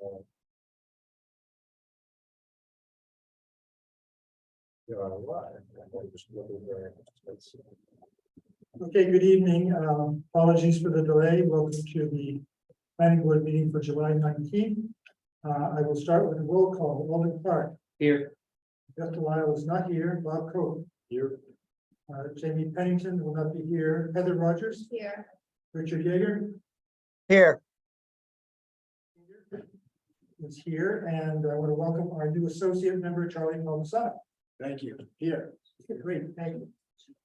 Okay, good evening. Apologies for the delay. Welcome to the planning board meeting for July 19th. I will start with a roll call. Alden Clark. Here. Justin Lyle is not here. Bob Coe. Here. Jamie Pennington will not be here. Heather Rogers. Here. Richard Yeager Here. is here, and I want to welcome our new associate member, Charlie Palmisano. Thank you. Here. Great, thank you.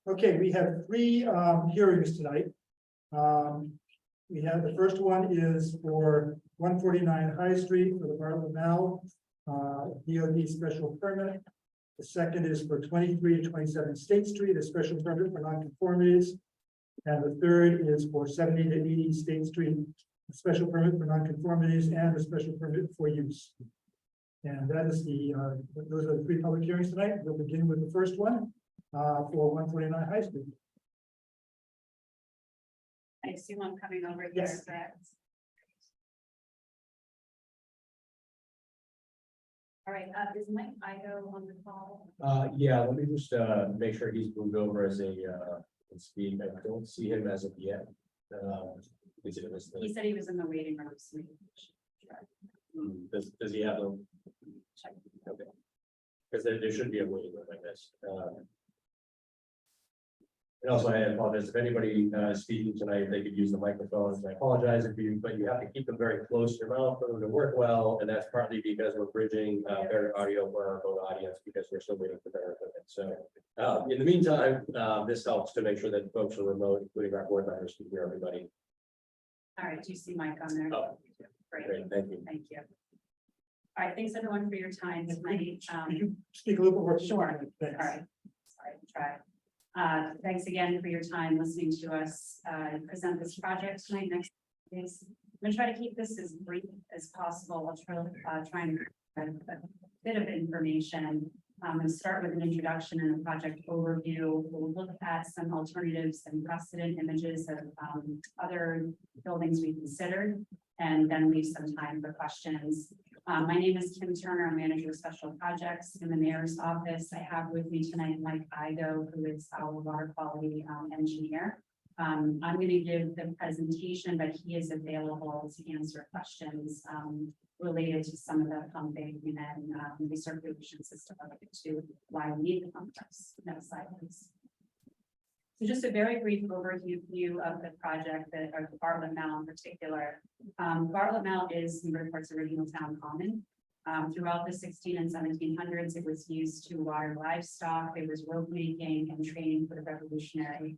Okay, we have three hearings tonight. We have, the first one is for 149 High Street for the Bartlett Mall DOD special permit. The second is for 23 to 27 State Street, a special permit for nonconformities. And the third is for 70 to 80 State Street, a special permit for nonconformities and a special permit for use. And that is those are the three public hearings tonight. We'll begin with the first one for 149 High Street. I assume I'm coming over here. Yes. Correct? All right, is Mike Igo on the call? Yeah, let me just make sure he's moved over as a speed. I don't see him as of yet. He said he was in the waiting room. So we should try. Does he have them? Check. Okay. Because there should be a waiting room like this. And also, I apologize if anybody speaking tonight, they could use the microphones. I apologize if you, but you have to keep them very close to your mouth for them to work well. And that's partly because we're bridging better audio for our phone audience because we're still waiting for better equipment. So in the meantime, this helps to make sure that folks are remote, including our board members, can hear everybody. All right, do you see Mike on there? Oh, Great, great, thank you. thank you. All right, thanks everyone for your time tonight. Could you speak a little bit more? Sure. Thanks. All right, sorry, try. Thanks again for your time listening to us present this project tonight. Next is, I'm gonna try to keep this as brief as possible. I'll try and a bit of information. And start with an introduction and a project overview. We'll look at some alternatives and precedent images of other buildings we considered, and then leave some time for questions. My name is Kim Turner, I'm manager of special projects in the mayor's office. I have with me tonight Mike Igo, who is our water quality engineer. I'm going to give the presentation, but he is available to answer questions related to some of the pumping and the circulation system to why we need the pumps. Next slide, please. So just a very brief overview of the project that are Bartlett Mall in particular. Bartlett Mall is Newburyport's original town common. Throughout the 1600s and 1700s, it was used to water livestock. There was rope making and training for the Revolutionary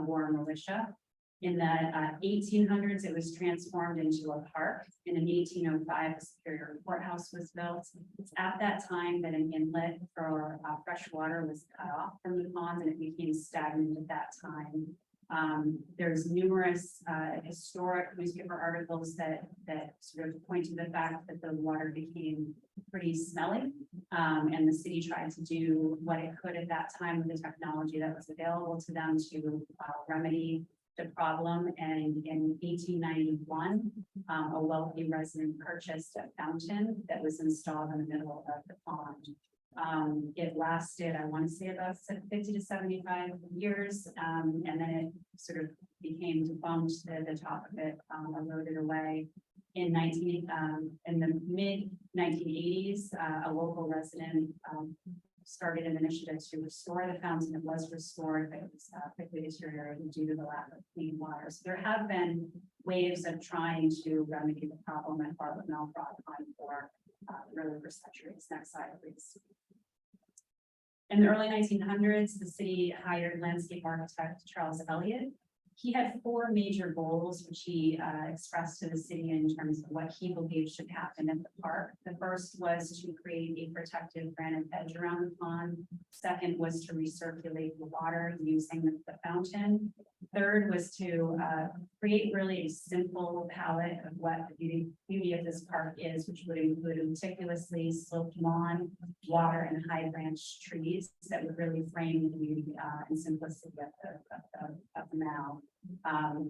War militia. In the 1800s, it was transformed into a park. And in 1805, the Superior Courthouse was built. It's at that time that an inlet for fresh water was cut off from the pond, and it became stagnant at that time. There's numerous historic newspaper articles that sort of point to the fact that the water became pretty smelly, and the city tried to do what it could at that time with the technology that was available to them to remedy the problem. And in 1891, a wealthy resident purchased a fountain that was installed in the middle of the pond. It lasted, I want to say, about 50 to 75 years, and then it sort of became debunked. The top of it eroded away. In the mid 1980s, a local resident started an initiative to restore the fountain. It was restored, but it was quickly deteriorated due to the lack of clean water. So there have been waves of trying to remedy the problem that Bartlett Mall brought on for really for centuries. Next slide, please. In the early 1900s, the city hired landscape architect Charles Elliott. He had four major goals, which he expressed to the city in terms of what he believed should happen at the park. The first was to create a protective granite edge around the pond. Second was to recirculate the water using the fountain. Third was to create really a simple palette of what the beauty of this park is, which would include a meticulously sloped lawn, water, and high branch trees that would really frame the beauty and simplicity of the mall.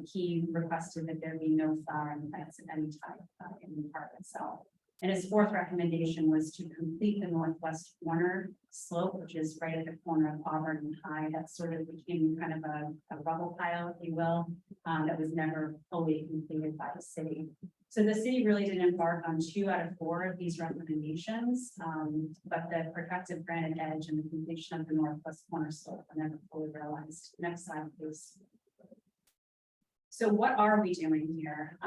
He requested that there be no flowering plants of any type in the park itself. And his fourth recommendation was to complete the northwest corner slope, which is right at the corner of Auburn and High. That sort of became kind of a rubble pile, if you will, that was never fully completed by the city. So the city really did embark on 2 out of 4 of these recommendations, but the protective granite edge and the completion of the northwest corner slope were never fully realized. Next slide, please. So what are we doing here?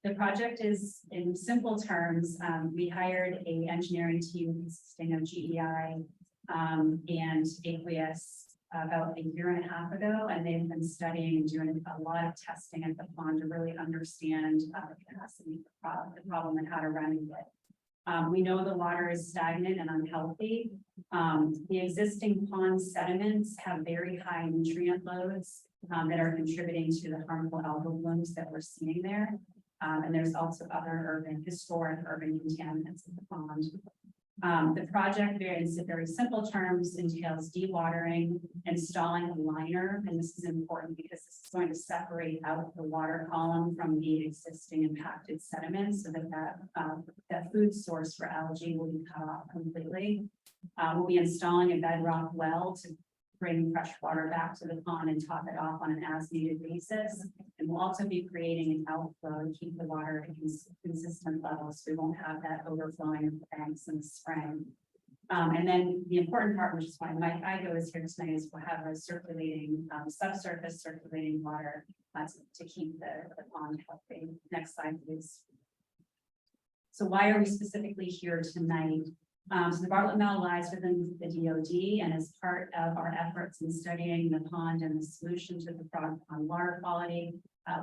The project is, in simple terms, we hired an engineering team consisting of GEI and aqueous about 1.5 years ago, and they've been studying and doing a lot of testing at the pond to really understand the capacity of the problem and how to remedy it. We know the water is stagnant and unhealthy. The existing pond sediments have very high nutrient loads that are contributing to the harmful algal blooms that we're seeing there. And there's also other historic urban contaminants in the pond. The project, in very simple terms, entails dewatering, installing a liner, and this is important because this is going to separate out the water column from the existing impacted sediments so that that food source for algae will be cut off completely. We'll be installing a bedrock well to bring fresh water back to the pond and top it off on an as-needed basis. And we'll also be creating an outflow to keep the water at consistent levels, so we won't have that overflowing of the banks in the spring. And then the important part, which is why Mike Igo is here tonight, is we'll have a circulating, subsurface circulating water to keep the pond healthy. Next slide, please. So why are we specifically here tonight? So the Bartlett Mill lies within the DOD, and as part of our efforts in studying the pond and the solution to the problem on water quality,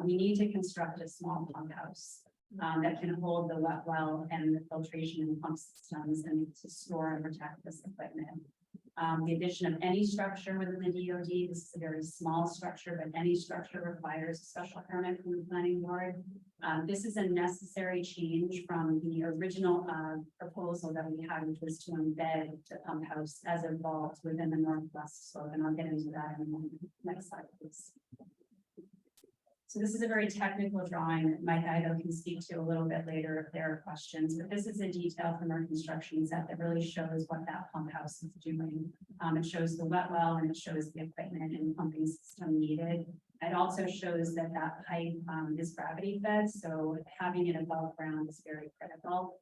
we need to construct a small pump house that can hold the wet well and the filtration and pump systems and to store and protect this equipment. The addition of any structure within the DOD, this is a very small structure, but any structure requires a special permit from the planning board. This is a necessary change from the original proposal that we had, which was to embed the pump house as a vault within the northwest slope, and I'll get into that in a moment. Next slide, please. So this is a very technical drawing that Mike Ido can speak to a little bit later if there are questions, but this is a detail from our construction set that really shows what that pump house is doing. It shows the wet well and it shows the equipment and pumping system needed. It also shows that that pipe is gravity fed, so having it above ground is very critical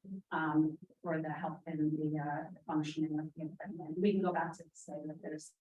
for the health and the functioning of the equipment. We can go back to this later if there's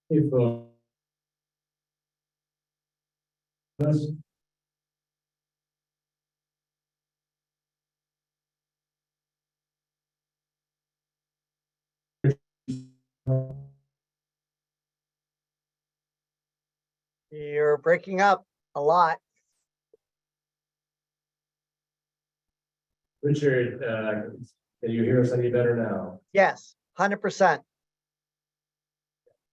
If, You're breaking up a lot. Richard, can you hear us any better now? Yes, 100%.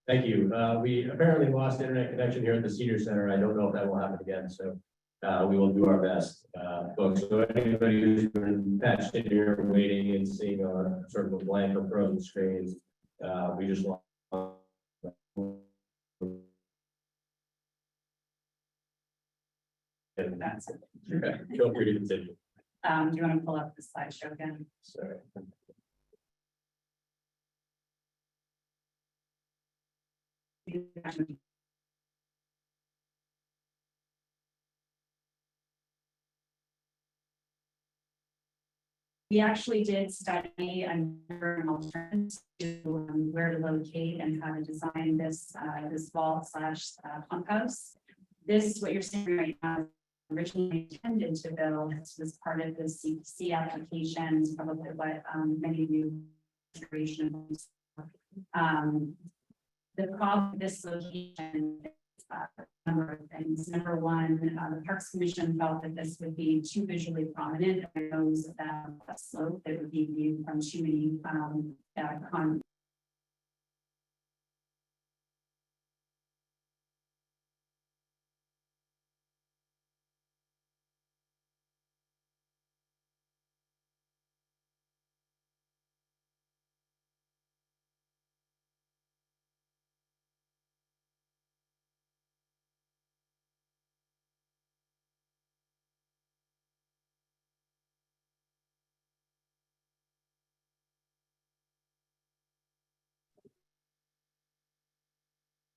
Thank you. We apparently lost internet connection here at the senior center. I don't know if that will happen again, so we will do our best, folks. So anybody who's been patched in here waiting and seeing a sort of a blank or frozen screen, we just want. That's it. Okay, feel free to continue. Do you want to pull up the slideshow again? Sorry. We actually did study a number of alternatives to where to locate and how to design this this vault slash pump house. This, what you're seeing right now, originally intended to build. This was part of the CPC application, probably what many of you creation. The problem with this location is a number of things. Number one, the Parks Commission felt that this would be too visually prominent. It knows that slope that would be viewed from too many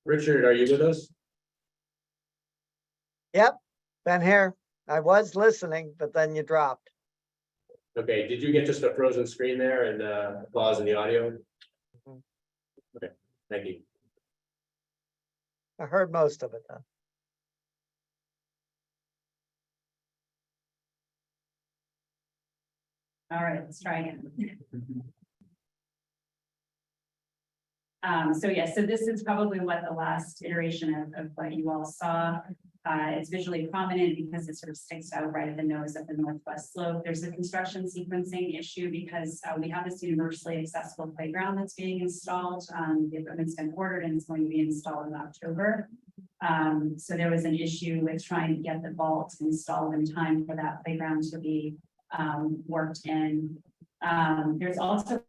Richard, are you with us? Yep, been here. I was listening, but then you dropped. Okay, did you get just a frozen screen there and pause in the audio? Mhm. Okay, thank you. I heard most of it though. All right, let's try again. So yes, so this is probably what the last iteration of what you all saw. It's visually prominent because it sort of sticks out right at the nose of the northwest slope. There's a construction sequencing issue because we have this universally accessible playground that's being installed. The equipment's been ordered and it's going to be installed in October. So there was an issue with trying to get the vault installed in time for that playground to be worked in. There's also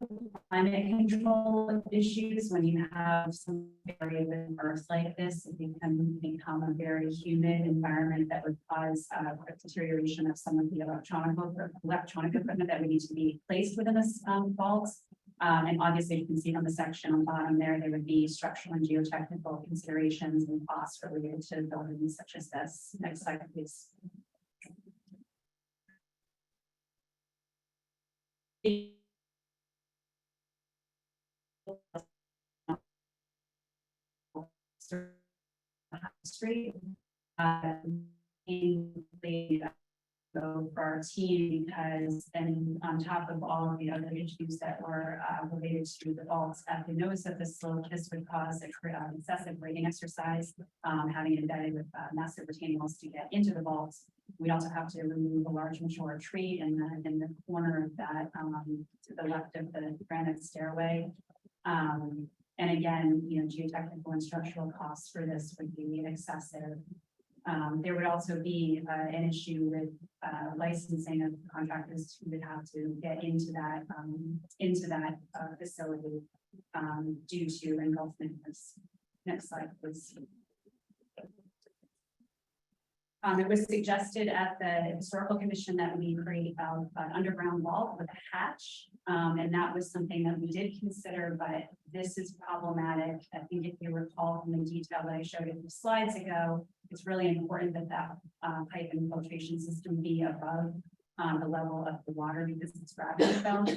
climate control issues when you have some area with earth like this. It can become a very humid environment that would cause deterioration of some of the electronic equipment that would need to be placed within this vault. And obviously you can see on the section on the bottom there would be structural and geotechnical considerations and costs related to buildings such as this. Next slide, please. Street, for our team because then on top of all of the other issues that were related to the vaults at the nose of the slope, this would cause excessive grading exercise, having embedded with massive retaining walls to get into the vaults. We'd also have to remove a large mature tree in the corner of that to the left of the granite stairway. And again, you know, geotechnical and structural costs for this would be excessive. There would also be an issue with licensing of contractors who would have to get into that facility due to engulfment. Next slide, please. It was suggested at the Historical Commission that we create an underground vault with a hatch. And that was something that we did consider, but this is problematic. I think if you recall from the detail that I showed you a few slides ago, it's really important that that pipe and filtration system be above the level of the water because it's gravity felt.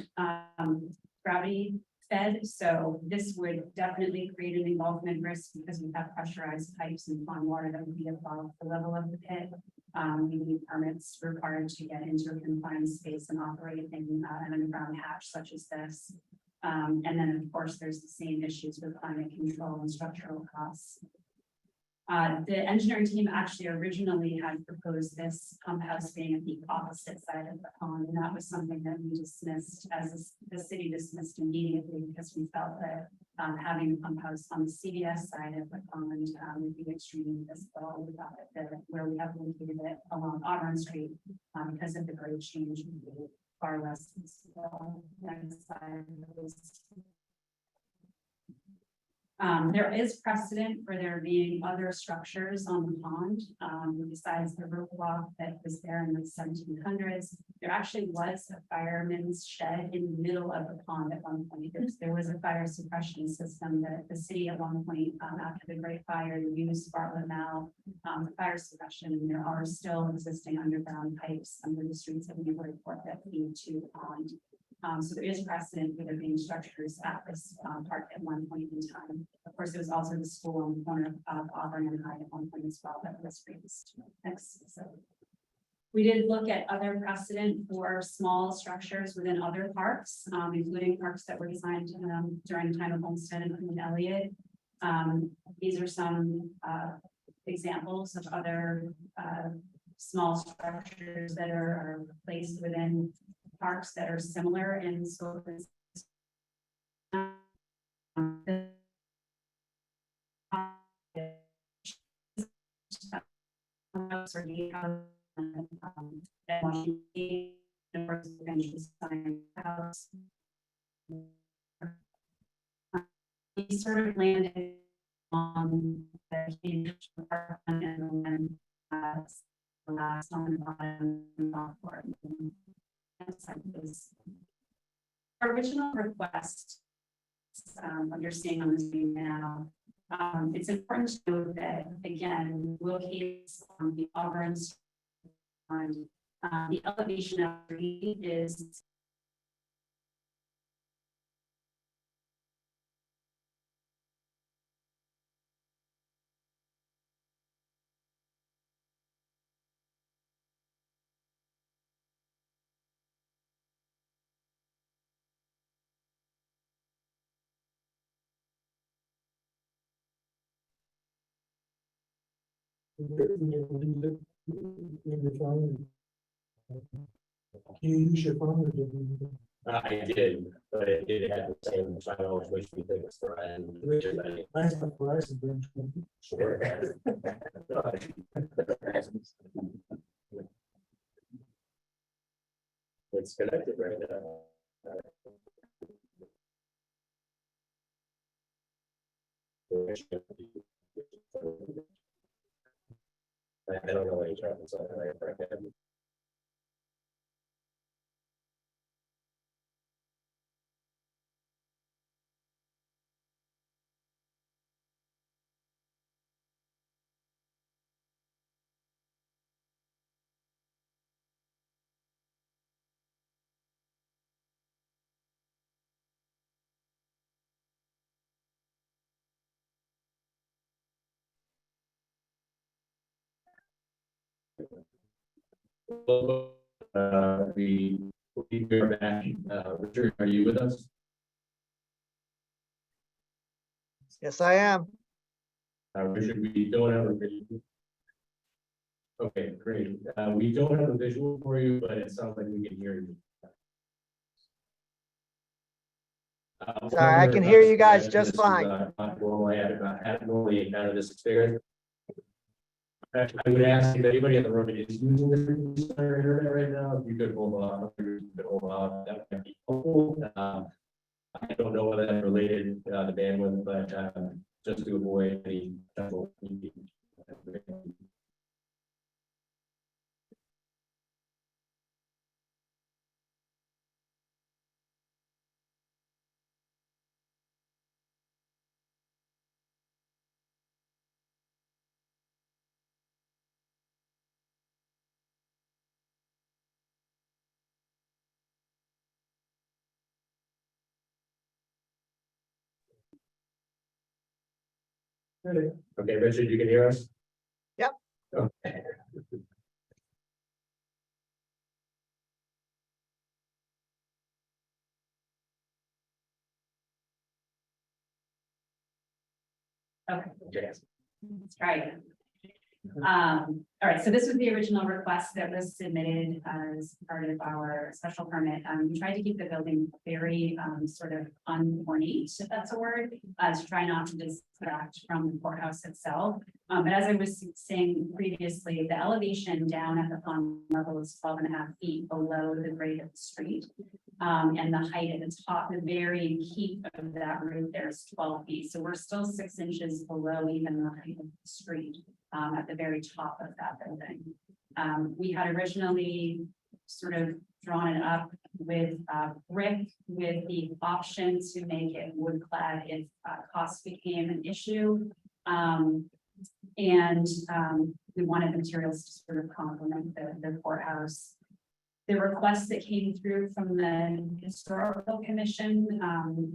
Gravity fed, so this would definitely create an engulfment risk because we have pressurized pipes and pond water that would be above the level of the pit. We need permits required to get into a confined space and operate in an underground hatch such as this. And then, of course, there's the same issues with climate control and structural costs. The engineering team actually originally had proposed this pump house being at the opposite side of the pond, and that was something that we dismissed as the city dismissed immediately because we felt that having a pump house on the CVS side of the pond would be extremely visible. We thought that where we have located it along Auburn Street because of the grade change would be far less visible than the side of those. There is precedent for there being other structures on the pond, besides the rope walk that was there in the 1700s. There actually was a fireman's shed in the middle of the pond at one point. There was a fire suppression system that the city at one point, after the Great Fire, used Bartlett Mall, for fire suppression. And there are still existing underground pipes under the streets of Newburyport that lead to the pond. So there is precedent for there being structures at this park at one point in time. Of course, there was also the school on the corner of Auburn and Hyde at one point as well that was raised. Next. So we did look at other precedent for small structures within other parks, including parks that were designed during the time of Olmsted and Queen Elliott. These are some examples of other small structures that are placed within parks that are similar in scope. We sort of landed on the park and then the last on the bottom. Our original request, what you're seeing on the screen now, it's important to note that again, located on the Auburn on the elevation of the street is Can you use your phone or did you? I did, but it did have the same, so I always wish we could and I have a Verizon branch. sure. It's connected right now. I don't know what he's trying to say. We are back. Richard, are you with us? Yes, I am. Richard, we don't have a visual. Okay, great. We don't have a visual for you, but it sounds like we can hear you. Sorry, I can hear you guys just fine. Not normally, abnormally encounter this experience. I would ask if anybody in the room is using the internet right now, if you could hold on, that might be helpful. I don't know whether that's related to the bandwidth, but just to avoid any trouble. Okay, Richard, you can hear us? Yep. Okay. Okay. Yes. Let's try again. All right, so this was the original request that was submitted as part of our special permit. We tried to keep the building very sort of unornate, if that's a word, to try not to distract from the courthouse itself. But as I was saying previously, the elevation down at the pond level is 12.5 feet below the grade of the street. And the height at the top, the very peak of that roof there is 12 feet. So we're still 6 inches below even the height of the street. At the very top of that building. We had originally sort of drawn it up with brick with the option to make it wood clad if cost became an issue. We wanted the materials to sort of complement the courthouse. The requests that came through from the historical commission,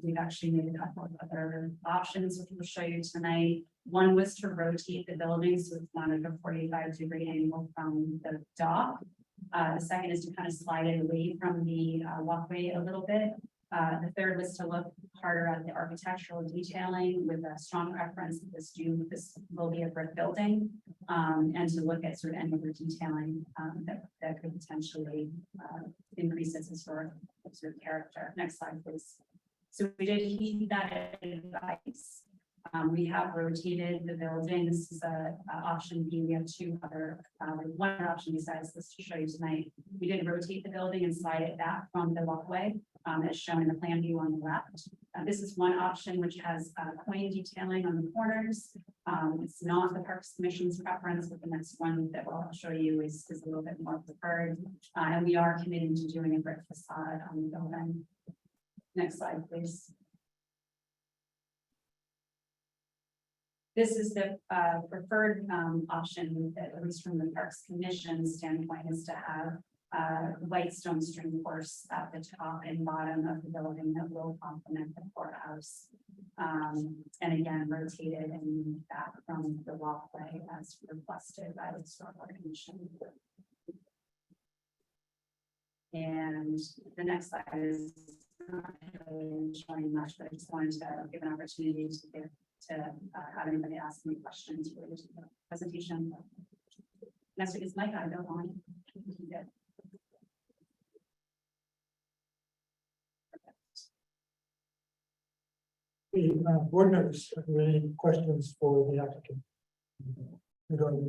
we've actually made a couple of other options, which we'll show you tonight. One was to rotate the building, so it's not at a 45-degree angle from the dock. The second is to kind of slide it away from the walkway a little bit. The third was to look harder at the architectural detailing with a strong preference that this will be a brick building, and to look at sort of any other detailing that could potentially increase its historic sort of character. Next slide, please. So we did heed that advice. We have rotated the building. This is a option B. We have two other, one option besides this to show you tonight. We did rotate the building and slide it back from the walkway, as shown in the plan view on the left. This is one option which has coin detailing on the corners. It's not the Parks Commission's preference, but the next one that I'll show you is a little bit more preferred. And we are committed to doing a brick facade on the building. Next slide, please. This is the preferred option, that, at least from the Parks Commission standpoint, is to have white stone string course at the top and bottom of the building that will complement the courthouse. And again, rotated and back from the walkway as requested by the historical commission. And the next slide is not really showing much, but I just wanted to give an opportunity to have anybody ask any questions related to the presentation. Next week is Mike, I don't want. Board members, are there any questions for the applicant?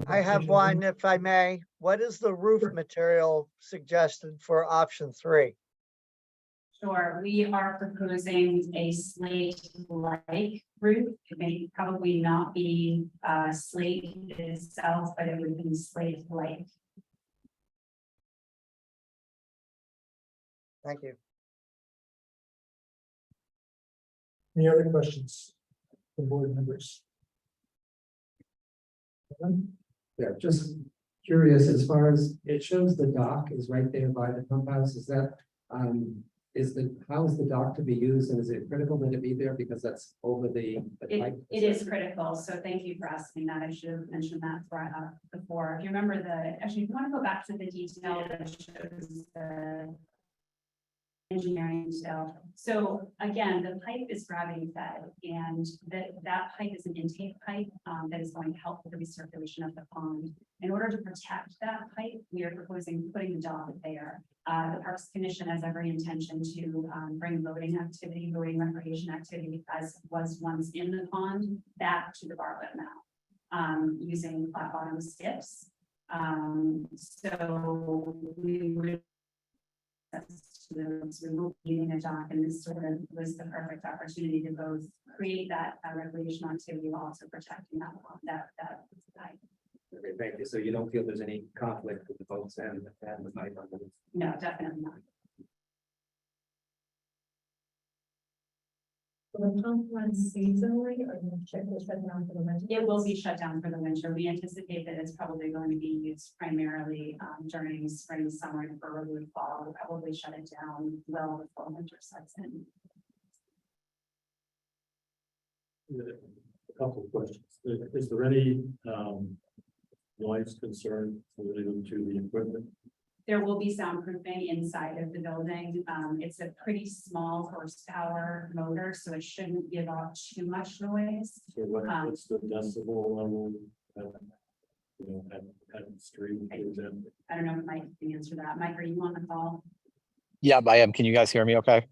I have one, if I may. What is the roof material suggested for option 3? Sure, we are proposing a slate-like roof. It may probably not be slate itself, but it would be slate-like. Thank you. Any other questions from board members? Yeah, just curious, as far as it shows the dock is right there by the pump house, is that, how is the dock to be used, and is it critical that it be there because that's over the pipe? It is critical, so thank you for asking that. I should have mentioned that before. If you remember actually, if you want to go back to the detail that shows the engineering detail. So again, the pipe is gravity fed, and that pipe is an intake pipe that is going to help with the recirculation of the pond. In order to protect that pipe, we are proposing putting the dock there. The Parks Commission has every intention to bring boating recreation activity as was once in the pond back to the Bartlett now, using flat bottom skips. So we would using a dock, and this sort of was the perfect opportunity to both create that recreational activity while also protecting that pipe. Okay, thank you. So you don't feel there's any conflict with the boats and the pipe underneath? No, definitely not. Will the pump run seasonally, or will it shut down for the winter? It will be shut down for the winter. We anticipate that it's probably going to be used primarily during spring, summer, and early fall. We'll probably shut it down well before winter sets in. couple of questions. Is there any noise concern related to the equipment? There will be soundproofing inside of the building. It's a pretty small horsepower motor, so it shouldn't give off too much noise. So what's the decibel level? You know, at the street, for example? I don't know if Mike can answer that. Mike, are you on the call? Yeah, I am. Can you guys hear me okay?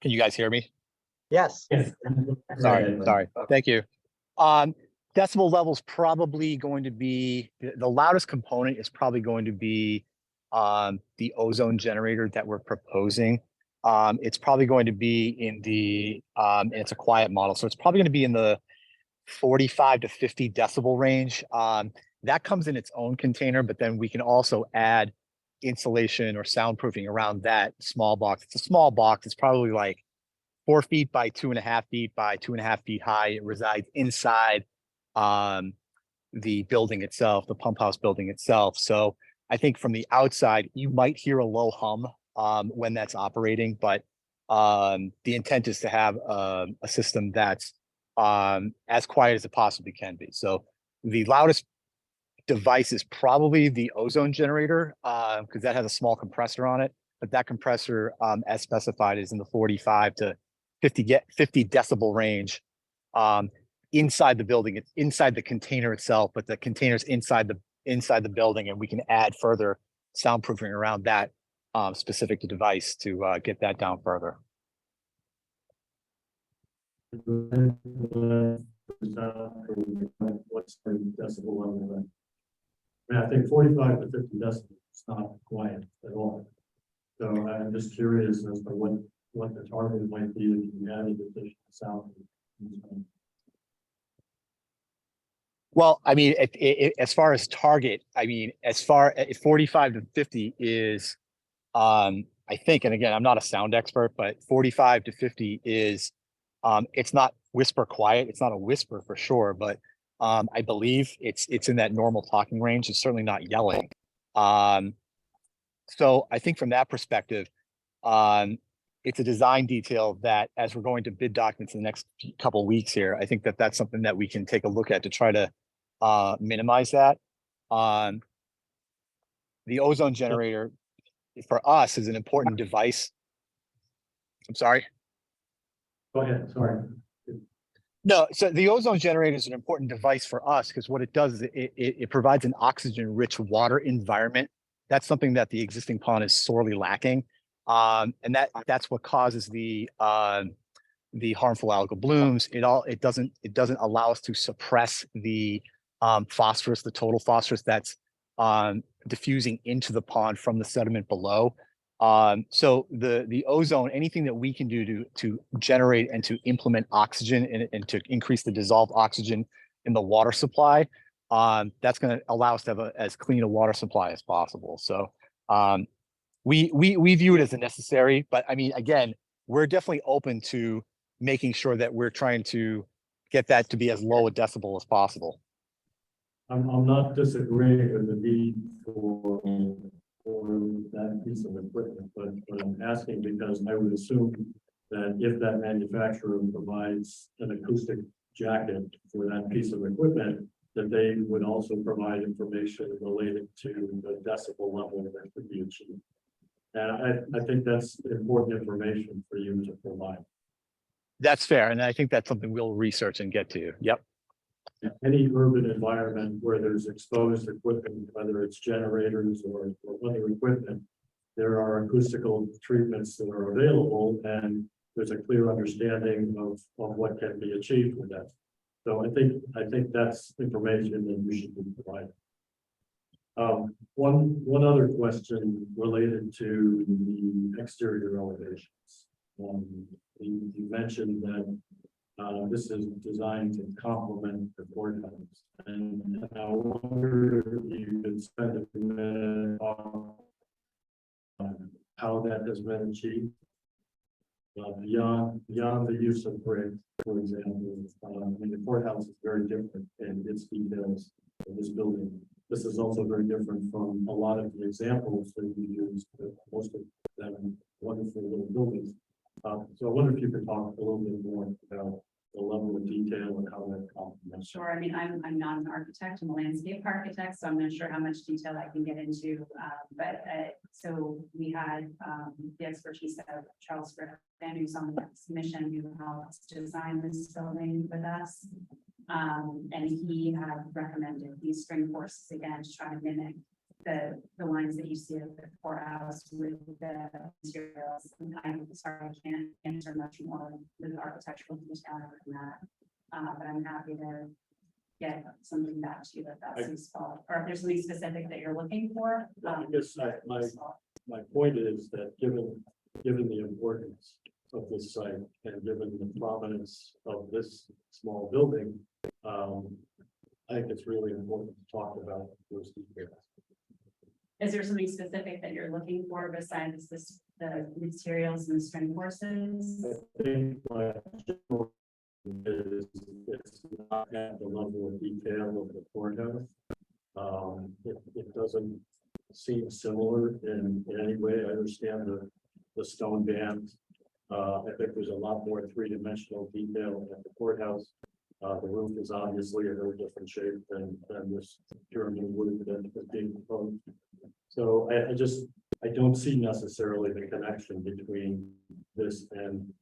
Can you guys hear me? Yes, Sorry. Thank you. Decibel level's probably going to be, the loudest component is probably going to be the ozone generator that we're proposing. It's probably going to be in the, and it's a quiet model, so it's probably going to be in the 45 to 50 decibel range. That comes in its own container, but then we can also add insulation or soundproofing around that small box. It's a small box. It's probably like 4 feet by 2.5 feet by 2.5 feet high. It resides inside the building itself, the pump house building itself. So I think from the outside, you might hear a low hum when that's operating, but the intent is to have a system that's as quiet as it possibly can be. So the loudest device is probably the ozone generator because that has a small compressor on it, but that compressor as specified is in the 45 to 50 decibel range inside the building. It's inside the container itself, but the container's inside the building, and we can add further soundproofing around that specific to device to get that down further. What's the decibel level then? I mean, I think 45 to 50 decibels is not quiet at all. So I'm just curious as to what the target might be if you added additional sound. Well, I mean, as far as target, I mean, as far as 45 to 50 is, I think, and again, I'm not a sound expert, but 45 to 50 is, it's not whisper quiet. It's not a whisper for sure, but I believe it's in that normal talking range. It's certainly not yelling. So I think from that perspective, it's a design detail that as we're going to bid documents in the next couple of weeks here, I think that that's something that we can take a look at to try to minimize that. The ozone generator for us is an important device. I'm sorry. Go ahead, sorry. No, so the ozone generator is an important device for us because what it does is it provides an oxygen-rich water environment. That's something that the existing pond is sorely lacking, and that's what causes the harmful algal blooms. It doesn't allow us to suppress the phosphorus, the total phosphorus that's diffusing into the pond from the sediment below. So the ozone, anything that we can do to generate and to implement oxygen and to increase the dissolved oxygen in the water supply, that's going to allow us to have as clean a water supply as possible. So we view it as a necessary, but I mean, again, we're definitely open to making sure that we're trying to get that to be as low a decibel as possible. I'm not disagreeing with the need for that piece of equipment, but I'm asking because I would assume that if that manufacturer provides an acoustic jacket for that piece of equipment, that they would also provide information related to the decibel level that could be achieved. And I think that's important information for you to provide. That's fair, and I think that's something we'll research and get to. Yep. Any urban environment where there's exposed equipment, whether it's generators or other equipment, there are acoustical treatments that are available, and there's a clear understanding of what can be achieved with that. So I think that's information that you should be providing. One other question related to the exterior elevations. You mentioned that this is designed to complement the courthouse, and I wonder if you could spend a minute on how that has been achieved. Beyond the use of brick, for example, I mean, the courthouse is very different in its details of this building. This is also very different from a lot of the examples that we use, most of them wonderful little buildings. So I wonder if you could talk a little bit more about the level of detail and how that complements. Sure, I mean, I'm not an architect, I'm a landscape architect, so I'm not sure how much detail I can get into. So we had the expertise of Charles Griffin, who's on the commission, who helped design this building with us. And he had recommended these string courses again to try to mimic the lines that you see at the courthouse with the materials. And I'm sorry, I can't answer much more with the architectural detail than that. But I'm happy to get something back to you if that's useful, or if there's something specific that you're looking for. I guess my point is that given the importance of this site and given the prominence of this small building, I think it's really important to talk about those details. Is there something specific that you're looking for besides this, the materials and the string courses? I think my general is it's not at the level of detail of the courthouse. It doesn't seem similar in any way. I understand the stone band. I think there's a lot more three-dimensional detail at the courthouse. The roof is obviously a very different shape than this pyramid wood that is being proposed. So I don't see necessarily the connection between this and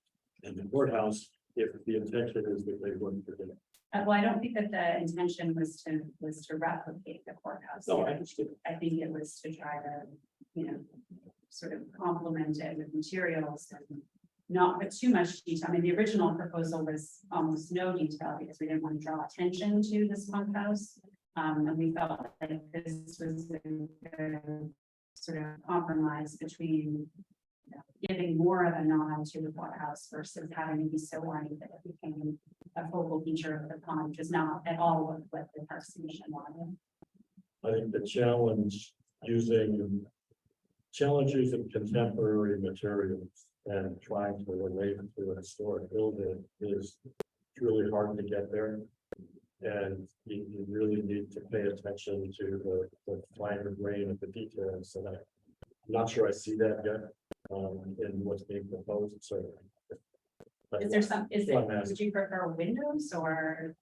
the courthouse if the intention is that they wouldn't forget it. Well, I don't think that the intention was to replicate the courthouse. No, I understand. I think it was to try to, sort of complement it with materials and not put too much detail. I mean, the original proposal was almost no detail because we didn't want to draw attention to this bunkhouse. And we felt like this was a sort of compromise between giving more of a nod to the courthouse versus having to be so white that it became a focal feature of the pond, which is not at all what the Parks Commission wanted. I think the challenge using contemporary materials and trying to relate to a historic building is really hard to get there. And you really need to pay attention to the finer grain of the details. And I'm not sure I see that yet in what's being proposed. So Is there some, would you prefer windows or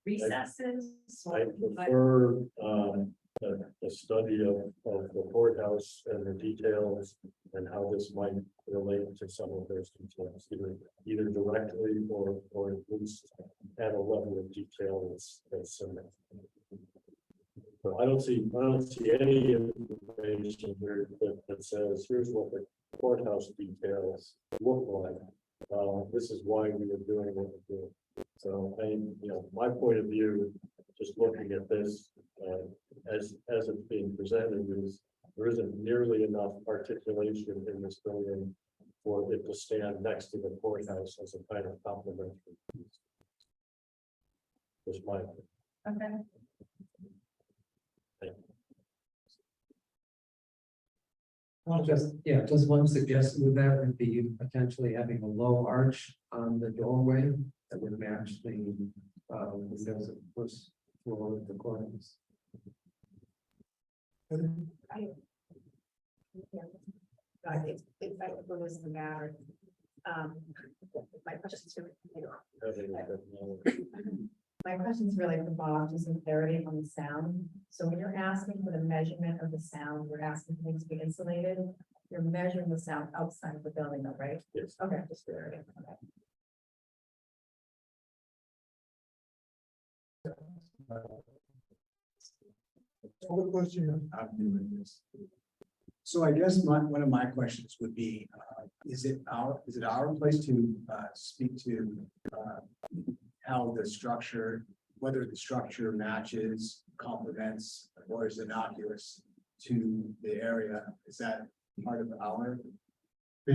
recesses? I prefer a study of the courthouse and the details and how this might relate to some of those details, either directly or at least at a level of detail that's similar. So I don't see any information here that says here's what the courthouse details look like. This is why we are doing what we're doing. So my point of view, just looking at this as it's being presented, is there isn't nearly enough articulation in this building for it to stand next to the courthouse as a kind of complementary piece. That's my opinion. Okay. Just one suggestion with that would be potentially having a low arch on the doorway that would match the windows of the first floor of the courthouse. If that was the matter. My question's really for Bob, just some clarity on the sound. So when you're asking for the measurement of the sound, you're asking things to be insulated. You're measuring the sound outside of the building, though, right? Yes. Okay, just clarity. Okay. What question? I'm doing this. So I guess one of my questions would be, is it our place to speak to how the structure, whether the structure matches, complements, or is innocuous to the area? Is that part of our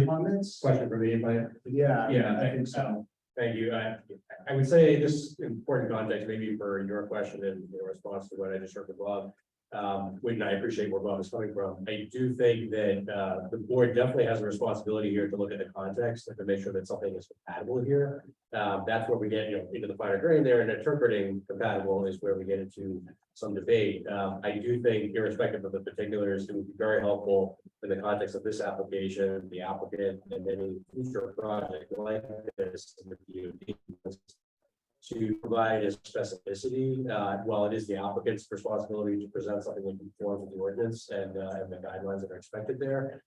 comments? Question for me, if I. Yeah. Yeah, I think so. Thank you. I would say this is important context, maybe for your question and in response to what I just heard from Bob. When I appreciate where Bob is coming from, I do think that the board definitely has a responsibility here to look at the context and to make sure that something is compatible here. That's where we get, into the finer grain there, and interpreting compatible is where we get into some debate. I do think irrespective of the particulars, it would be very helpful in the context of this application, the applicant, and any future project like this in the DOT, to provide a specificity, while it is the applicant's responsibility to present something that conforms with the ordinance and the guidelines that are expected there.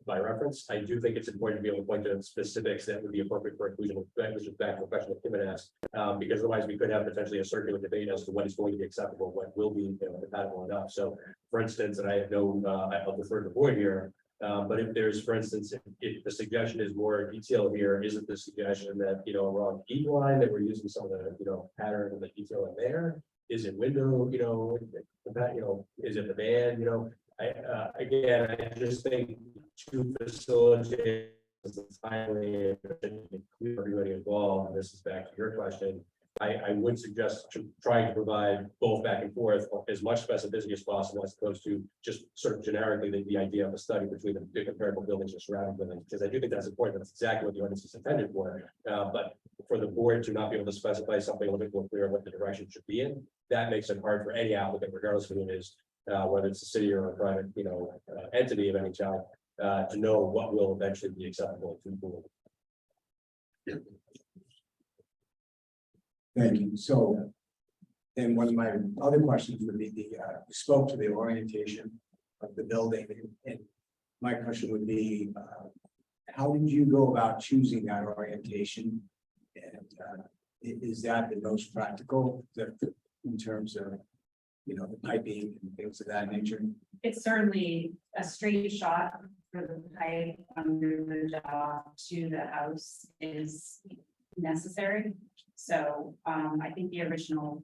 By reference, I do think it's important to be able to point to specifics that would be appropriate for inclusion, which is back to the question that Kim had asked, because otherwise we could have potentially a circular debate as to what is going to be acceptable, what will be compatible enough. So, for instance, and I have no, I'll defer to the board here. But if there's, for instance, if the suggestion is more detailed here, isn't the suggestion that, we're on the line, that we're using some of the, pattern and the detail in there? Is it window, is it the van, I just think to facilitate the timely and clear everybody involved, and this is back to your question. I would suggest trying to provide both back and forth as much specificity as possible, as opposed to just sort of generically the idea of a study between the comparable buildings or surrounding buildings, because I do think that's important. That's exactly what the ordinance is intended for. But for the board to not be able to specify something a little bit more clear what the direction should be in, that makes it hard for any applicant, regardless of who it is, whether it's a city or a private, entity of any type, to know what will eventually be acceptable to the board. Thank you. So then one of my other questions would be you spoke to the orientation of the building, and my question would be, how did you go about choosing that orientation? And is that the most practical in terms of, the piping and things of that nature? It's certainly a straight shot for the pipe under the dock to the house is necessary. So I think the original,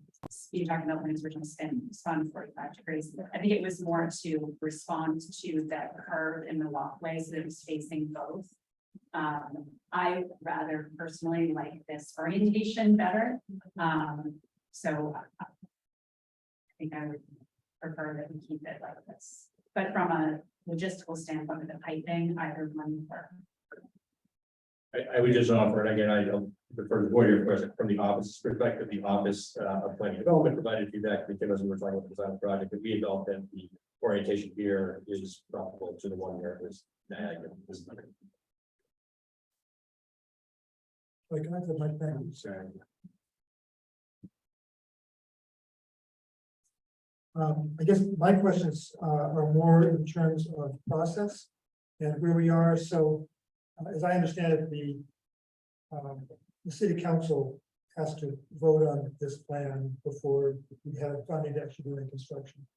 you're talking about when it's original spun 45 degrees. I think it was more to respond to that curve in the walkway, so that it was facing both. I rather personally like this orientation better. So I think I would prefer that we keep it like this. But from a logistical standpoint with the piping, either one work. I would just offer, and again, I don't refer to the board here, of course, from the office perspective, the office of planning and development provided feedback to Kim as we were talking about the design of the project, that we felt that the orientation here is comparable to the one where it was. Like, can I put my thing? Sorry. I guess my questions are more in terms of process and where we are. So as I understand it, the city council has to vote on this plan before we have funding to actually do any construction.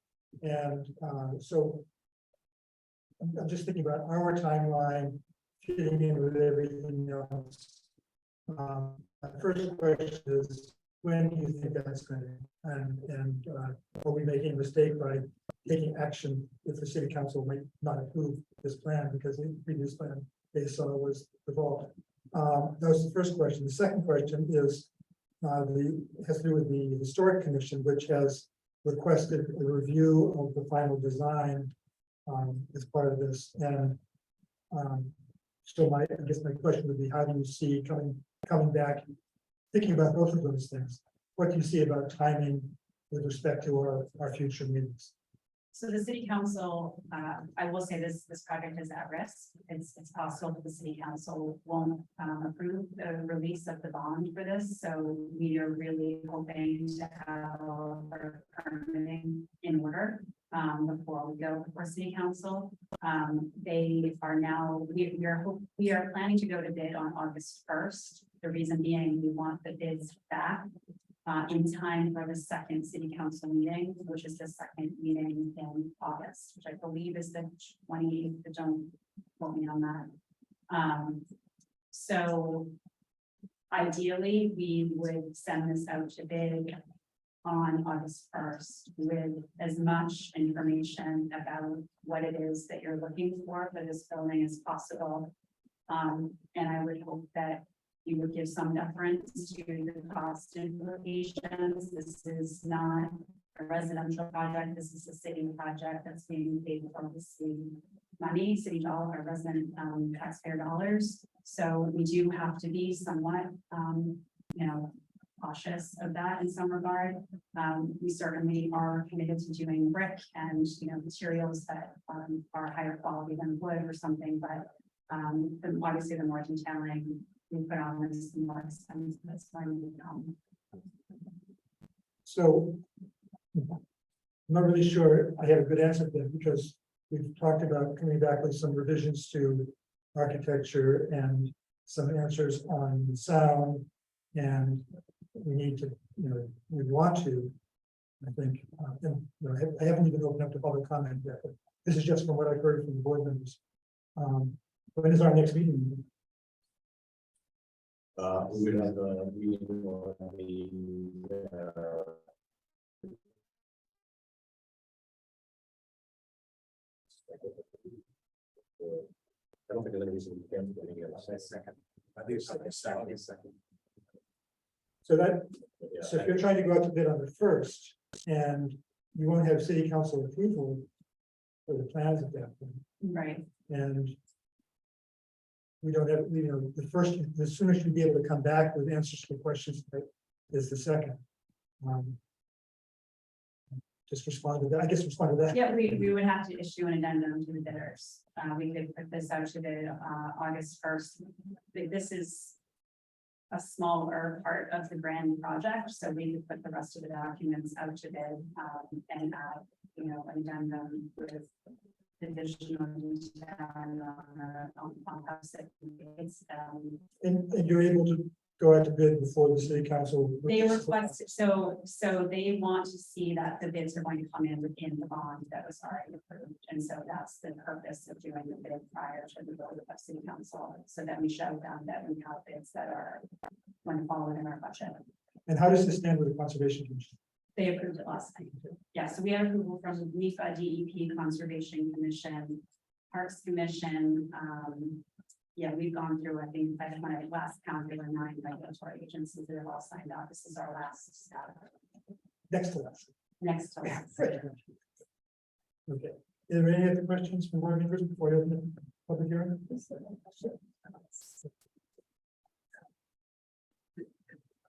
And so I'm just thinking about our timeline fitting in with everything else. My first question is, when do you think that's going to end? And are we making a mistake by taking action if the city council might not approve this plan because the previous plan they saw was devolved? That was the first question. The second question is has to do with the Historic Commission, which has requested a review of the final design as part of this. And so I guess my question would be, how do you see coming back, thinking about both of those things? What do you see about timing with respect to our future meetings? So the city council, I will say this project is at risk. It's possible that the city council won't approve the release of the bond for this. So we are really hoping to have our permitting in order before we go before city council. They are now, we are planning to go to bid on August 1st. The reason being, we want the bids back in time for the second city council meeting, which is the second meeting in August, which I believe is the 28th, but don't quote me on that. So ideally, we would send this out to bid on August 1st with as much information about what it is that you're looking for this building as possible. And I would hope that you would give some deference to the cost implications. This is not a residential project. This is a city project that's being paid from the city money, city dollar, resident taxpayer dollars. So we do have to be somewhat, cautious of that in some regard. We certainly are committed to doing brick and, materials that are higher quality than wood or something, but obviously the more detailing we put on this, the more expensive it's going to become. So I'm not really sure I have a good answer for that because we've talked about coming back with some revisions to architecture and some answers on the sound. And we need to, we want to, I think, I haven't even opened up to public comment yet, but this is just from what I've heard from the board members. When is our next meeting? We would have a meeting on the, I don't think there's any reason we can't do any of that. Second. I think it's second. So so if you're trying to go out to bid on the first, and you won't have city council approval for the plans at that point, Right. and we don't have, the soonest you'd be able to come back with answers to the questions is the second. Just respond to that, I guess respond to that. Yeah, we would have to issue an addendum to the bidders. We could put this out to bid August 1st. This is a smaller part of the grand project, so we could put the rest of the documents out to bid and add, an addendum with additional detail on how it's. And you're able to go out to bid before the city council. They requested, so they want to see that the bids are going to come in within the bond that was already approved. And so that's the purpose of doing the bid prior to the vote of city council, so that we show them that we have bids that are going to fall within our budget. And how does this stand with the conservation commission? They approved it last night. Yeah, so we had approval from NEPA, DEP, Conservation Commission, Parks Commission. Yeah, we've gone through, I think, by my last count, there were 9 regulatory agencies that have all signed off. This is our last step. Next to us. Next to last. Okay. Are there any other questions from board members before I open the public hearing?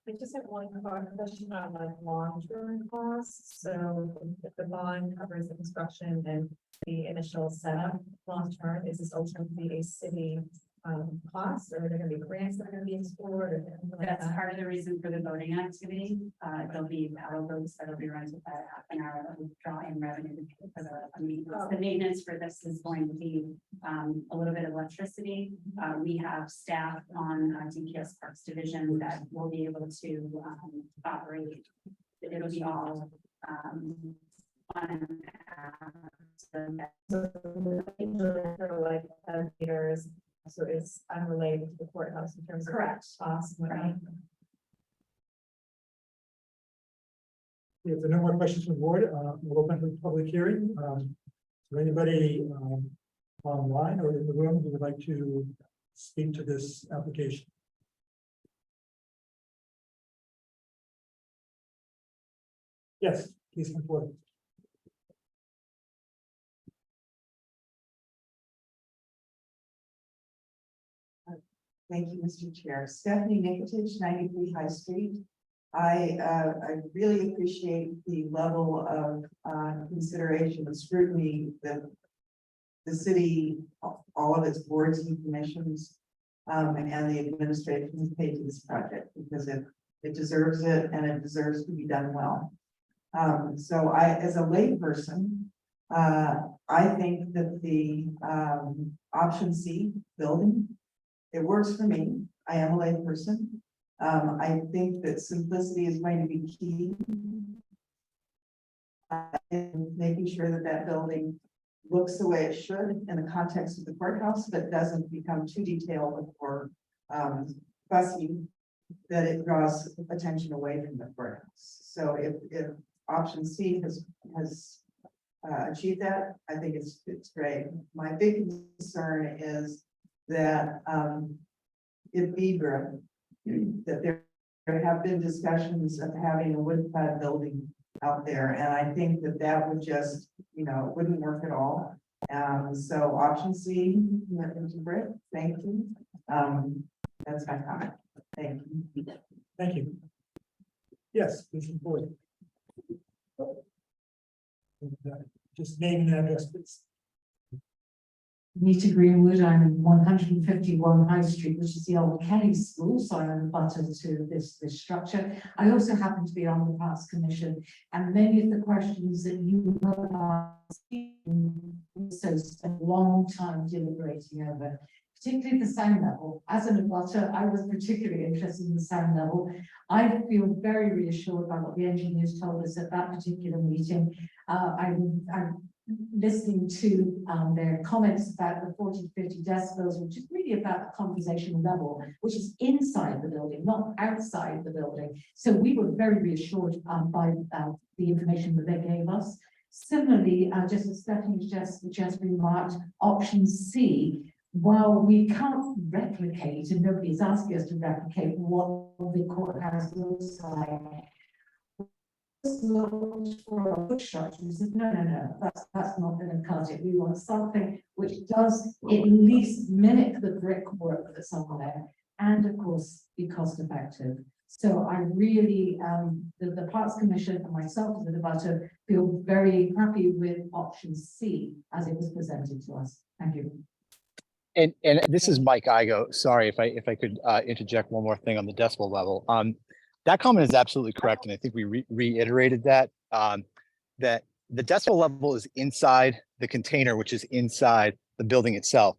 I just have one question on like long-term costs. So if the bond covers the construction and the initial setup, long-term, is this ultimately a city cost, or are there going to be grants that are going to be explored? Or anything like That's that? part of the reason for the voting activity. There'll be power boats that'll be rented by half an hour that will draw in revenue for the maintenance for this is going to be a little bit of electricity. We have staff on DPS Parks Division that will be able to operate. It'll be all on. Like meters, so it's unrelated to the courthouse in terms of Correct. cost. Right. If there are no more questions from the board, we'll open the public hearing. Is there anybody online or in the room who would like to speak to this application? Yes, please come forward. Thank you, Mr. Chair. Stephanie Nikitich, 93 High Street. I really appreciate the level of consideration and scrutiny that the city, all of its boards and commissions, and the administration has paid to this project, because it deserves it, and it deserves to be done well. So as a layperson, I think that the option C, building, it works for me. I am a layperson. I think that simplicity is going to be key in making sure that that building looks the way it should in the context of the courthouse, but doesn't become too detailed or fussy, that it draws attention away from the courthouse. So if option C has achieved that, I think it's great. My big concern is that if Beaver, that there have been discussions of having a wood clad building out there, and I think that that would just, you know, it wouldn't work at all. So option C, Mr. Britt, thank you. That's my comment. Thank you. Thank you. Yes, please report. Just name and address, please. Nita Greenwood, I'm in 151 High Street, which is the old Kelly School, so I'm buttoned to this structure. I also happen to be on the Parks Commission, and many of the questions that you have asked also spent a long time deliberating over, particularly the sound level. As an abutter, I was particularly interested in the sound level. I feel very reassured by what the engineers told us at that particular meeting. I'm listening to their comments about the 40 to 50 decibels, which is really about the conversational level, which is inside the building, not outside the building. So we were very reassured by the information that they gave us. Similarly, just as Stephanie just remarked, option C, while we can't replicate, and nobody's asking us to replicate what the courthouse looks like, for a wood structure, we said, no, that's not going to cut it. We want something which does at least mimic the brickwork that's on there, and of course be cost effective. So I really, the Parks Commission and myself as a debater feel very happy with option C as it was presented to us. Thank you. And this is Mike Igo. Sorry if I could interject one more thing on the decibel level. That comment is absolutely correct, and I think we reiterated that that the decibel level is inside the container, which is inside the building itself.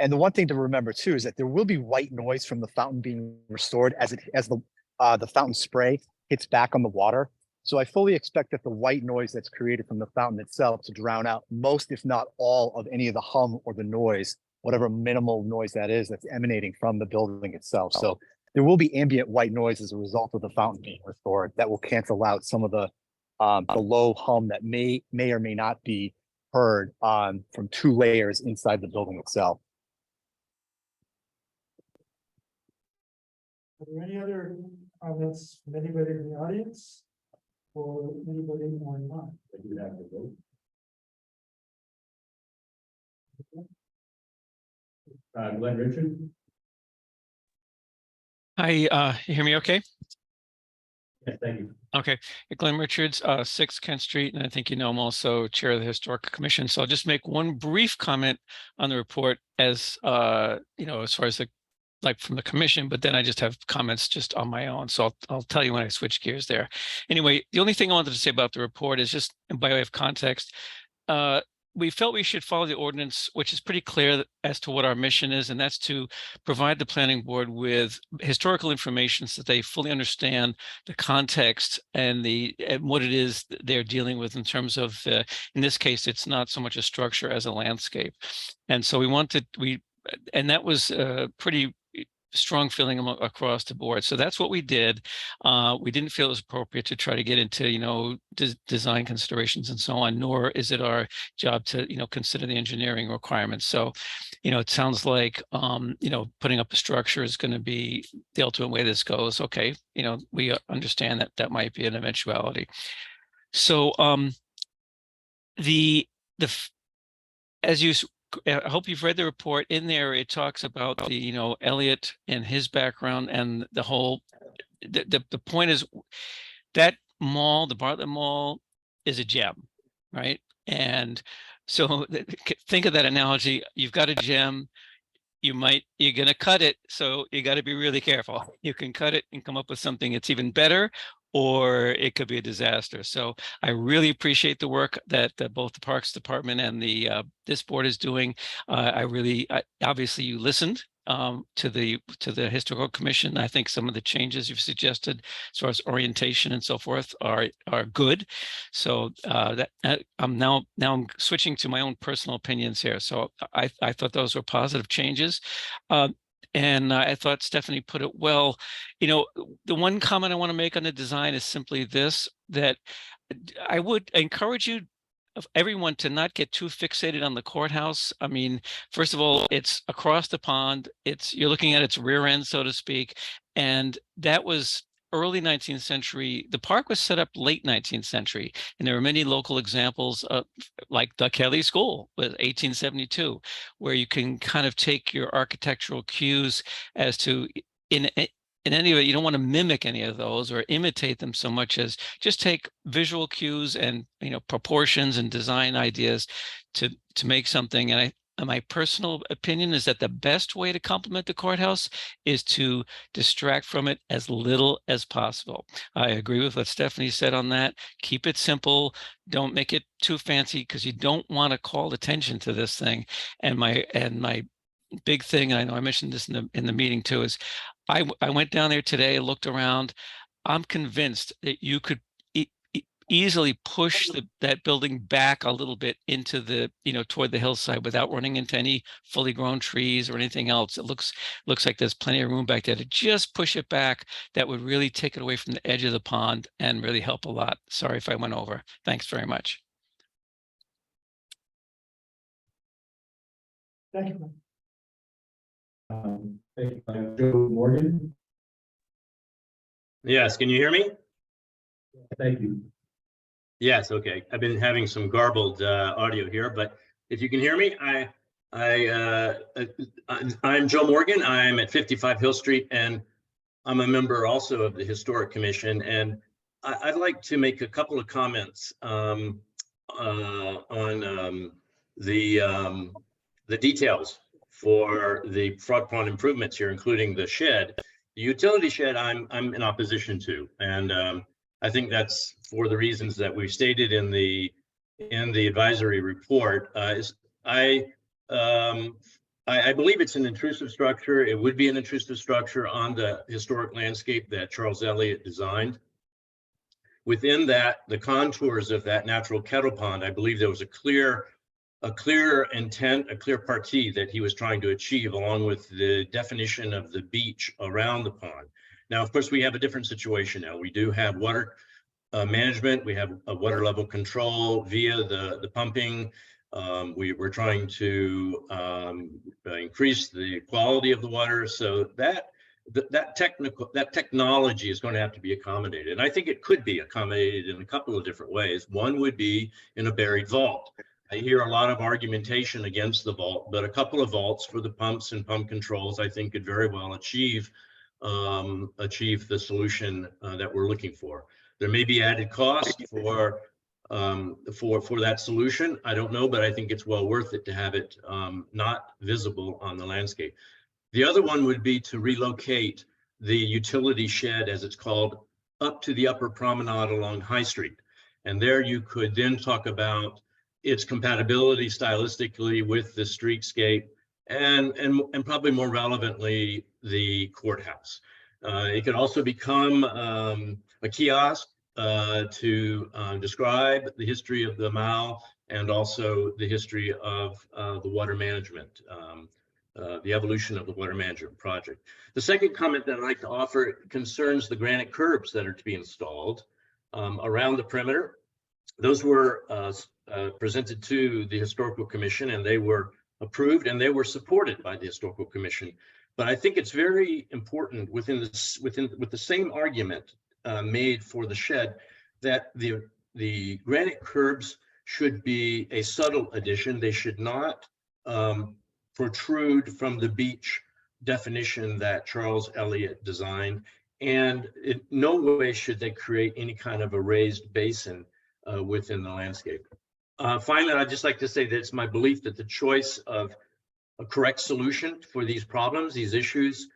And the one thing to remember too is that there will be white noise from the fountain being restored as the fountain spray hits back on the water. So I fully expect that the white noise that's created from the fountain itself to drown out most, if not all, of any of the hum or the noise, whatever minimal noise that is that's emanating from the building itself. So there will be ambient white noise as a result of the fountain being restored that will cancel out some of the low hum that may or may not be heard from two layers inside the building itself. Are there any other comments from anybody in the audience or anybody online? I do have to vote. Glenn Richard. Hi, you hear me okay? Yes, thank you. Okay, Glenn Richards, 6 Kent Street, and I think you know I'm also chair of the Historic Commission. So I'll just make one brief comment on the report as you know, as far as like from the commission, but then I just have comments just on my own. So I'll tell you when I switch gears there. Anyway, the only thing I wanted to say about the report is just by way of context. We felt we should follow the ordinance, which is pretty clear as to what our mission is, and that's to provide the planning board with historical information so that they fully understand the context and what it is they're dealing with in terms of, in this case, it's not so much a structure as a landscape. And so and that was pretty strong feeling across the board. So that's what we did. We didn't feel it was appropriate to try to get into, you know, design considerations and so on, nor is it our job to, you know, consider the engineering requirements. So, you know, it sounds like, you know, putting up a structure is going to be the ultimate way this goes. Okay. You know, we understand that that might be an eventuality. So, as you I hope you've read the report. In there, it talks about the, you know, Elliot and his background and the whole, the point is that mall, the Bartlett Mall, is a gem, right? And so think of that analogy. You've got a gem, you're going to cut it. So you got to be really careful. You can cut it and come up with something that's even better, or it could be a disaster. So I really appreciate the work that both the Parks Department and this board is doing. Obviously you listened to the Historical Commission. I think some of the changes you've suggested as far as orientation and so forth are good. So I'm now switching to my own personal opinions here. So I thought those were positive changes. And I thought Stephanie put it well. You know, the one comment I want to make on the design is simply this, that I would encourage you of everyone to not get too fixated on the courthouse. I mean, first of all, it's across the pond. You're looking at its rear end, so to speak. And that was early 19th century. The park was set up late 19th century. And there are many local examples of, like the Kelly School with 1872, where you can kind of take your architectural cues as to in any way, you don't want to mimic any of those or imitate them so much as just take visual cues and, you know, proportions and design ideas to make something. And my personal opinion is that the best way to complement the courthouse is to distract from it as little as possible. I agree with what Stephanie said on that. Keep it simple. Don't make it too fancy, because you don't want to call attention to this thing. And my big thing, and I know I mentioned this in the meeting too, is I went down there today, looked around. I'm convinced that you could easily push that building back a little bit into the, you know, toward the hillside without running into any fully grown trees or anything else. It looks like there's plenty of room back there to just push it back. That would really take it away from the edge of the pond and really help a lot. Sorry if I went over. Thanks very much. Thank you. Thank you. Joe Morgan. Yes, can you hear me? Thank you. Yes, okay. I've been having some garbled audio here, but if you can hear me, I'm Joe Morgan. I'm at 55 Hill Street, and I'm a member also of the Historic Commission. And I'd like to make a couple of comments on the details for the Frog Pond improvements here, including the shed. The utility shed, I'm in opposition to, and I think that's for the reasons that we've stated in the advisory report. I believe it's an intrusive structure. It would be an intrusive structure on the historic landscape that Charles Elliott designed. Within that, the contours of that natural kettle pond, I believe there was a clear intent, a clear parti that he was trying to achieve, along with the definition of the beach around the pond. Now, of course, we have a different situation now. We do have water management. We have a water level control via the pumping. We're trying to increase the quality of the water, so that technology is going to have to be accommodated. And I think it could be accommodated in a couple of different ways. One would be in a buried vault. I hear a lot of argumentation against the vault, but a couple of vaults for the pumps and pump controls, I think, could very well achieve the solution that we're looking for. There may be added cost for that solution. I don't know, but I think it's well worth it to have it not visible on the landscape. The other one would be to relocate the utility shed, as it's called, up to the upper promenade along High Street. And there you could then talk about its compatibility stylistically with the streetscape and probably more relevantly, the courthouse. It could also become a kiosk to describe the history of the Mall and also the history of the water management, the evolution of the water management project. The second comment that I'd like to offer concerns the granite curbs that are to be installed around the perimeter. Those were presented to the Historical Commission, and they were approved and they were supported by the Historical Commission. But I think it's very important with the same argument made for the shed, that the granite curbs should be a subtle addition. They should not protrude from the beach definition that Charles Elliott designed, and in no way should they create any kind of a raised basin within the landscape. Finally, I'd just like to say that it's my belief that the choice of a correct solution for these problems, these issues,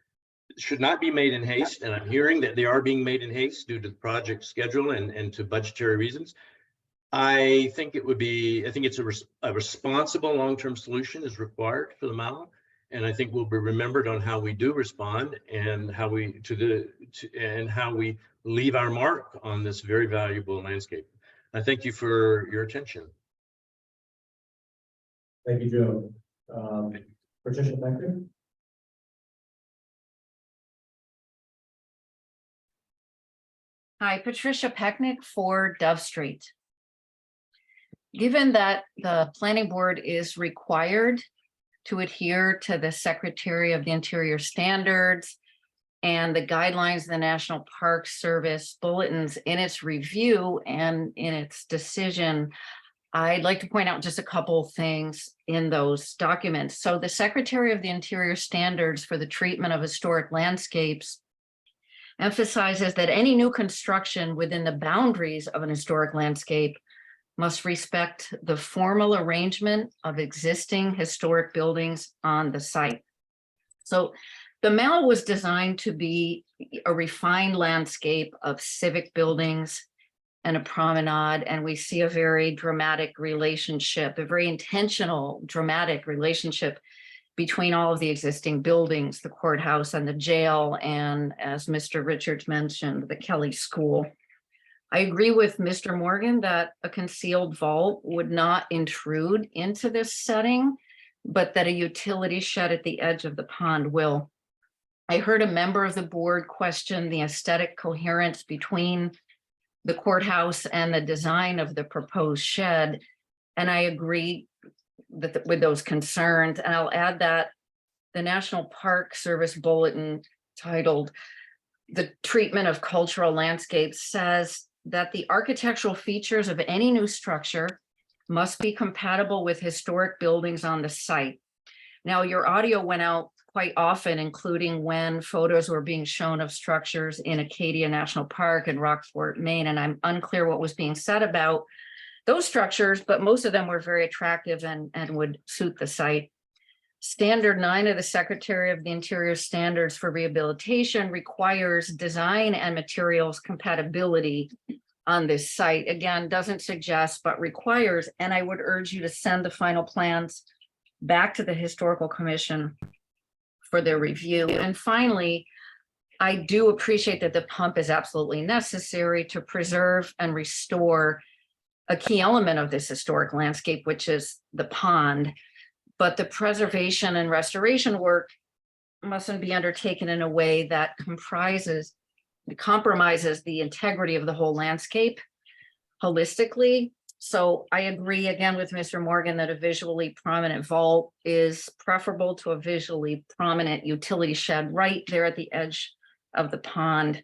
should not be made in haste. And I'm hearing that they are being made in haste due to the project schedule and to budgetary reasons. I think it's a responsible long-term solution is required for the Mall. And I think we'll be remembered on how we do respond and how we leave our mark on this very valuable landscape. I thank you for your attention. Thank you, Joe. Patricia Becker. Hi, Patricia Pecknick for Dove Street. given that the planning board is required to adhere to the Secretary of the Interior standards and the guidelines of the National Park Service bulletins in its review and in its decision, I'd like to point out just a couple of things in those documents. So the Secretary of the Interior standards for the treatment of historic landscapes emphasizes that any new construction within the boundaries of an historic landscape must respect the formal arrangement of existing historic buildings on the site. So the mall was designed to be a refined landscape of civic buildings and a promenade, and we see a very dramatic relationship, a very intentional, dramatic relationship between all of the existing buildings, the courthouse and the jail, and as Mr. Richards mentioned, the Kelly School. I agree with Mr. Morgan that a concealed vault would not intrude into this setting, but that a utility shed at the edge of the pond will. I heard a member of the board question the aesthetic coherence between the courthouse and the design of the proposed shed. And I agree with those concerns. And I'll add that the National Park Service bulletin titled "The Treatment of Cultural Landscapes" says that the architectural features of any new structure must be compatible with historic buildings on the site. Now, your audio went out quite often, including when photos were being shown of structures in Acadia National Park and Rockport, Maine, and I'm unclear what was being said about those structures, but most of them were very attractive and would suit the site. Standard 9 of the Secretary of the Interior Standards for Rehabilitation requires design and materials compatibility on this site. Again, doesn't suggest, but requires, and I would urge you to send the final plans back to the Historical Commission for their review. And finally, I do appreciate that the pump is absolutely necessary to preserve and restore a key element of this historic landscape, which is the pond. But the preservation and restoration work mustn't be undertaken in a way that compromises the integrity of the whole landscape holistically. So I agree again with Mr. Morgan that a visually prominent vault is preferable to a visually prominent utility shed right there at the edge of the pond.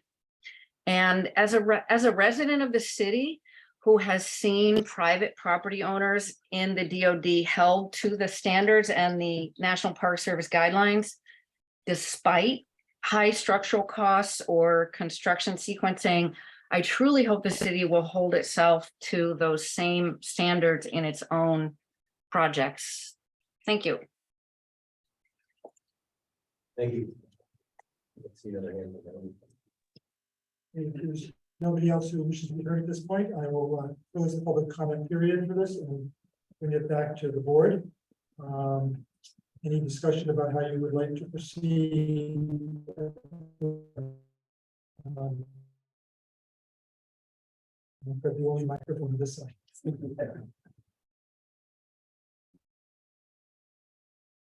And as a resident of the city who has seen private property owners in the DOD held to the standards and the National Park Service guidelines, despite high structural costs or construction sequencing, I truly hope the city will hold itself to those same standards in its own projects. Thank you. Thank you. Let's see another hand. If there's nobody else who wishes to be heard at this point, I will close the public comment period for this and bring it back to the board. Any discussion about how you would like to proceed? I've got the only microphone on this side. Go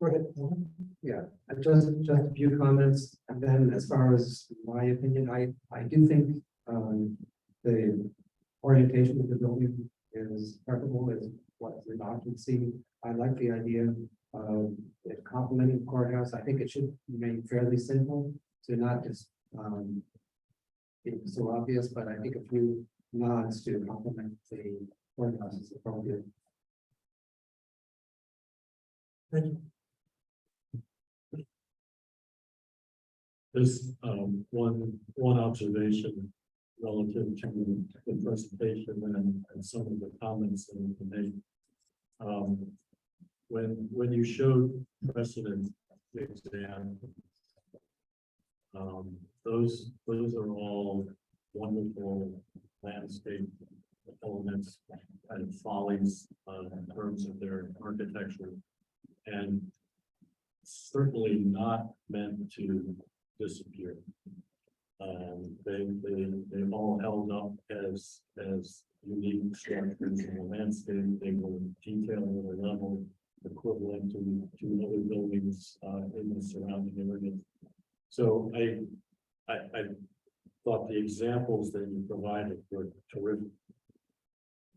ahead. Yeah, just a few comments, and then as far as my opinion, I do think the orientation of the building is preferable as what the occupancy. I like the idea of it complementing the courthouse. I think it should remain fairly simple to not just be so obvious, but I think a few nods to complement the courthouse is appropriate. Thank you. This one observation relative to the presentation and some of the comments that have been made. When you showed precedent exam, those are all wonderful landscape elements and follies in terms of their architecture, and certainly not meant to disappear. They all held up as unique structures in the landscape. They were detailed at a level equivalent to other buildings in the surrounding area. So I thought the examples that you provided were terrific.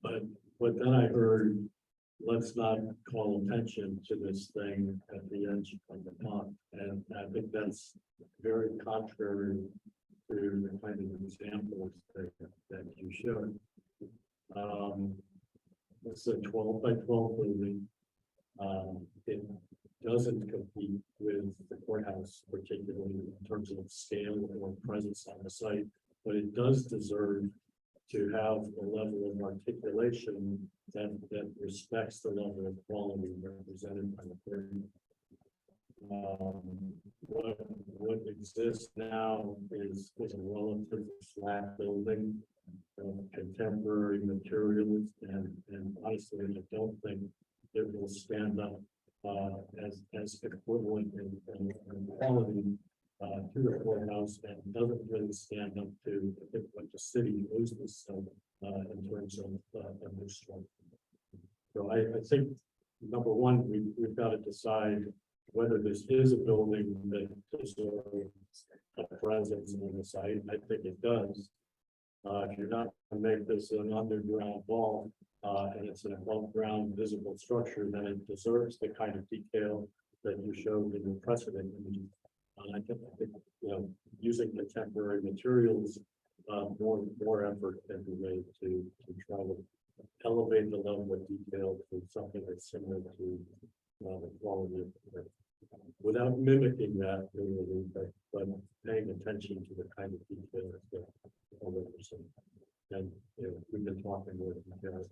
but then I heard, let's not call attention to this thing at the edge of the pond. And I think that's very contrary to the kind of examples that you showed. It's a 12 by 12 building. It doesn't compete with the courthouse, particularly in terms of scale or presence on the site, but it does deserve to have a level of articulation that respects the level of quality represented by the building. What exists now is a relatively flat building, contemporary materials, and honestly, I don't think it will stand up as equivalent in quality to the courthouse, and doesn't really stand up to, I think, what the city loses in terms of a new structure. So I think, number one, we've got to decide whether this is a building that deserves a presence on the site. I think it does. If you're not going to make this an underground vault, and it's an above ground visible structure, then it deserves the kind of detail that you showed in the precedent. I think, using contemporary materials, more effort can be made to try to elevate the level of detail to something that's similar to the quality of it, without mimicking that, really, but paying attention to the kind of detail that and we've been talking with details.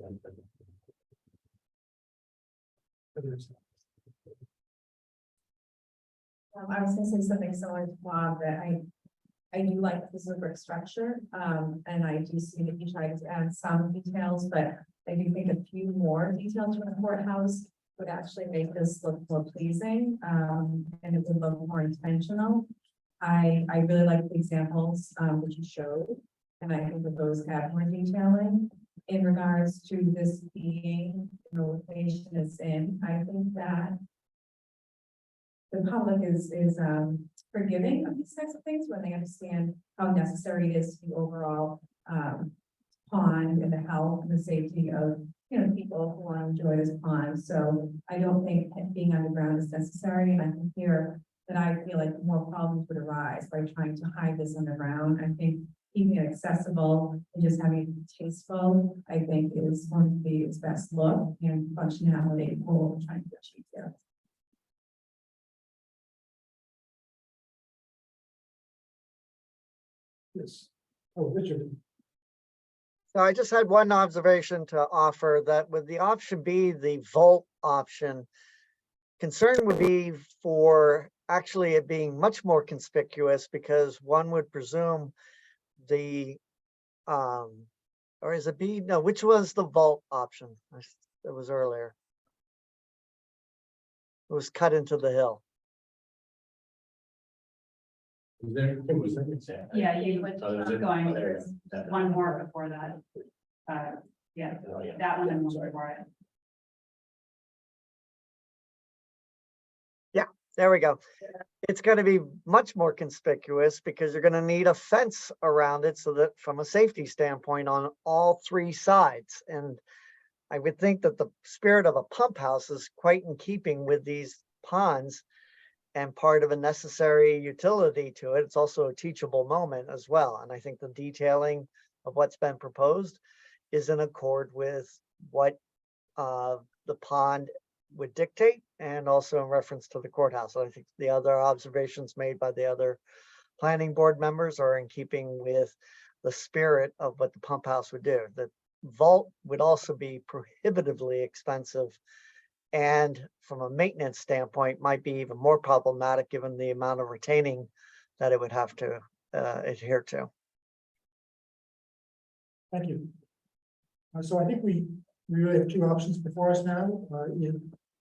I was gonna say something similar to Bob, that I do like this brick structure, and I do see that you tried to add some details, but I do think a few more details from the courthouse would actually make this look more pleasing, and it would look more intentional. I really like the examples that you showed, and I think that those have more detailing. In regards to this being the location it's in, I think that the public is forgiving of these types of things when they understand how necessary it is to the overall pond and the health and the safety of people who want to enjoy this pond. So I don't think being underground is necessary, and I can hear that I feel like more problems would arise by trying to hide this underground. I think keeping it accessible and just having it tasteful, I think is going to be its best look and functionality for what we're trying to achieve here. Yes. Oh, Richard. So I just had one observation to offer, that with the option B, the vault option, concern would be for actually it being much more conspicuous, because one would presume the, or is it B? No, which was the vault option? It was earlier. It was cut into the hill. Yeah, you would keep going. There's one more before that. Yeah, that one and one before it. There we go. It's going to be much more conspicuous because you're going to need a fence around it, so that from a safety standpoint on all three sides. And I would think that the spirit of a pump house is quite in keeping with these ponds and part of a necessary utility to it. It's also a teachable moment as well. And I think the detailing of what's been proposed is in accord with what the pond would dictate, and also in reference to the courthouse. So I think the other observations made by the other planning board members are in keeping with the spirit of what the pump house would do. The vault would also be prohibitively expensive, and from a maintenance standpoint might be even more problematic given the amount of retaining that it would have to adhere to. Thank you. So I think we really have two options before us now.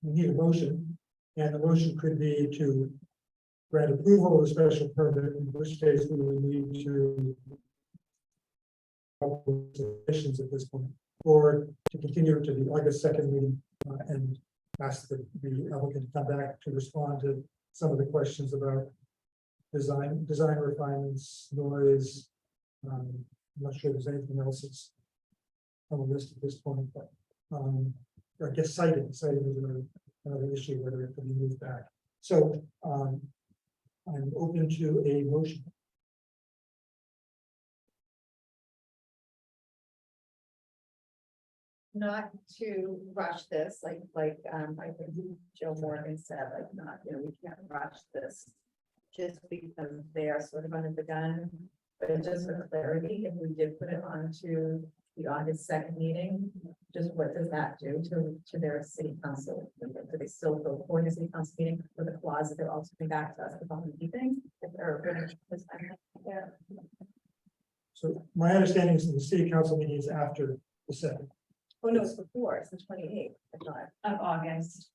We need a motion, and the motion could be to grant approval of a special permit, in which case we would need to conditions at this point, or to continue to the August 2nd meeting and ask the applicant to come back to respond to some of the questions about design refinements, noise. I'm not sure there's anything else that's on the list at this point, but, I guess citing is another issue, whether it can be moved back. So, I'm open to a motion. Not to rush this, I think Joe Morgan said, like, not, we can't rush this. Just because they are sort of under the gun, but just for clarity, if we did put it onto the August 2nd meeting, just what does that do to their city council? Do they still go for the city council meeting with a clause that they're also coming back to us the following evening? If they're going to. So my understanding is that the city council meeting is after the 2nd. Oh, no, it's before, it's the 28th, I thought. Of August.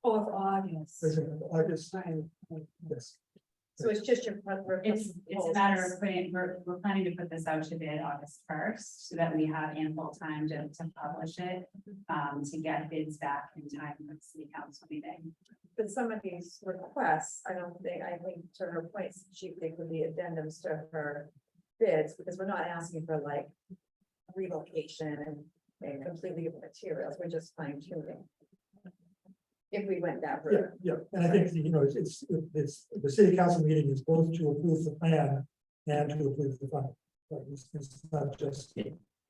Oh, of August. August. Yes. So it's just your. It's a matter of putting, we're planning to put this out to bid August 1st, so that we have ample time to publish it, to get bids back in time for the city council meeting. But some of these requests, I think to her point, chief, they could be addendums to her bids, because we're not asking for like relocation and completely different materials, we're just fine tuning. If we went that Yeah, route. yeah, and I think, it's the city council meeting is both to approve the plan and to approve the fund. Right, it's not just.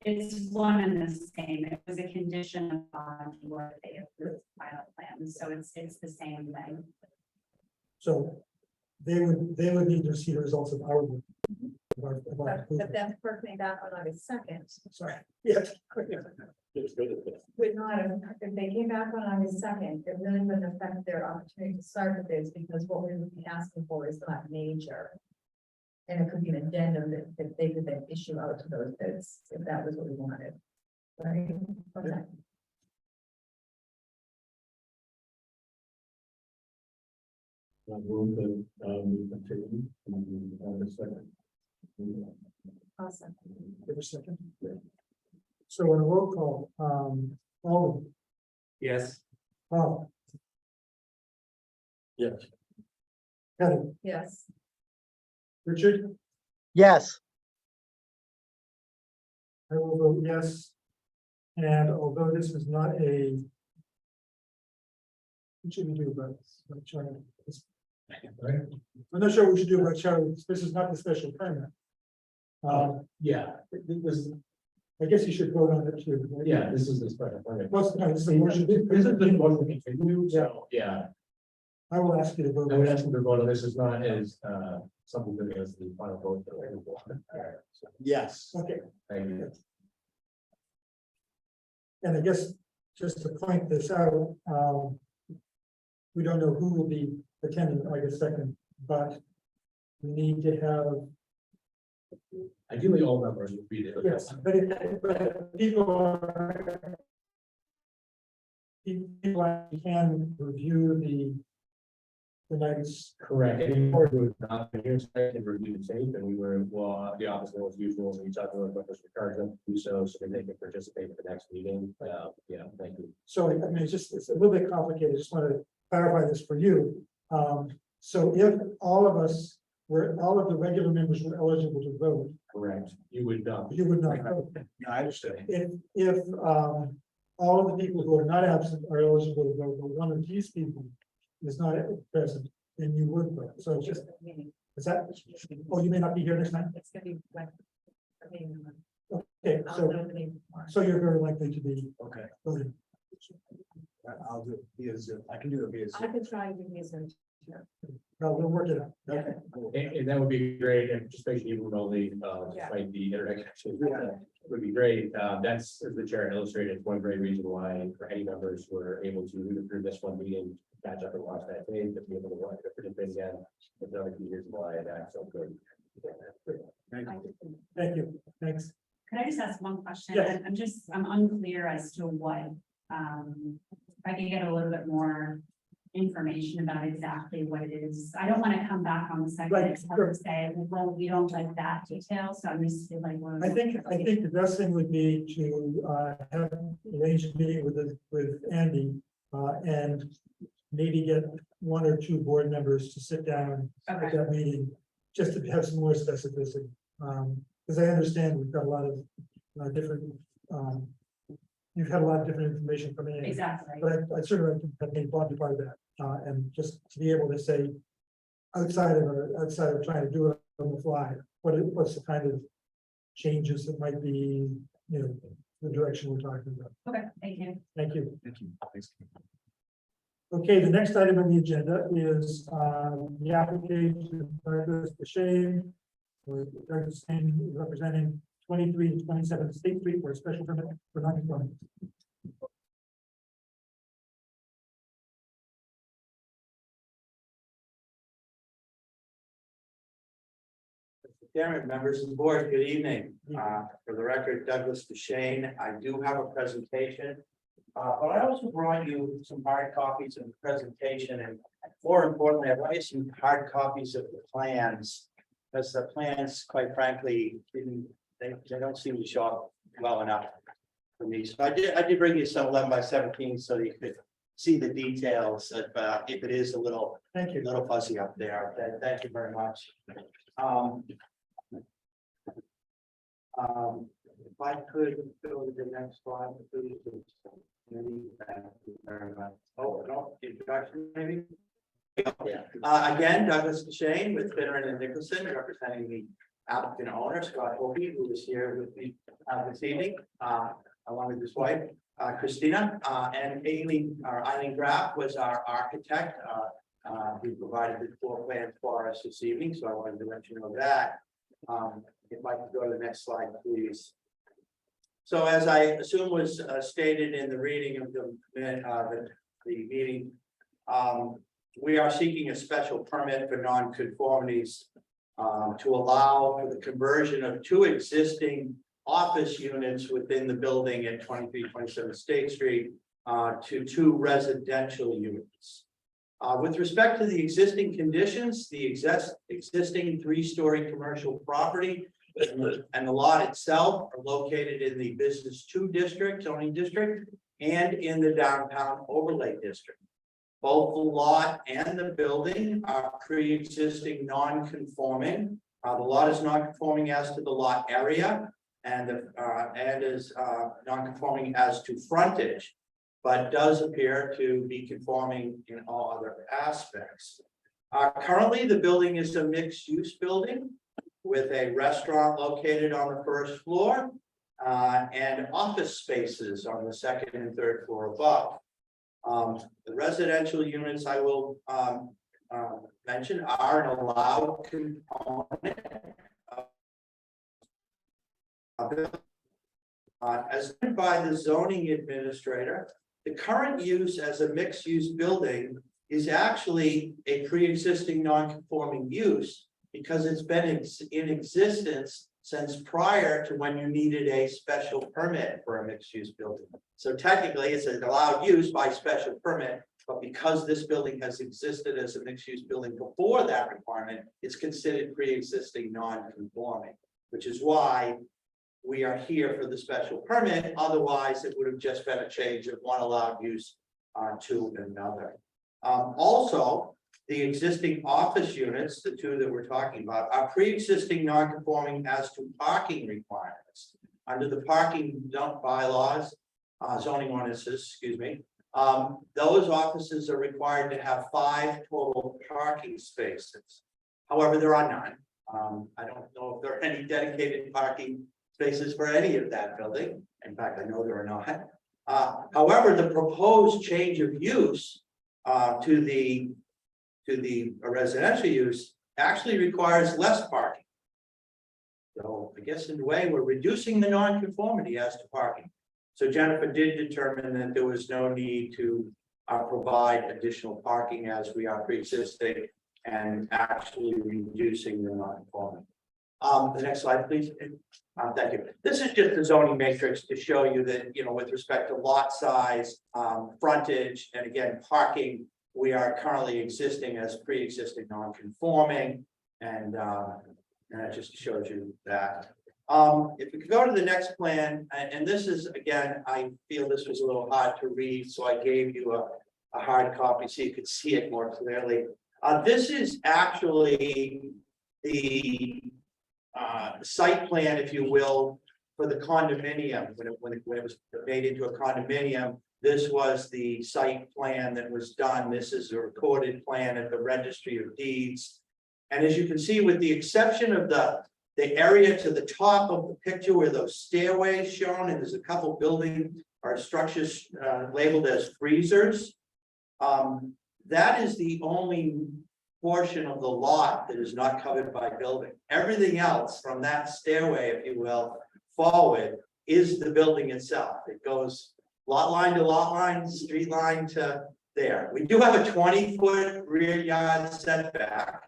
It's one and the same. It was a condition on what they approved the final plan, so it's the same thing. So they would need to see the results of our work. But then circling back on August 2nd. Sorry, yeah. Would not have, if they came back on August 2nd, it really wouldn't affect their opportunity to start with this, because what we would be asking for is not major. And it could be an addendum that they could then issue out to those bids, if that was what we wanted. Right? Okay. Move that, we continue on the 2nd. Awesome. Give a second. So in a roll call, Alden, Yes. Paul, Yes. Heather, Yes. Richard, Yes, I will vote yes. And although this is not a. What should we do about this? I'm trying to- I'm not sure what we should do about Charlie. This is not the special permit. Yeah, It was, I guess you should vote on it too. right? yeah, this is the special permit. What's the, this is the motion. This is the motion to continue, so, yeah, I will ask you to vote. I would ask them to vote on this. Is not as, something that is the final vote. Yes. Okay, Thank you. and I guess just to point this out, we don't know who will be attending August 2nd, but we need to have. Ideally, all members would be there. Yes, but people are. People can review the night's. Correct. Any board would not be here tonight and review the tape, and we were, well, the office as usual, and each other, but just encourage them to do so that they can participate in the next meeting. Yeah, thank you. So, I mean, it's a little bit complicated. I just want to clarify this for you. So if all of the regular members were eligible to vote, Correct. You would not. you would not vote. Yeah, I understood. If all of the people who are not absent are eligible to vote, but one of these people is not present, then you would vote. So it's just, is that, oh, you may not be here next night? It's gonna be like. Okay, so you're very likely to be Okay, voting. I'll do it via Zoom. I can do it via I Zoom. could try and give you some. No, we'll work it out. Okay, cool. And that would be great, and just making even remotely, despite the internet connection, would be great. That's, as the chair illustrated, one great reason why for any members who are able to move through this one meeting, catch up and watch that tape, to be able to watch it, participate again. There's another few years why that's so good. Thank you. Thank you. Thanks. Could I just ask one question? Yes. I'm unclear as to what, if I could get a little bit more information about exactly what it is. I don't want to come back on the second Right, and sure. say, well, we don't like that detail, so I'm just like. I think the best thing would be to have arrange a meeting with Andy and maybe get one or two board members to sit down at Okay. that meeting, just to have some more specificity. Because I understand we've got a lot of different you've had a lot of different information coming in. Exactly. But I certainly have made Bob be part of that, and just to be able to say, outside of trying to do it on the fly, what's the kind of changes that might be, the direction we're talking about. Okay, thank you. Thank you. Thank you. Thanks. Okay, the next item on the agenda is the application of Douglas Deshane, or Douglas Deshane representing 23 to 27 State Street for a special permit for non-conforming. Chairman, members of the board, good evening. For the record, Douglas Deshane. I do have a presentation. But I also brought you some hard copies of the presentation, and more importantly, I brought you some hard copies of the plans. Because the plans, quite frankly, they don't seem to show up well enough for me. So I did bring you some 11 by 17 so you could see the details if it is a little fuzzy up there. Thank you very much. If I could go to the next slide, please. Oh, no, introduction maybe. Again, Douglas Deshane with Finner and Nicholson, representing the applicant owner, Scott Hope, who is here with me this evening, along with his wife, Christina, and Eileen Graff was our architect, who provided the floor plan for us this evening, so I wanted to let you know that. If I could go to the next slide, please. So as I assume was stated in the reading of the meeting, we are seeking a special permit for non-conformities to allow for the conversion of 2 existing office units within the building at 2327 State Street to 2 residential units. With respect to the existing conditions, the existing 3-story commercial property and the lot itself are located in the Business 2 district, zoning district, and in the downtown overlay district. Both the lot and the building are pre-existing non-conforming. The lot is non-conforming as to the lot area and is non-conforming as to frontage, but does appear to be conforming in all other aspects. Currently, the building is a mixed-use building with a restaurant located on the 1st floor and office spaces on the 2nd and 3rd floor above. The residential units I will mention are an allowed component as by the zoning administrator. The current use as a mixed-use building is actually a pre-existing non-conforming use because it's been in existence since prior to when you needed a special permit for a mixed-use building. So technically, it's an allowed use by special permit, but because this building has existed as a mixed-use building before that requirement, it's considered pre-existing non-conforming, which is why we are here for the special permit. Otherwise, it would have just been a change of one allowed use to another. Also, the existing office units, the 2 that we're talking about, are pre-existing non-conforming as to parking requirements. Under the parking bylaws, zoning ordinances, excuse me, those offices are required to have 5 total parking spaces. However, there are none. I don't know if there are any dedicated parking spaces for any of that building. In fact, I know there are not. However, the proposed change of use to the residential use actually requires less parking. So I guess in a way, we're reducing the non-conformity as to parking. So Jennifer did determine that there was no need to provide additional parking as we are pre-existing and actually reducing the non-conformity. The next slide, please. Thank you. This is just the zoning matrix to show you that, with respect to lot size, frontage, and again, parking, we are currently existing as pre-existing non-conforming, and it just shows you that. If we could go to the next plan, and this is, again, I feel this was a little hard to read, so I gave you a hard copy so you could see it more clearly. This is actually the site plan, if you will, for the condominium, when it was made into a condominium, this was the site plan that was done. This is a recorded plan at the Registry of Deeds. And as you can see, with the exception of the area to the top of the picture where those stairways shown, and there's a couple building or structures labeled as freezers. That is the only portion of the lot that is not covered by building. Everything else from that stairway, if you will, forward is the building itself. It goes lot line to lot line, street line to there. We do have a 20-foot rear yard setback.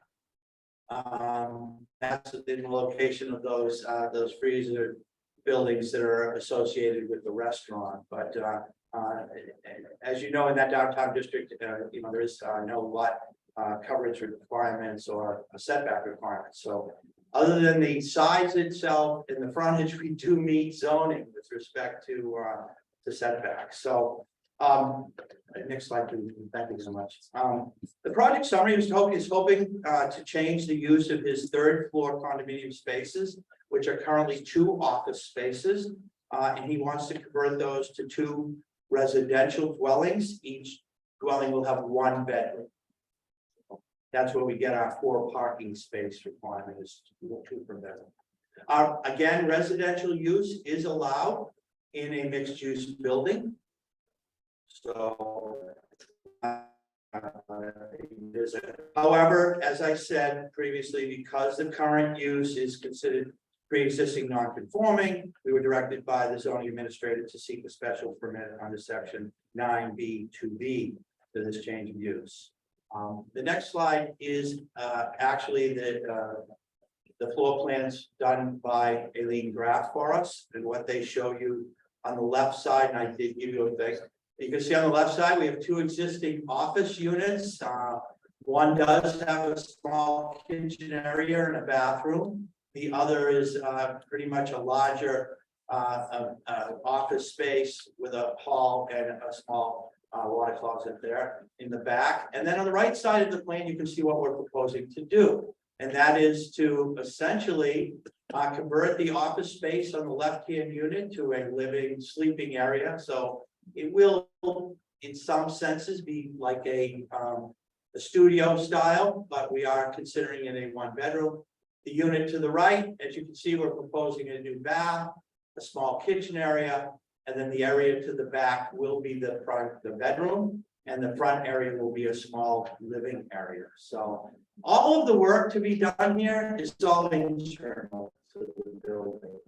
That's in the location of those freezer buildings that are associated with the restaurant. But as you know, in that downtown district, there is no lot coverage requirements or a setback requirements. So other than the size itself and the frontage, we do meet zoning with respect to setbacks. So next slide, please. Thank you so much. The project summary is hoping to change the use of his third floor condominium spaces, which are currently 2 office spaces, and he wants to convert those to 2 residential dwellings. Each dwelling will have 1 bedroom. That's where we get our 4 parking space requirement, is 2 per bedroom. Again, residential use is allowed in a mixed-use building. So, however, as I said previously, because the current use is considered pre-existing non-conforming, we were directed by the zoning administrator to seek a special permit under section 9B2B for this change of use. The next slide is actually the floor plans done by Aileen Graff for us, and what they show you on the left side, and I did give you a thing. You can see on the left side, we have 2 existing office units. One does have a small kitchen area and a bathroom. The other is pretty much a larger office space with a hall and a small water closet there in the back. And then on the right side of the plan, you can see what we're proposing to do. And that is to essentially convert the office space on the left-hand unit to a living, sleeping area. So it will, in some senses, be like a studio style, but we are considering it a 1-bedroom. The unit to the right, as you can see, we're proposing a new bath, a small kitchen area, and then the area to the back will be the bedroom, and the front area will be a small living area. So all of the work to be done here is all internal to the building.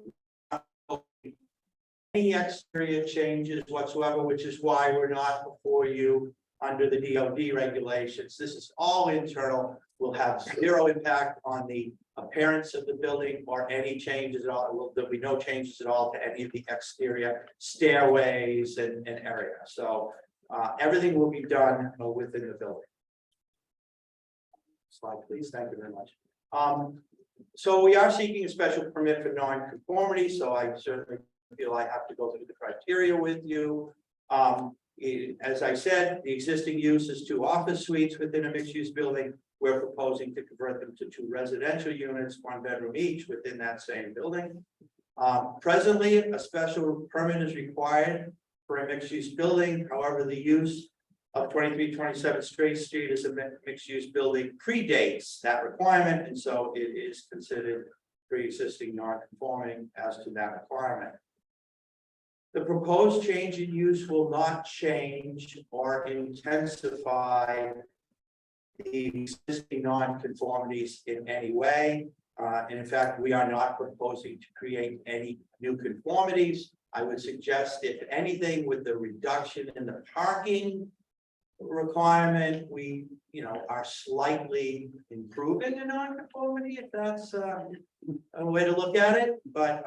Any exterior changes whatsoever, which is why we're not before you under the DOD regulations. This is all internal, will have 0 impact on the appearance of the building or any changes at all. There'll be no changes at all to any of the exterior stairways and area. So everything will be done within the building. Slide, please. Thank you very much. So we are seeking a special permit for non-conformity. So I certainly feel I have to go through the criteria with you. As I said, the existing use is 2 office suites within a mixed-use building. We're proposing to convert them to 2 residential units, 1 bedroom each within that same building. Presently, a special permit is required for a mixed-use building. However, the use of 2327 Straight Street as a mixed-use building predates that requirement, and so it is considered pre-existing non-conforming as to that requirement. The proposed change in use will not change or intensify the existing non-conformities in any way. And in fact, we are not proposing to create any new conformities. I would suggest, if anything, with the reduction in the parking requirement, we are slightly improving the non-conformity, if that's a way to look at it. But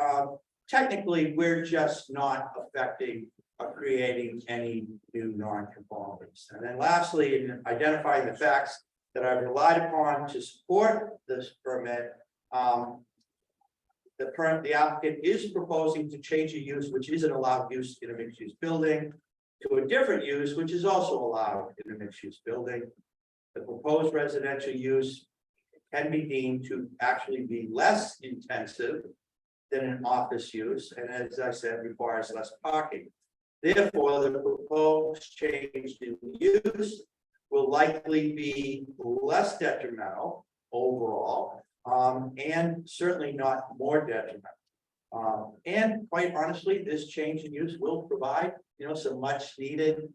technically, we're just not affecting or creating any new non-conformities. And then lastly, in identifying the facts that I've relied upon to support this permit, the applicant is proposing to change a use which isn't allowed use in a mixed-use building to a different use which is also allowed in a mixed-use building. The proposed residential use can be deemed to actually be less intensive than an office use, and as I said, requires less parking. Therefore, the proposed change in use will likely be less detrimental overall, and certainly not more detrimental. And quite honestly, this change in use will provide, some much needed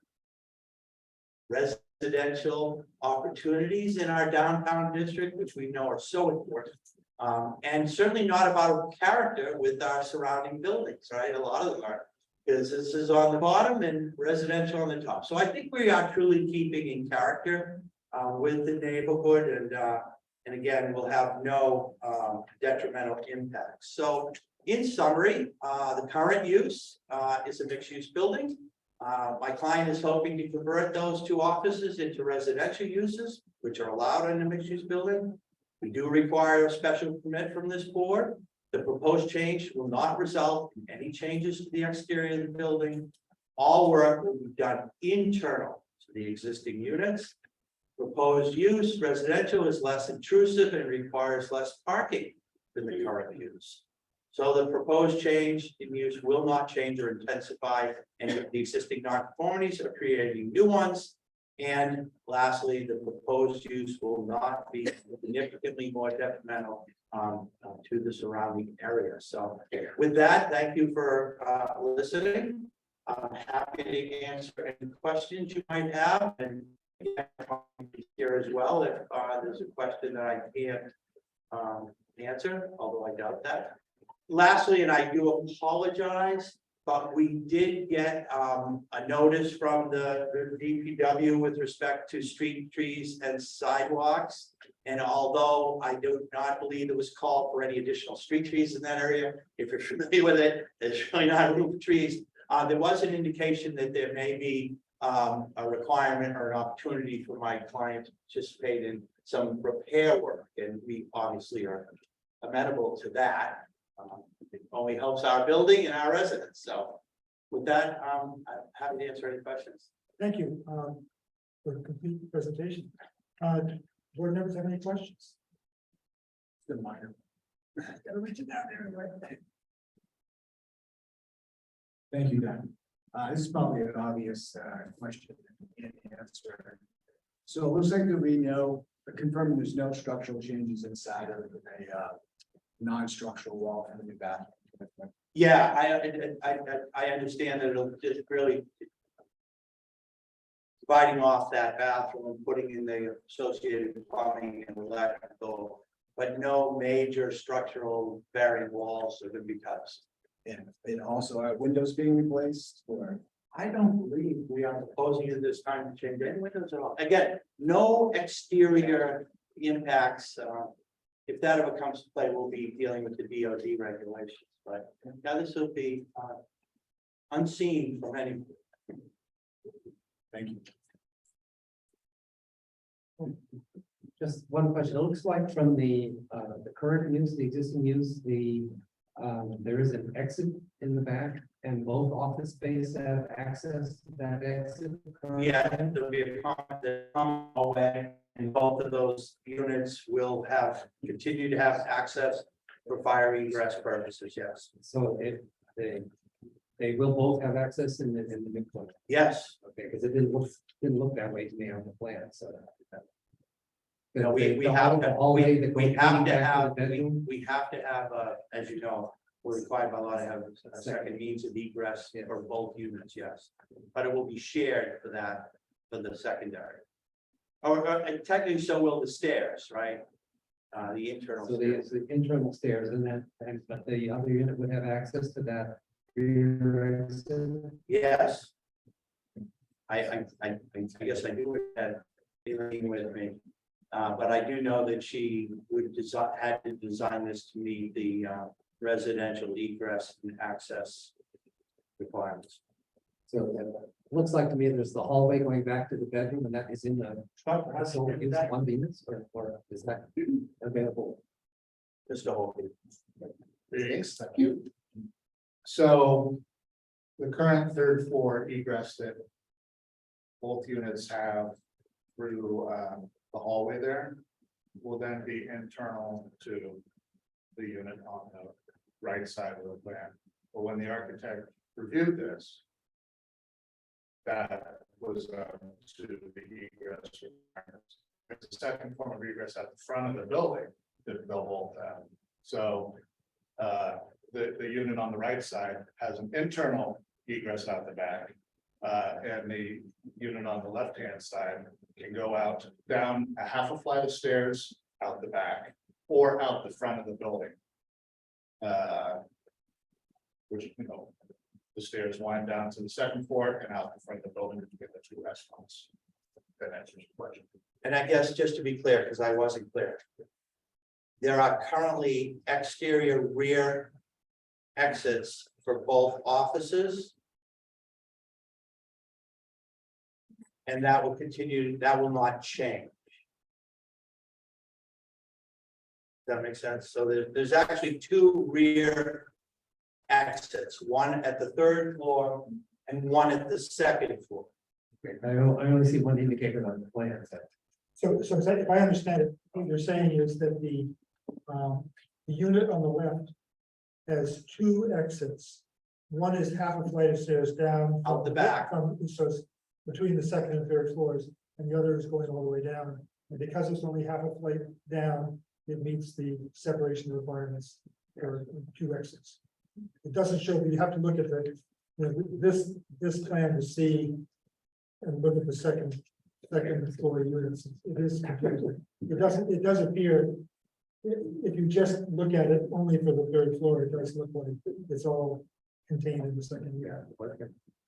residential opportunities in our downtown district, which we know are so important. And certainly not about character with our surrounding buildings, right? A lot of them are businesses on the bottom and residential on the top. So I think we are truly keeping in character with the neighborhood, and again, we'll have no detrimental impacts. So in summary, the current use is a mixed-use building. My client is hoping to convert those 2 offices into residential uses, which are allowed in a mixed-use building. We do require a special permit from this board. The proposed change will not result in any changes to the exterior of the building. All work will be done internal to the existing units. Proposed use, residential, is less intrusive and requires less parking than the current use. So the proposed change in use will not change or intensify any of the existing nonconformities or create any new ones. And lastly, the proposed use will not be significantly more detrimental to the surrounding area. So with that, thank you for listening. I'm happy to answer any questions you might have, and here as well if there's a question that I can't answer, although I doubt that. Lastly, and I do apologize, but we did get a notice from the DPW with respect to street trees and sidewalks. And although I do not believe there was call for any additional street trees in that area, if you're familiar with it, there's really not room for trees. There was an indication that there may be a requirement or an opportunity for my client to participate in some repair work, and we obviously are amenable to that. It only helps our building and our residents. So with that, I'm happy to answer any questions. Thank you for the complete presentation. Board members have any questions? Good minor. Gotta reach it down there, right? Thank you, Don. This is probably an obvious question and answer. So it looks like that we know, confirming there's no structural changes inside of a non-structural wall for the new bathroom. Yeah, I understand that it'll just really dividing off that bathroom, putting in the associated plumbing and electrical, but no major structural varying walls are going to be touched. And also are windows being replaced, or? I don't believe we are proposing at this time to change any windows at all. Again, no exterior impacts. If that ever comes to play, we'll be dealing with the DOT regulations, but now this will be unseen from any. Thank you. Just one question. It looks like from the current use, the existing use, there is an exit in the back, and both office space have access to that exit. Yeah, there'll be a common hallway, and both of those units will continue to have access for fire egress purposes, yes. So they will both have access in the new one. Yes. Okay, because it didn't look that way to me on the plan, so. No, we have to have, as you know, we're required by law to have a second means of egress for both units, yes. But it will be shared for the secondary. And technically, so will the stairs, right? The internal. So there's the internal stairs, but the other unit would have access to that rear exit. Yes. I guess I do have dealing with me. But I do know that she had to design this to meet the residential egress and access requirements. So it looks like to me there's the hallway going back to the bedroom, and that is in the one units, or is that available? Just a whole. Thanks, thank you. So the current third floor egress that both units have through the hallway there will then be internal to the unit on right side of the plan. But when the architect reviewed this, that was to the egress requirements. There's a second form of egress at the front of the building that they'll hold that. So the unit on the right side has an internal egress out the back. And the unit on the left-hand side can go out down a half a flight of stairs out the back or out the front of the building. Which, you know, the stairs wind down to the second floor and out the front of the building to get the two restaurants. That answers your question. And I guess just to be clear, because I wasn't clear. There are currently exterior rear exits for both offices. And that will continue, that will not change. Does that make sense? So there's actually two rear exits, one at the third floor and one at the second floor. I only see one indicator on the plan. So if I understand it, what you're saying is that the unit on the left has two exits. One is half a flight of stairs down. Out the back. So it's between the second and third floors, and the other is going all the way down. And because it's only half a flight down, it meets the separation requirements for two exits. It doesn't show, you have to look at the, you know, this plan to see and look at the second floor units. It is confusing. It does appear, if you just look at it only for the third floor, it does look like it's all contained in the second unit.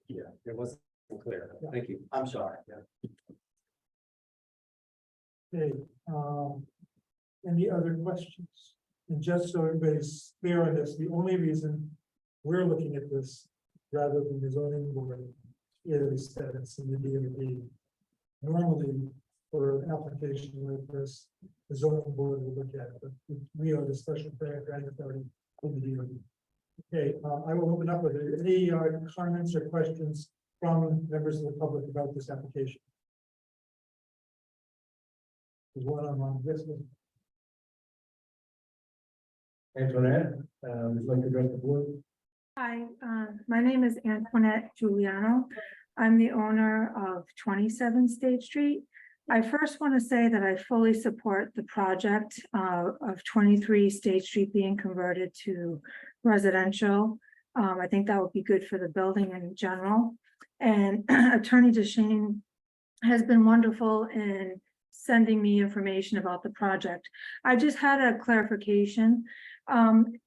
Yeah, it wasn't clear. Thank you. I'm sorry. Okay, any other questions? And just so everybody's clear on this, the only reason we're looking at this rather than the zoning board is that it's in the DOD. Normally, for an application like this, the zoning board will look at it, but we are the special grant authority in the DOD. Okay, I will open up with any comments or questions from members of the public about this application. There's one on this one. Antoinette, would you like to address the board? Hi, my name is Antoinette Giuliano. I'm the owner of 27 State Street. I first want to say that I fully support the project of 23 State Street being converted to residential. I think that would be good for the building in general. And Attorney DeShane has been wonderful in sending me information about the project. I just had a clarification. And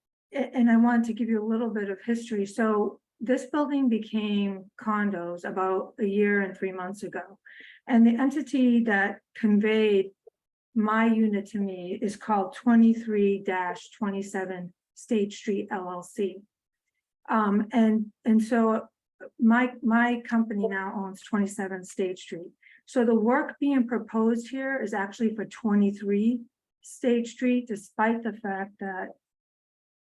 I wanted to give you a little bit of history. So this building became condos about a year and 3 months ago. And the entity that conveyed my unit to me is called 23-27 State Street LLC. And so my company now owns 27 State Street. So the work being proposed here is actually for 23 State Street, despite the fact that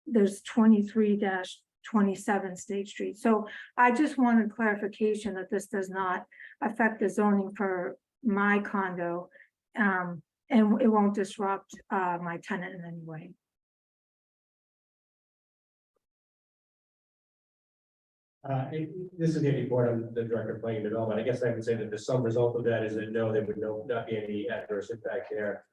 there's 23-27 State Street. So I just wanted clarification that this does not affect the zoning for my condo. And it won't disrupt my tenant in any way. This is Andy Ford, I'm the director of planning and development. I guess I would say that the sum result of that is that no, there would not be any adverse impact there.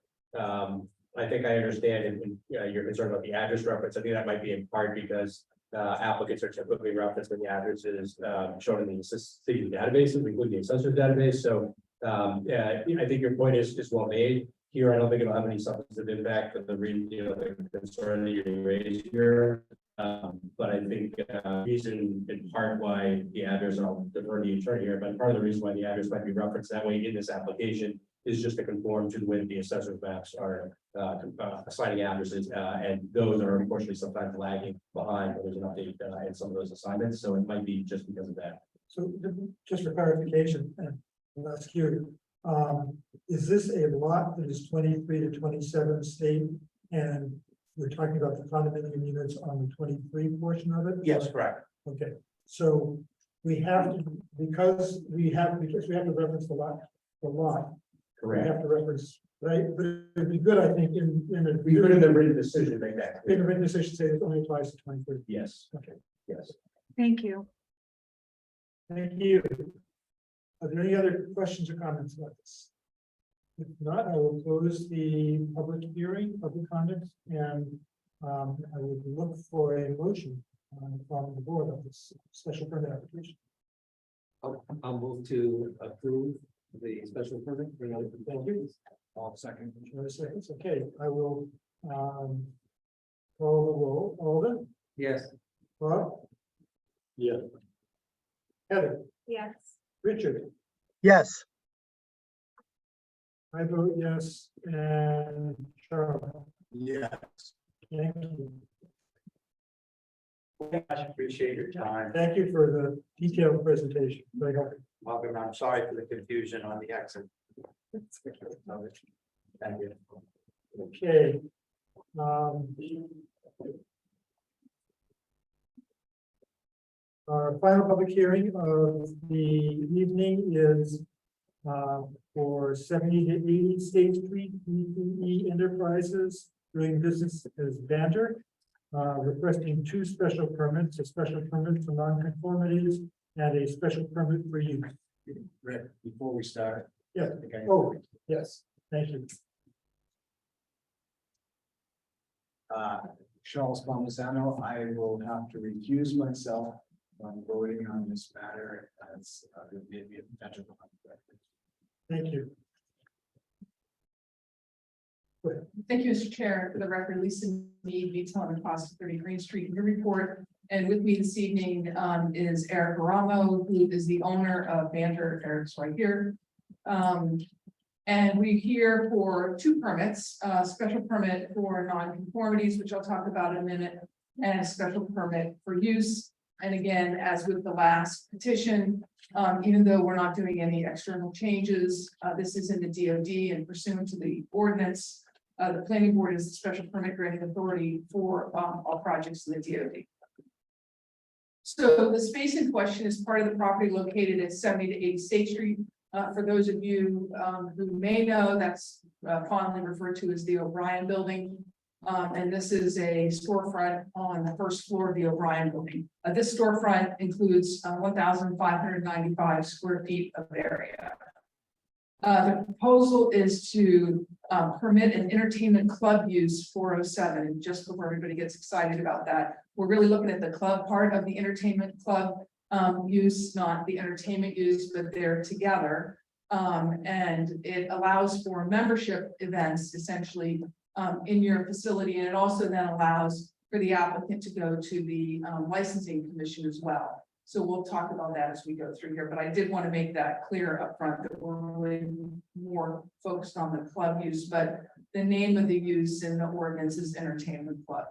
I think I understand and you're concerned about the address reference. I think that might be in part because applicants are typically referenced when the address is shown in the city databases, including the assessor's database. So I think your point is well made. Here, I don't think it'll have any substantive impact for the the concern that you raised here. But I think reason in part why the address, and I'll defer to the attorney here, but part of the reason why the address might be referenced that way in this application is just to conform to the way that the assessor's maps are assigning addresses, and those are unfortunately sometimes lagging behind when there's an update in some of those assignments. So it might be just because of that. So just for clarification, and I'll ask you, is this a lot that is 23-27 State, and we're talking about the condominium units on the 23 portion of it? Yes, correct. Okay, so we have to, because we have to reference the lot. We Correct. have to reference Right, but it'd be good, I think, in We could have the written decision to make that. in a written decision, say it only applies to 23rd. Yes, Okay, yes. Thank you. thank you. Are there any other questions or comments about this? If not, I will close the public hearing, public comments, and I would look for a motion from the board of this special permit application. I'll move to approve the special permit. Thank you. All second. Another seconds, okay, I will call the roll. Alden, Yes. Bob, Yeah. Heather, Yes. Richard, Yes, I vote yes, and Charlie. Yes. Thank you. I appreciate your time. Thank you for the detailed presentation. Very helpful. Welcome. I'm sorry for the confusion on the exit. Thank you. Okay. Our final public hearing of the evening is for 70 to 80 State Street, BPE Enterprises, doing business as Banter, requesting two special permits, a special permit for nonconformities and a special permit for use. Rick, before we start. Yeah. Okay. Oh, yes, thank you. Charles Palmisano, I will have to recuse myself from voting on this matter as there may be a potential conflict. Thank you. Thank you, Mr. Chair. For the record, Lisa Mead, Retail and Cost 30 Green Street, Newburyport. And with me this evening is Eric Ramo, who is the owner of Banter. Eric's right here. And we're here for two permits, a special permit for nonconformities, which I'll talk about in a minute, and a special permit for use. And again, as with the last petition, even though we're not doing any external changes, this is in the DOD and pursuant to the ordinance. The planning board is the special permit granting authority for all projects in the DOD. So the space in question is part of the property located at 70 to 80 State Street. For those of you who may know, that's fondly referred to as the O'Brien Building. And this is a storefront on the first floor of the O'Brien Building. This storefront includes 1,595 square feet of area. The proposal is to permit an entertainment club use 407. And just before everybody gets excited about that, we're really looking at the club part of the entertainment club use, not the entertainment use, but they're together. And it allows for membership events essentially in your facility. And it also then allows for the applicant to go to the licensing commission as well. So we'll talk about that as we go through here, but I did want to make that clear up front that we're really more focused on the club use, but the name of the use in the ordinance is entertainment club.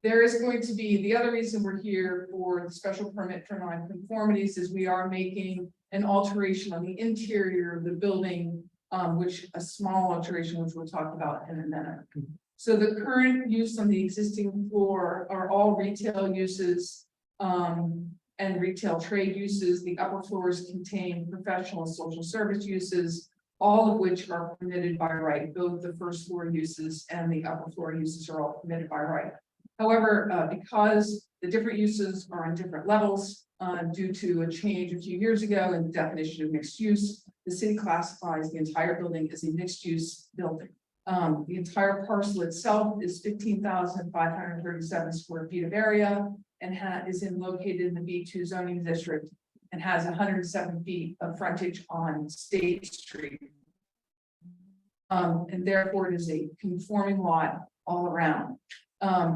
There is going to be, the other reason we're here for the special permit for nonconformities is we are making an alteration on the interior of the building, which a small alteration, which we'll talk about in a minute. So the current use on the existing floor are all retail uses and retail trade uses. The upper floors contain professional and social service uses, all of which are permitted by right. Both the first floor uses and the upper floor uses are all permitted by right. However, because the different uses are on different levels due to a change a few years ago in the definition of mixed use, the city classifies the entire building as a mixed use building. The entire parcel itself is 15,537 square feet of area and is located in the B2 zoning district and has 107 feet of frontage on State Street. And therefore it is a conforming lot all around.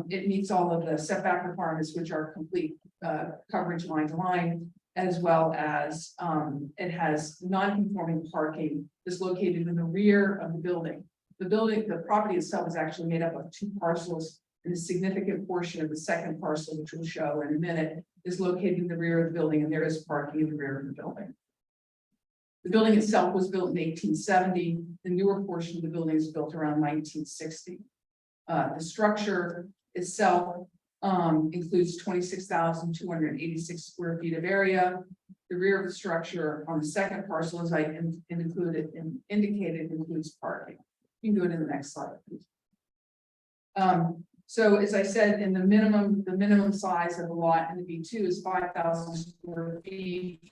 It meets all of the setback requirements, which are complete coverage line to line, as well as it has non-conforming parking that's located in the rear of the building. The property itself is actually made up of two parcels, and a significant portion of the second parcel, which we'll show in a minute, is located in the rear of the building, and there is parking in the rear of the building. The building itself was built in 1870. The newer portion of the building is built around 1960. The structure itself includes 26,286 square feet of area. The rear of the structure on the second parcel, as I indicated, includes parking. You can go to the next slide, please. So as I said, in the minimum size of the lot in the B2 is 5,000 square feet.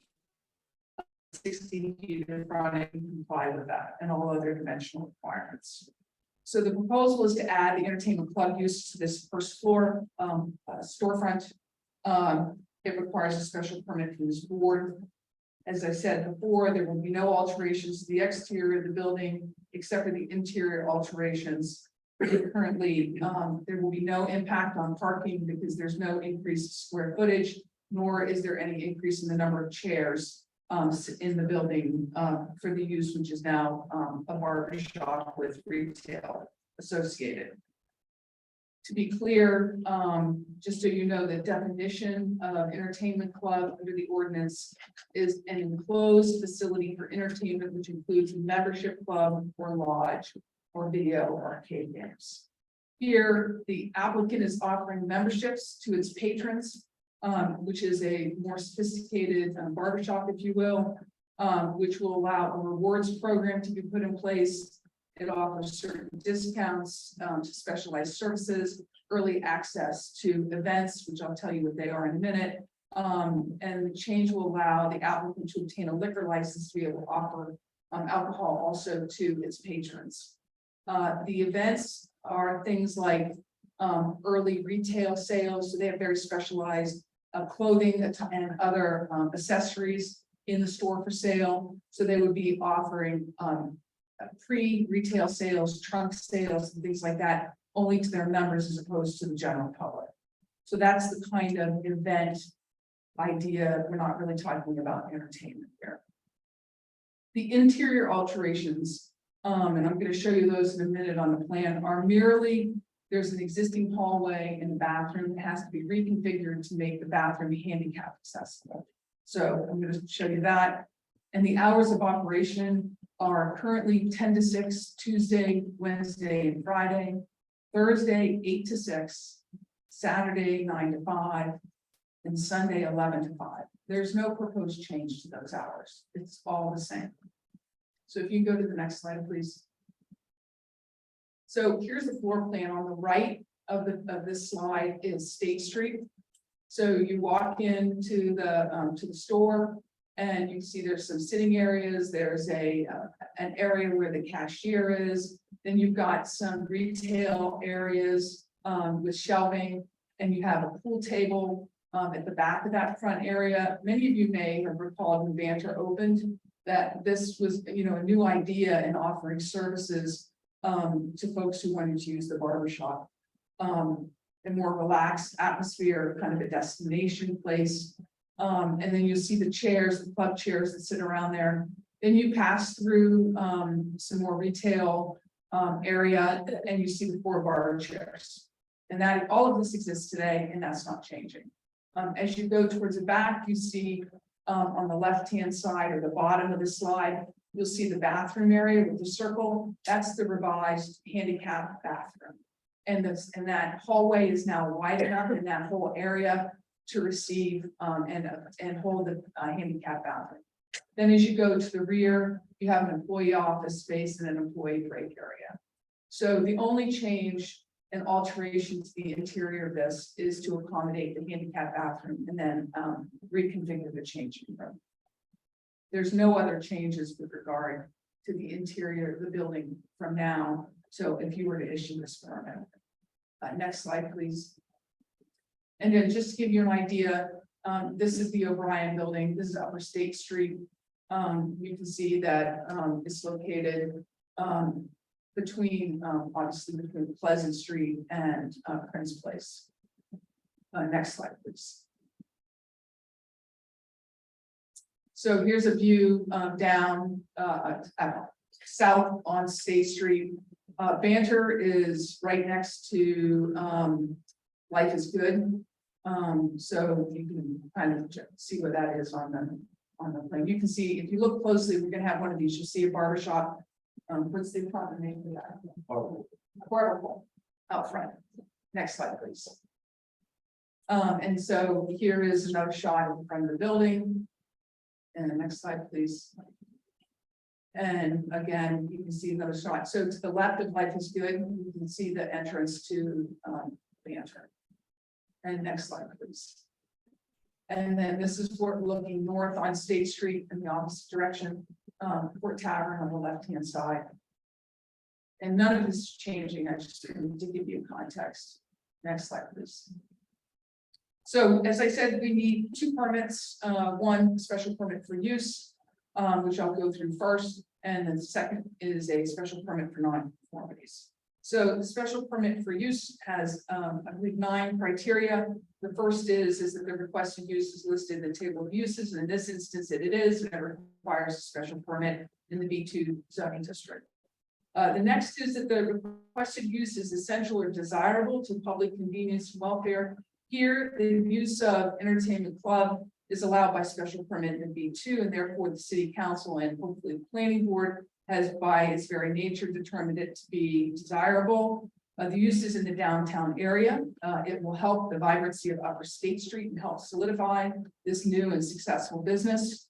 16 feet in front and comply with that and all other dimensional requirements. So the proposal is to add the entertainment club use to this first floor storefront. It requires a special permit from this board. As I said before, there will be no alterations to the exterior of the building except for the interior alterations. Currently, there will be no impact on parking because there's no increased square footage, nor is there any increase in the number of chairs in the building for the use, which is now a barber shop with retail associated. To be clear, just so you know, the definition of entertainment club under the ordinance is an enclosed facility for entertainment, which includes a membership club or lodge or video or arcade games. Here, the applicant is offering memberships to its patrons, which is a more sophisticated barbershop, if you will, which will allow a rewards program to be put in place. It offers certain discounts to specialized services, early access to events, which I'll tell you what they are in a minute. And the change will allow the applicant to obtain a liquor license to be able to offer alcohol also to its patrons. The events are things like early retail sales, so they have very specialized clothing and other accessories in the store for sale. So they would be offering pre-retail sales, trunk sales, and things like that, only to their members as opposed to the general public. So that's the kind of event idea. We're not really talking about entertainment here. The interior alterations, and I'm going to show you those in a minute on the plan, are merely there's an existing hallway in the bathroom that has to be reconfigured to make the bathroom handicap accessible. So I'm going to show you that. And the hours of operation are currently 10 to 6, Tuesday, Wednesday, and Friday, Thursday, 8 to 6, Saturday, 9 to 5, and Sunday, 11 to 5. There's no proposed change to those hours. It's all the same. So if you can go to the next slide, please. So here's the floor plan. On the right of this slide is State Street. So you walk into the store and you see there's some sitting areas. There's an area where the cashier is. Then you've got some retail areas with shelving, and you have a pool table at the back of that front area. Many of you may have recalled when Banter opened that this was, a new idea in offering services to folks who wanted to use the barbershop. A more relaxed atmosphere, kind of a destination place. And then you'll see the chairs, the club chairs that sit around there. Then you pass through some more retail area and you see the 4 barber chairs. And that all of this exists today, and that's not changing. As you go towards the back, you see on the left-hand side or the bottom of the slide, you'll see the bathroom area with the circle. That's the revised handicap bathroom. And that hallway is now wide enough in that whole area to receive and hold the handicap bathroom. Then as you go to the rear, you have an employee office space and an employee break area. So the only change and alteration to the interior of this is to accommodate the handicap bathroom and then reconfigure the changing room. There's no other changes with regard to the interior of the building from now. So if you were to issue this permit, next slide, please. And then just to give you an idea, this is the O'Brien building. This is Upper State Street. You can see that it's located obviously between Pleasant Street and Prince Place. Next slide, please. So here's a view down south on State Street. Banter is right next to Life is Good. So you can kind of see what that is on the plan. You can see, if you look closely, we're gonna have one of these. You'll see a barbershop. What's the proper name for that? Barber pole out front. Next slide, please. And so here is another shot in front of the building. And the next slide, please. And again, you can see another shot. So to the left of Life is Good, you can see the entrance to the entrance. And next slide, please. And then this is Fort looking north on State Street in the opposite direction, Fort Tavern on the left-hand side. And none of this is changing. I just need to give you context. Next slide, please. So as I said, we need two permits, one special permit for use, which I'll go through first, and then the second is a special permit for non-conformities. So the special permit for use has, I believe, 9 criteria. The first is that the requested use is listed in the table of uses, and in this instance, it is, and it requires a special permit in the B2 zoning district. The next is that the requested use is essential or desirable to public convenience and welfare. Here, the use of entertainment club is allowed by special permit in B2, and therefore the city council and hopefully the planning board has by its very nature determined it to be desirable. The use is in the downtown area. It will help the vibrancy of Upper State Street and help solidify this new and successful business.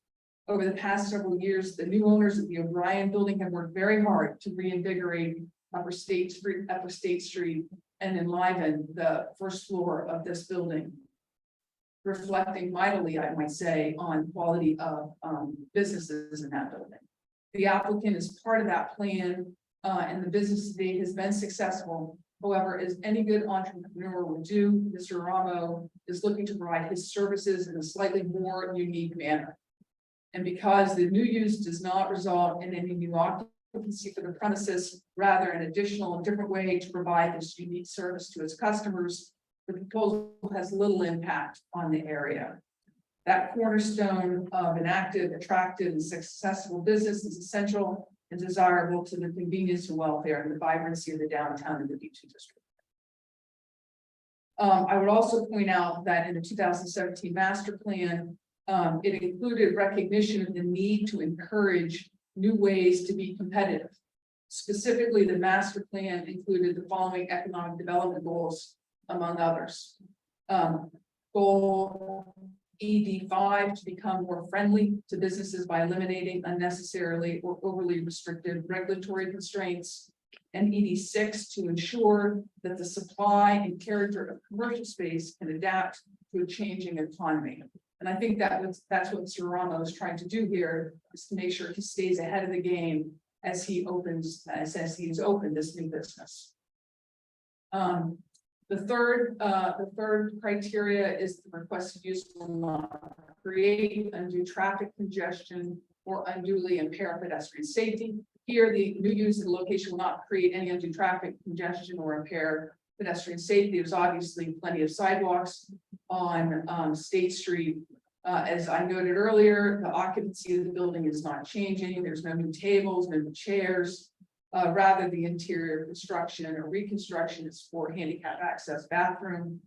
Over the past several years, the new owners of the O'Brien building have worked very hard to reinvigorate Upper State Street and enliven the first floor of this building, reflecting mightily, I might say, on quality of businesses in that building. The applicant is part of that plan, and the business today has been successful. However, as any good entrepreneur will do, Mr. Ramo is looking to provide his services in a slightly more unique manner. And because the new use does not result in any new occupancy for the premises, rather an additional and different way to provide this unique service to its customers, the proposal has little impact on the area. That cornerstone of an active, attractive, and successful business is essential and desirable to the convenience and welfare and the vibrancy of the downtown and the B2 district. I would also point out that in the 2017 master plan, it included recognition of the need to encourage new ways to be competitive. Specifically, the master plan included the following economic development goals, among others. Goal ED5 to become more friendly to businesses by eliminating unnecessarily or overly restrictive regulatory constraints, and ED6 to ensure that the supply and character of commercial space can adapt to a changing economy. And I think that's what Mr. Ramo is trying to do here, is to make sure he stays ahead of the game as he opens, as he's opened this new business. The third criteria is the requested use will not create undue traffic congestion or unduly impair pedestrian safety. Here, the new use of the location will not create any undue traffic congestion or impair pedestrian safety. There's obviously plenty of sidewalks on State Street. As I noted earlier, the occupancy of the building is not changing. There's no new tables, no new chairs. Rather, the interior construction or reconstruction is for handicap access bathroom.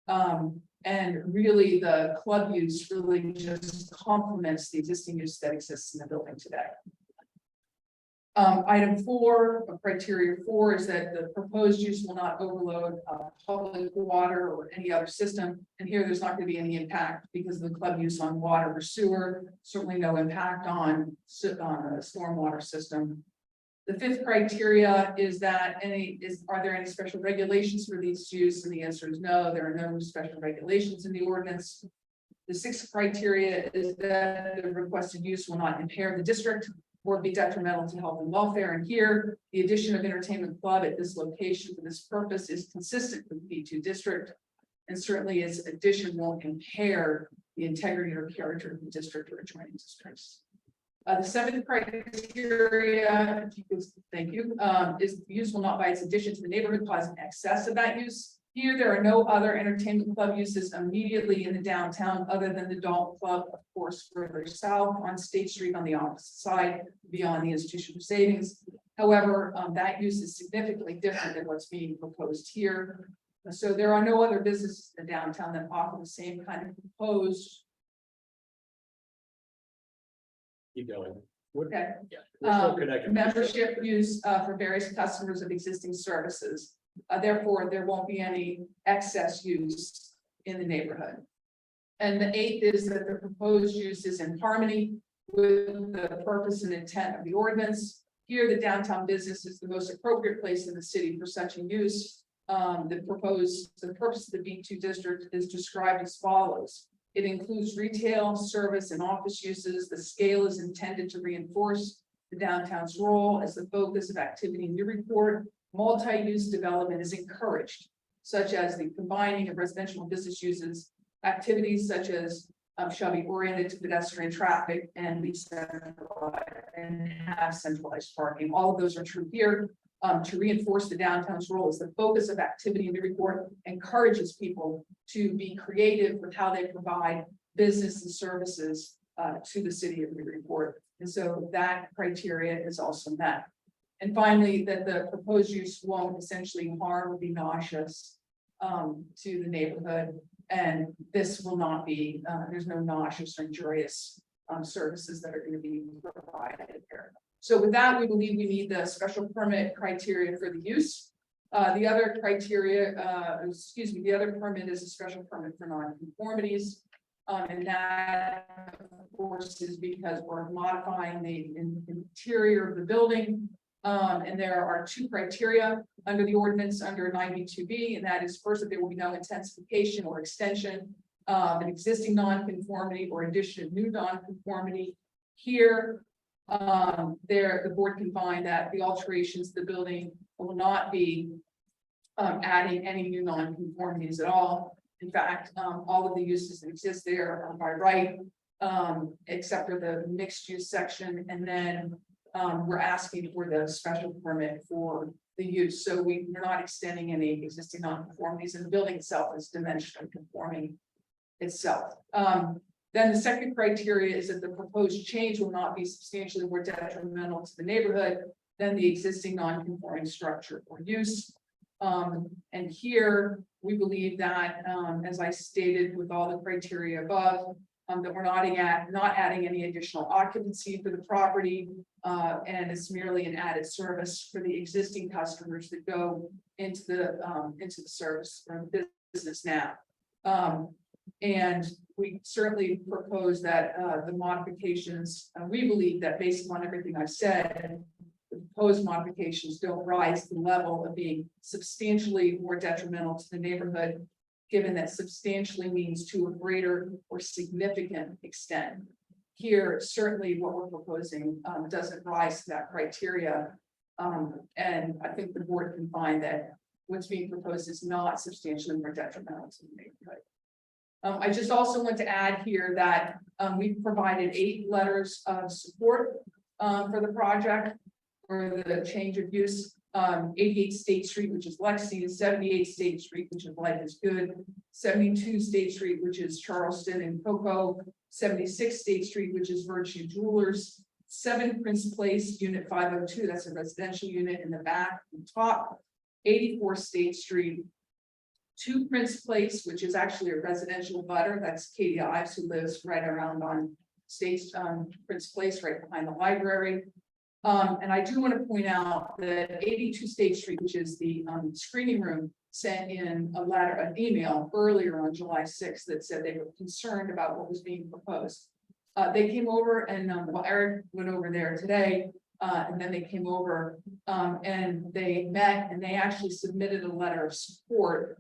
And really, the club use really just complements the existing use that exists in the building today. Item 4, criteria 4, is that the proposed use will not overload public water or any other system. And here there's not going to be any impact because of the club use on water or sewer, certainly no impact on a stormwater system. The 5th criteria is that are there any special regulations for these use? And the answer is no, there are no special regulations in the ordinance. The 6th criteria is that the requested use will not impair the district or be detrimental to health and welfare. And here, the addition of entertainment club at this location for this purpose is consistent with the B2 district, and certainly its addition won't impair the integrity or character of the district or adjoining districts. The 7th criteria, thank you, is the use will not by its addition to the neighborhood cause an excess of that use. Here, there are no other entertainment club uses immediately in the downtown other than the Dalton Club, of course, further south on State Street on the opposite side beyond the institution of savings. However, that use is significantly different than what's being proposed here. So there are no other businesses in the downtown that offer the same kind of proposed. Keep going. Okay. Yeah, we're still connected. Membership use for various customers of existing services. Therefore, there won't be any excess use in the neighborhood. And the 8th is that the proposed use is in harmony with the purpose and intent of the ordinance. Here, the downtown business is the most appropriate place in the city for such a use. The purpose of the B2 district is described as follows. It includes retail, service, and office uses. The scale is intended to reinforce the downtown's role as the focus of activity in Newburyport. Multi-use development is encouraged, such as the combining of residential and business uses, activities such as shall be oriented to pedestrian traffic and be centralized and have centralized parking. All of those are true here. To reinforce the downtown's role as the focus of activity in the report, encourages people to be creative with how they provide business and services to the city of Newburyport. And so that criteria is also met. And finally, that the proposed use won't essentially harm or be noxious to the neighborhood. And this will not be, there's no noxious or injurious services that are going to be provided here. So with that, we believe we need the special permit criteria for the use. The other criteria, the other permit is a special permit for non-conformities. And that, of course, is because we're modifying the interior of the building. And there are two criteria under the ordinance under 92B, and that is first, that there will be no intensification or extension of an existing non-conformity or addition of new non-conformity. Here, the board can find that the alterations to the building will not be adding any new non-conformities at all. In fact, all of the uses that exist there are by right, except for the mixed use section. And then we're asking for the special permit for the use. So we're not extending any existing non-conformities, and the building itself is dimensionally conforming itself. Then the second criteria is that the proposed change will not be substantially more detrimental to the neighborhood than the existing non-conforming structure or use. And here we believe that, as I stated with all the criteria above, that we're not adding any additional occupancy for the property, and it's merely an added service for the existing customers that go into the service or the business now. And we certainly propose that the modifications, we believe that based upon everything I've said, the proposed modifications don't rise to the level of being substantially more detrimental to the neighborhood, given that substantially means to a greater or significant extent. Here, certainly what we're proposing doesn't rise to that criteria. And I think the board can find that what's being proposed is not substantially more detrimental to the neighborhood. I just also want to add here that we've provided 8 letters of support for the project, for the change of use. 88 State Street, which is Lexington, 78 State Street, which is Life is Good, 72 State Street, which is Charleston and Cocoa, 76 State Street, which is Virtue Jewelers, 7 Prince Place, Unit 502, that's a residential unit in the back and top, 84 State Street, 2 Prince Place, which is actually a residential butter, that's Katie Ives, who lives right around on Prince Place, right behind the library. And I do want to point out that 82 State Street, which is the screening room, sent in an email earlier on July 6th that said they were concerned about what was being proposed. They came over and Eric went over there today, and then they came over and they met and they actually submitted a letter of support.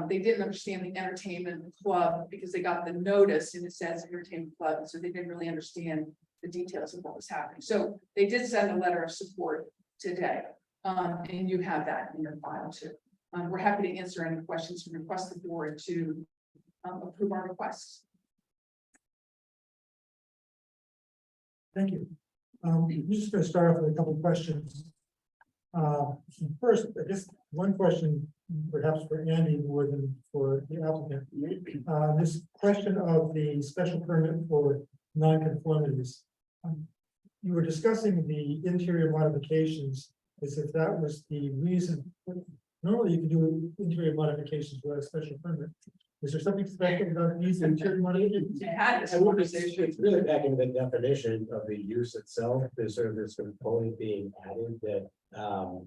They didn't understand the entertainment club because they got the notice and it says entertainment club, so they didn't really understand the details of what was happening. So they did send a letter of support today, and you have that in your file too. We're happy to answer any questions and request the board to approve our requests. Thank you. I'm just going to start off with a couple of questions. First, I guess one question, perhaps for Andy more than for the applicant. This question of the special permit for non-conformities. You were discussing the interior modifications as if that was the reason. Normally, you can do interior modifications without a special permit. Is there something special about these interior modifications? It's really back into the definition of the use itself. There's sort of this component being added that,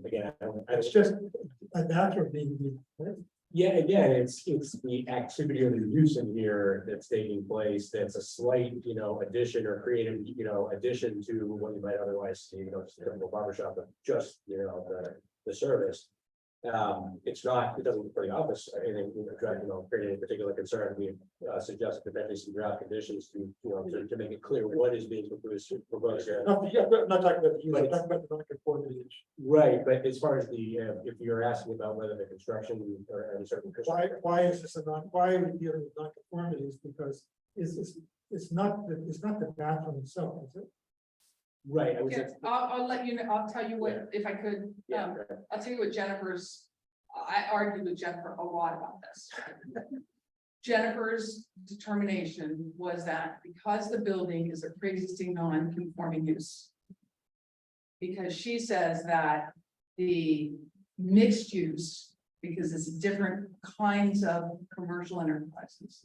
again, It's just a bathroom being Yeah, again, it's the activity or the use in here that's taking place, that's a slight, addition or creative, addition to what you might otherwise see, just a typical barber shop, but just, the service. It's not, it doesn't for the office, anything, create any particular concern. We suggest potentially some draft conditions to make it clear what is being proposed here. No, yeah, I'm not talking about the use, I'm talking about the non-conformity. Right, but as far as the, if you're asking about whether the construction or any certain. Why is this why are we dealing with non-conformities? Because it's not the bathroom itself, is it? Right, I was. Yeah, I'll let you know, I'll tell you what, if I could, I'll tell you what Jennifer's, I argued with Jennifer a lot about this. Jennifer's determination was that because the building is a pre-existing non-conforming use. Because she says that the mixed use, because it's different kinds of commercial enterprises.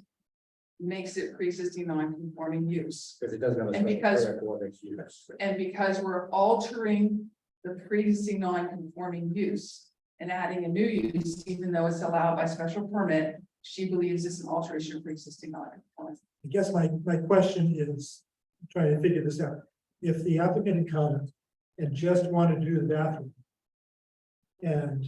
Makes it pre-existing non-conforming use. Because it doesn't have a. And because- special permit for mixed use. And because we're altering the pre-existing non-conforming use and adding a new use, even though it's allowed by special permit, she believes it's an alteration of pre-existing non-conforming. I guess my question is, trying to figure this out. If the applicant had come and just wanted to do the bathroom. And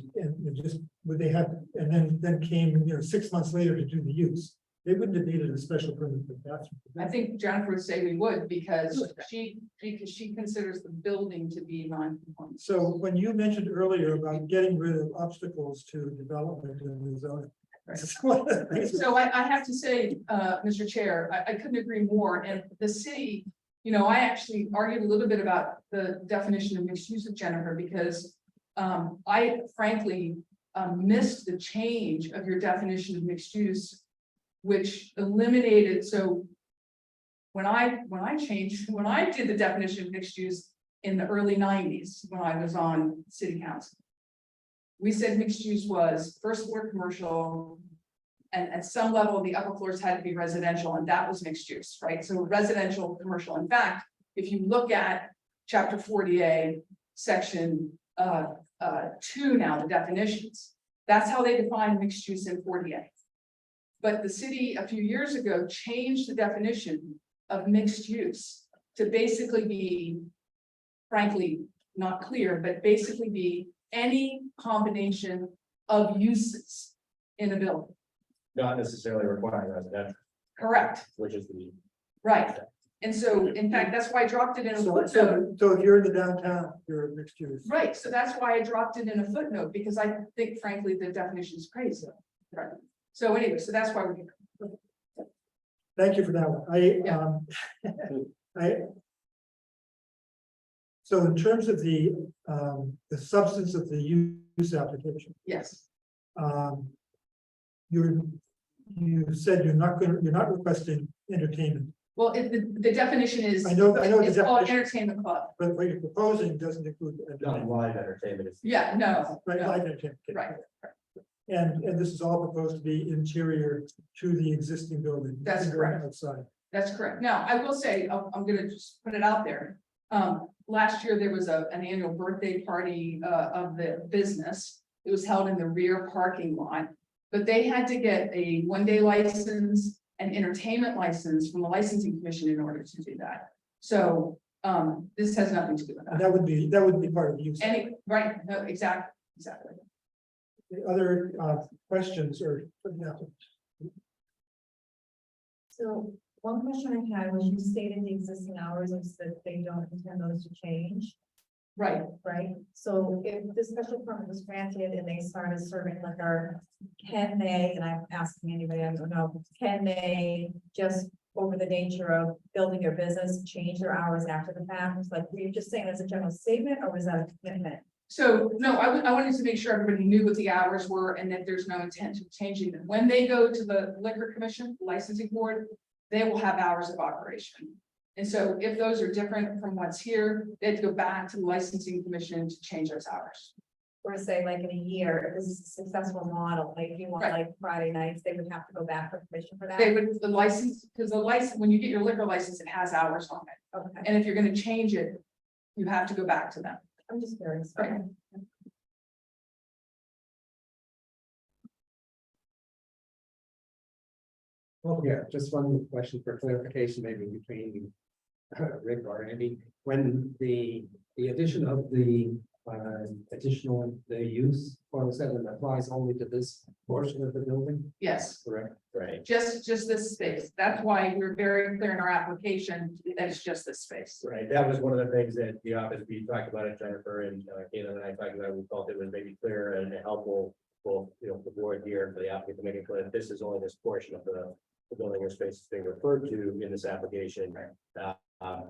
just, would they have, and then came, 6 months later to do the use, they wouldn't have needed a special permit for the bathroom. I think Jennifer would say we would because she considers the building to be non-conforming. So when you mentioned earlier about getting rid of obstacles to development in the zone. So I have to say, Mr. Chair, I couldn't agree more. And the city, I actually argued a little bit about the definition of mixed use with Jennifer because I frankly missed the change of your definition of mixed use, which eliminated. So when I did the definition of mixed use in the early 90s, when I was on city council, we said mixed use was first floor commercial, and at some level, the upper floors had to be residential, and that was mixed use, right? So residential, commercial. In fact, if you look at chapter 40A, section 2 now, the definitions, that's how they define mixed use in 40A. But the city a few years ago changed the definition of mixed use to basically be, frankly, not clear, but basically be any combination of uses in a building. Not necessarily requiring residential, Correct, which is the. right. And so, in fact, that's why I dropped it in a footnote. So if you're in the downtown, you're a mixed use. Right, so that's why I dropped it in a footnote, because I think frankly, the definition is crazy. Right. So anyway, so that's why we're here. Thank you for that one. So in terms of the substance of the use application, Yes, you said you're not requesting entertainment, well, the definition is. I know the It's called definition. entertainment club. but what you're proposing doesn't include. Not entertainment. live entertainment. It's. Yeah, no, Right, no, live entertainment. right. And this is all proposed to be interior to the existing building. That's nothing correct. Outside. That's correct. Now, I will say, I'm gonna just put it out there. Last year, there was an annual birthday party of the business. It was held in the rear parking lot. But they had to get a one-day license and entertainment license from the licensing commission in order to do that. So this has nothing to do with And that. that would be part of the use. Right, no, exactly. The other questions or. So one question I had was you stated the existing hours is that they don't intend those to change, Right. right? So if the special permit was granted and they started serving liquor, can they, and I'm asking anybody, I don't know, can they just over the nature of building your business, change their hours after the fact? Like, were you just saying as a general statement or was that a commitment? So, no, I wanted to make sure everybody knew what the hours were and that there's no intent of changing them. When they go to the liquor commission, licensing board, they will have hours of operation. And so if those are different from what's here, they have to go back to the licensing commission to change those hours. Or say like in a year, if this is a successful model, like if you want like Friday nights, they would have to go back for permission for that? They would, the license, because the license, when you get your liquor license, it has hours on it. Okay, And if you're gonna change it, you have to go back to them. I'm just curious. Right. Yeah, just one question for clarification, maybe between Rick or Andy. When the addition of the additional, the use 407 applies only to this portion of the building, Yes, correct? Right. just this space. That's why we're very clear in our application that it's just this space. Right, that was one of the things that the office, we talked about it, Jennifer and Caitlin and I talked about, we felt it was maybe clear and helpful for, the board here, for the applicant to make it clear that this is only this portion of the building or space is being referred to in this application.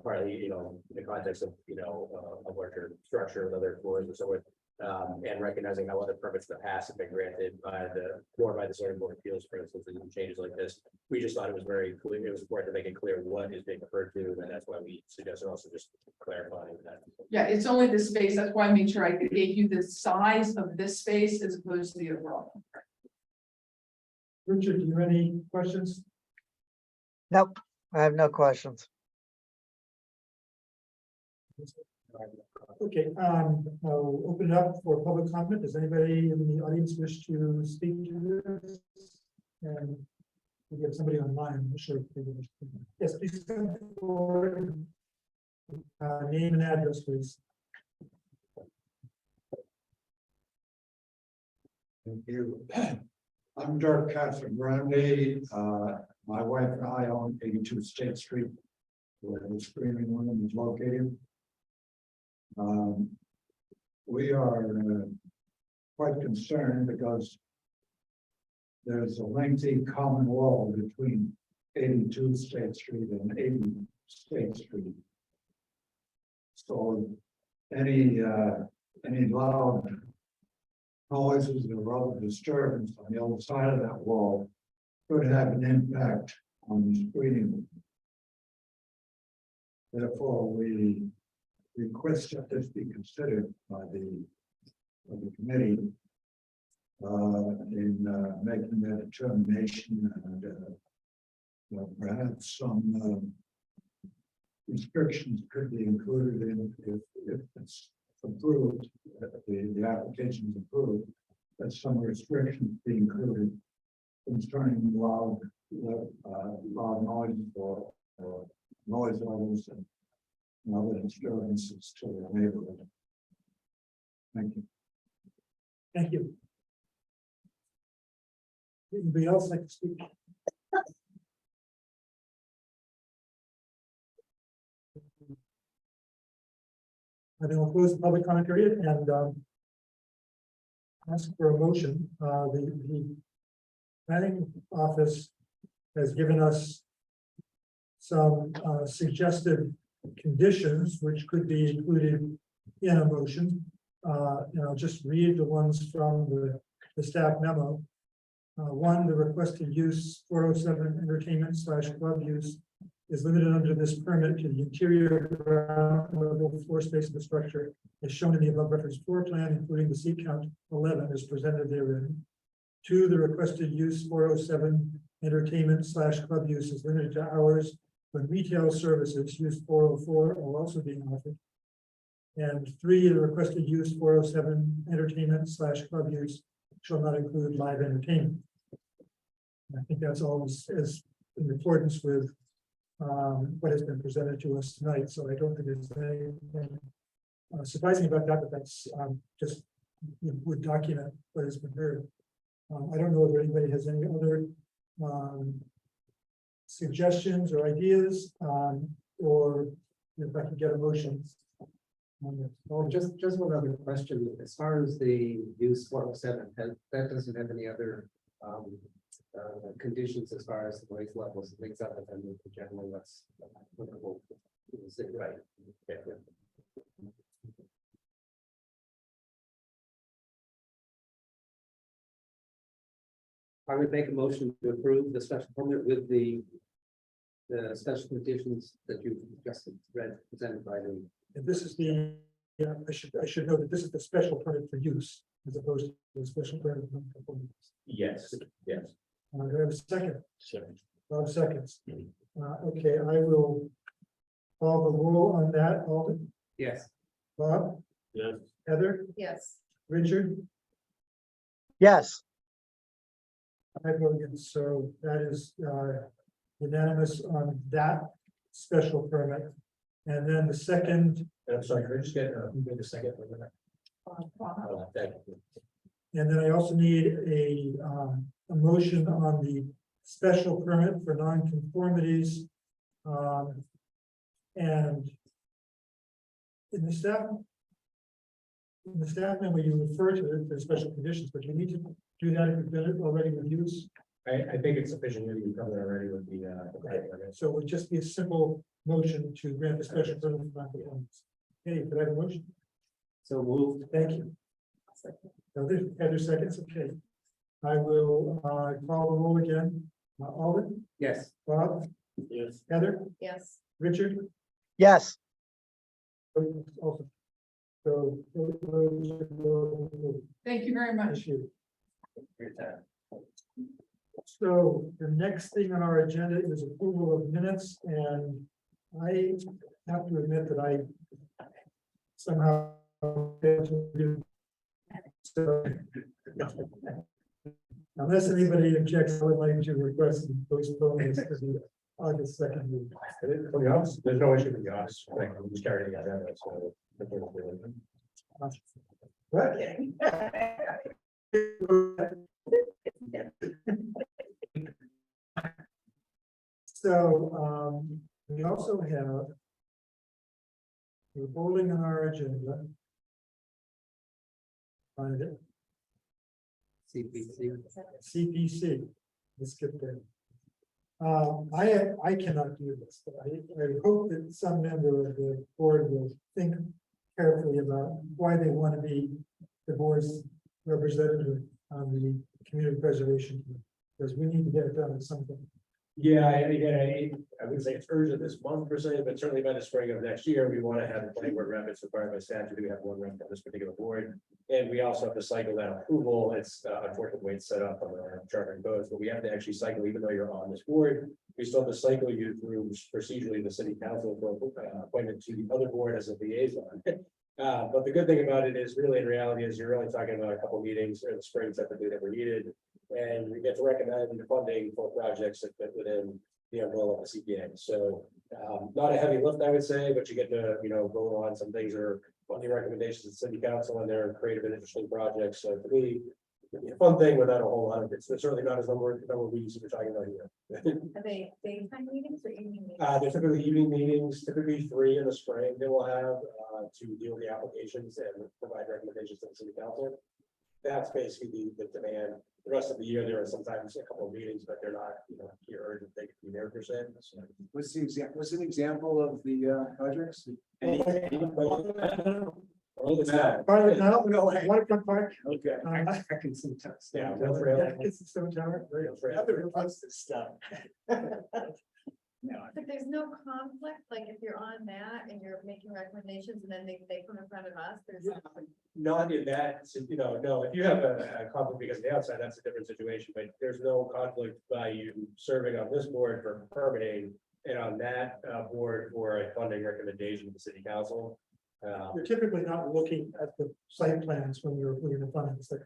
Partly, in the context of, a larger structure with other floors and so forth. And recognizing how other permits in the past have been granted by the zoning board of appeals, for instance, and changes like this. We just thought it was very clear, it was important to make it clear what is being referred to, and that's why we suggested also just clarifying that. Yeah, it's only the space. That's why I made sure I gave you the size of this space as opposed to the overall. Richard, do you have any questions? Nope, I have no questions. Okay, I'll open it up for public comment. Does anybody in the audience wish to speak to this? And we have somebody online, I'm not sure. If they wish to. Yes, please come forward. Name and address, please. Thank you. I'm Dirk Casabrandy. My wife and I own 82 State Street, where the screening room is located. We are quite concerned because there's a lengthy common wall between 82 State Street and 80 State Street. So any loud noises or other disturbance on the other side of that wall could have an impact on the screening. Therefore, we request that this be considered by the committee in making that determination, and perhaps some restrictions could be included in if it's approved, the application is approved, that some restrictions be included concerning loud noise or noise levels and other disturbances to the neighborhood. Thank you. Thank you. Anybody else like to speak? I think we'll close the public comment period and ask for a motion. The planning office has given us some suggested conditions which could be included in a motion. And I'll just read the ones from the staff memo. One, the requested use 407 entertainment / club use is limited under this permit to the interior ground level floor space of the structure as shown in the above referenced floor plan, including the seat count 11 as presented therein. Two, the requested use 407 entertainment / club use is limited to hours when retail services use 404 are also being offered. And three, the requested use 407 entertainment / club use shall not include live entertainment. And I think that's always as in accordance with what has been presented to us tonight. So I don't think there's anything surprising about that, but that's just would document what has been heard. I don't know if anybody has any other suggestions or ideas, or if I can get a motion. Just one other question. As far as the use 407, that doesn't have any other conditions as far as the noise levels and things other than the general that's applicable to the city, right? Yeah. I would make a motion to approve the special permit with the special conditions that you just read presented by the. And this is the, yeah, I should know that this is the special permit for use as opposed to the special permit. For Yes, yes. do I have a second? Second. 12 seconds. Okay, I will call the roll on that. Alden, Yes. Bob, Yes. Heather, Yes. Richard, Yes, I vote yes, so that is unanimous on that special permit. And then the second, I'm sorry, could I just get, who made the second? Thank you. and then I also need a motion on the special permit for nonconformities. And in the staff memo, you refer to it as special conditions, but you need to do that if you've done it already with use. I think it's sufficient that you covered already with the. So it would just be a simple motion to grant the special permit for nonconformities. Okay, could I have a motion? So moved. Thank you. Heather seconds, okay. I will call the roll again. Alden, Yes. Bob, Yes. Heather, Yes. Richard. Yes, Also. So. Thank you very much. Issue. So the next thing on our agenda is approval of minutes, and I have to admit that I somehow failed to do. So unless anybody objects, I would like to request to postpone this to the August 2nd meeting. To be honest, there's no issue with the honest, like, I'm just carrying the agenda, so. So, we also have we're holding on our agenda. Find it, CPC, let's get there. I cannot do this, but I hope that some member of the board will think carefully about why they want to be the board's representative on the community preservation, because we need to get it done at some point. Yeah, I wouldn't say it's urgent this month per se, but certainly by the spring of next year, we want to have the planning board rep. It's required by statute. We have one rep on this particular board. And we also have to cycle that approval. It's unfortunately the way it's set up on our charter and codes, but we have to actually cycle, even though you're on this board. We still have to cycle you through procedurally the city council for appointment to the other board as a liaison. But the good thing about it is really in reality is you're only talking about a couple meetings in the spring typically that were needed. And we get to recommend funding for projects that fit within the umbrella of the CPA. So not a heavy lift, I would say, but you get to, go on some things or funding recommendations at city council and their creative and interesting projects. So to me, it'd be a fun thing without a whole lot of it's certainly not as number we used to be talking about here. Are they daytime meetings or evening meetings? They're typically evening meetings, typically 3 in the spring. They will have to deal with the applications and provide recommendations to the city council. That's basically the demand. The rest of the year, there are sometimes a couple of meetings, but they're not, here urgent, they could be there per se. So, What's an example of the projects? Part of it now, Waterfront Park. Okay. I can sometimes. Yeah, It's still tower. This stuff. But there's no conflict, like if you're on that and you're making recommendations and then they come in front of us, there's. Not in that, no, if you have a conflict because of the outside, that's a different situation, but there's no conflict by you serving on this board for permitting and on that board for a funding recommendation to the city council. You're typically not looking at the site plans when you're looking at funding. It's like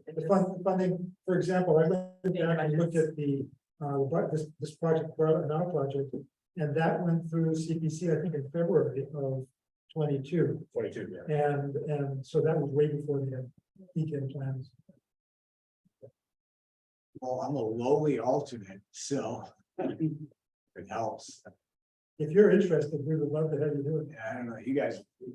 the funding, for example, I went back and looked at this project, now project, and that went through CPC, I think in February of 22. 22, yeah. And so that was way before they had detailed plans. Well, I'm a lowly alternate, so it helps. If you're interested, we would love to have you do it. I don't know,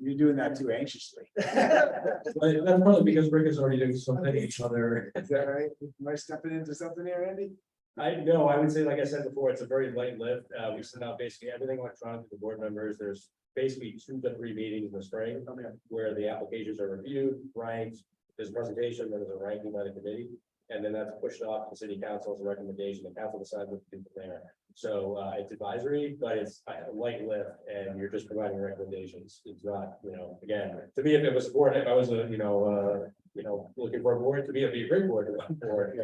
you're doing that too anxiously. That's probably because Rick is already doing something each other. Is that right? Am I stepping into something here, Andy? I would say, like I said before, it's a very light lift. We send out basically everything electronically to the board members. There's basically 2 to 3 meetings in the spring where the applications are reviewed, ranked. There's a presentation, then there's a ranking by the committee, and then that's pushed off to the city council as a recommendation. The council decides what to do from there. So it's advisory, but it's a light lift, and you're just providing recommendations. It's not, again, to me, if it was a board, if I was looking for a board to be a great board for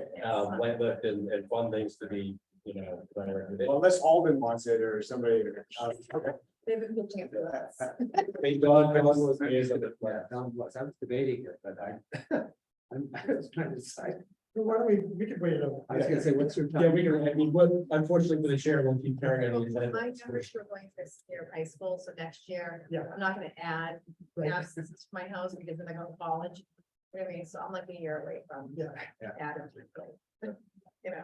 light lift and fun things to be, providing recommendations. Well, unless Alden wants it or somebody. Okay. They've been pitching it for us. Don was liaison. I was debating it, but I was trying to decide. Why don't we could wait it out. I was gonna say, what's your time? Yeah, we can, I mean, what, unfortunately for the chair, we'll keep carrying on. My numbers were going to this year of high school, so next year, Yeah. I'm not gonna add Right. absences to my house because then I go to college. You know what I mean, so I'm like a year away from. Yeah. Adding, you know,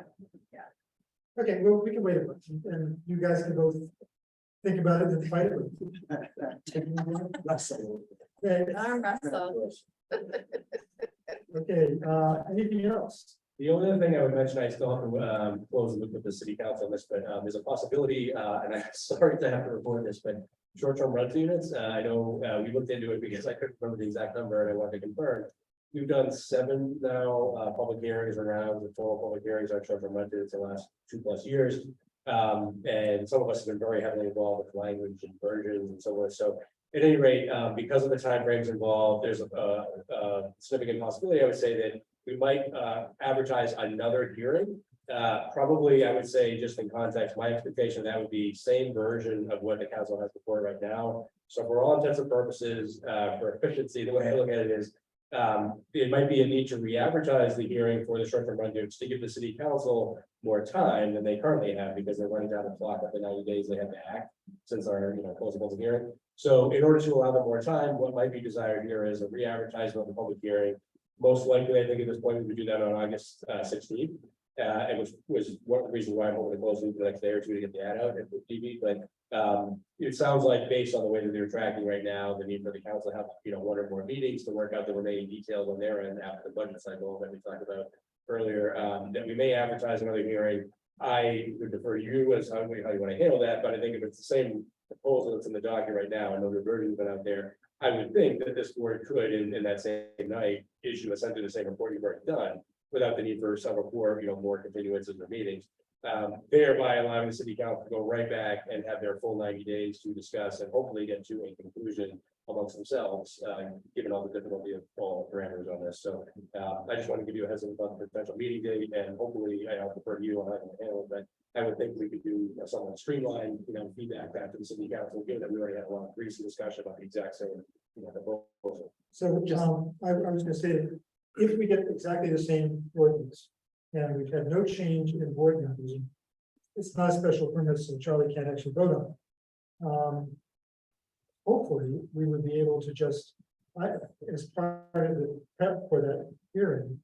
Okay, well, we can wait a minute, and you guys can both think about it and fight it. Okay, arm wrestle. okay, anything else? The only other thing I would mention, I still have to close the loop with the city council on this, but there's a possibility, and I'm sorry to have to report this, but short-term rental units, I know we looked into it because I couldn't remember the exact number and I wanted to confirm. We've done 7 now, public hearings around the total public hearings on short-term rentals in the last 2+ years. And some of us have been very heavily involved with language and versions and so on. So at any rate, because of the timeframes involved, there's a significant possibility, I would say, that we might advertise another hearing. Probably, I would say, just in context, my expectation that would be same version of what the council has before right now. So for all intents and purposes, for efficiency, the way I look at it is, it might be a need to re-advertise the hearing for the short-term rentals to give the city council more time than they currently have, because they're running down the clock at the 90 days they have to act since our, closing public hearing. So in order to allow them more time, what might be desired here is a re-advertisement of the public hearing. Most likely, I think at this point, we would do that on August 16th. And which was one of the reasons why I'm hoping to close it the next day or two to get the ad out at TV. But it sounds like, based on the way that they're tracking right now, the need for the council to have, 1 or more meetings to work out the remaining details on their end after the budget cycle that we talked about earlier, that we may advertise another hearing. I would defer to you as how you want to handle that, but I think if it's the same proposal that's in the document right now, and no version's been out there, I would think that this board could, in that same night, issue essentially the same report you've already done, without the need for several more continuances of meetings. Thereby allowing the city council to go right back and have their full 90 days to discuss and hopefully get to a conclusion amongst themselves, given all the difficulty of all parameters on this. So I just want to give you a heads up about the potential meeting date, and hopefully I'll defer to you on how to handle it, but I would think we could do somewhat streamlined, feedback back to the city council, given that we already had a lot of recent discussion about the exact same, proposal. So, I was gonna say, if we get exactly the same ordinance, and we've had no change in board members, it's not a special permit, so Charlie can't actually vote on it. Hopefully, we would be able to just, as part of the prep for that hearing,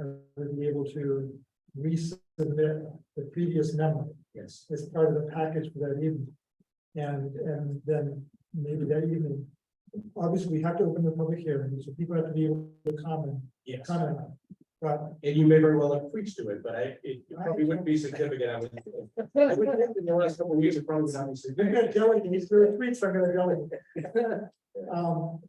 I would be able to resubmit the previous memo. Yes. As part of the package for that evening. And then maybe that evening, obviously, we have to open the public hearing, so people have to be able to comment. Yes. Comment on it. But And you may very well have preached to it, but it probably wouldn't be significant. I would think in the last couple of weeks, it probably was obviously. I'm gonna delegate, there are tweets I'm gonna delegate.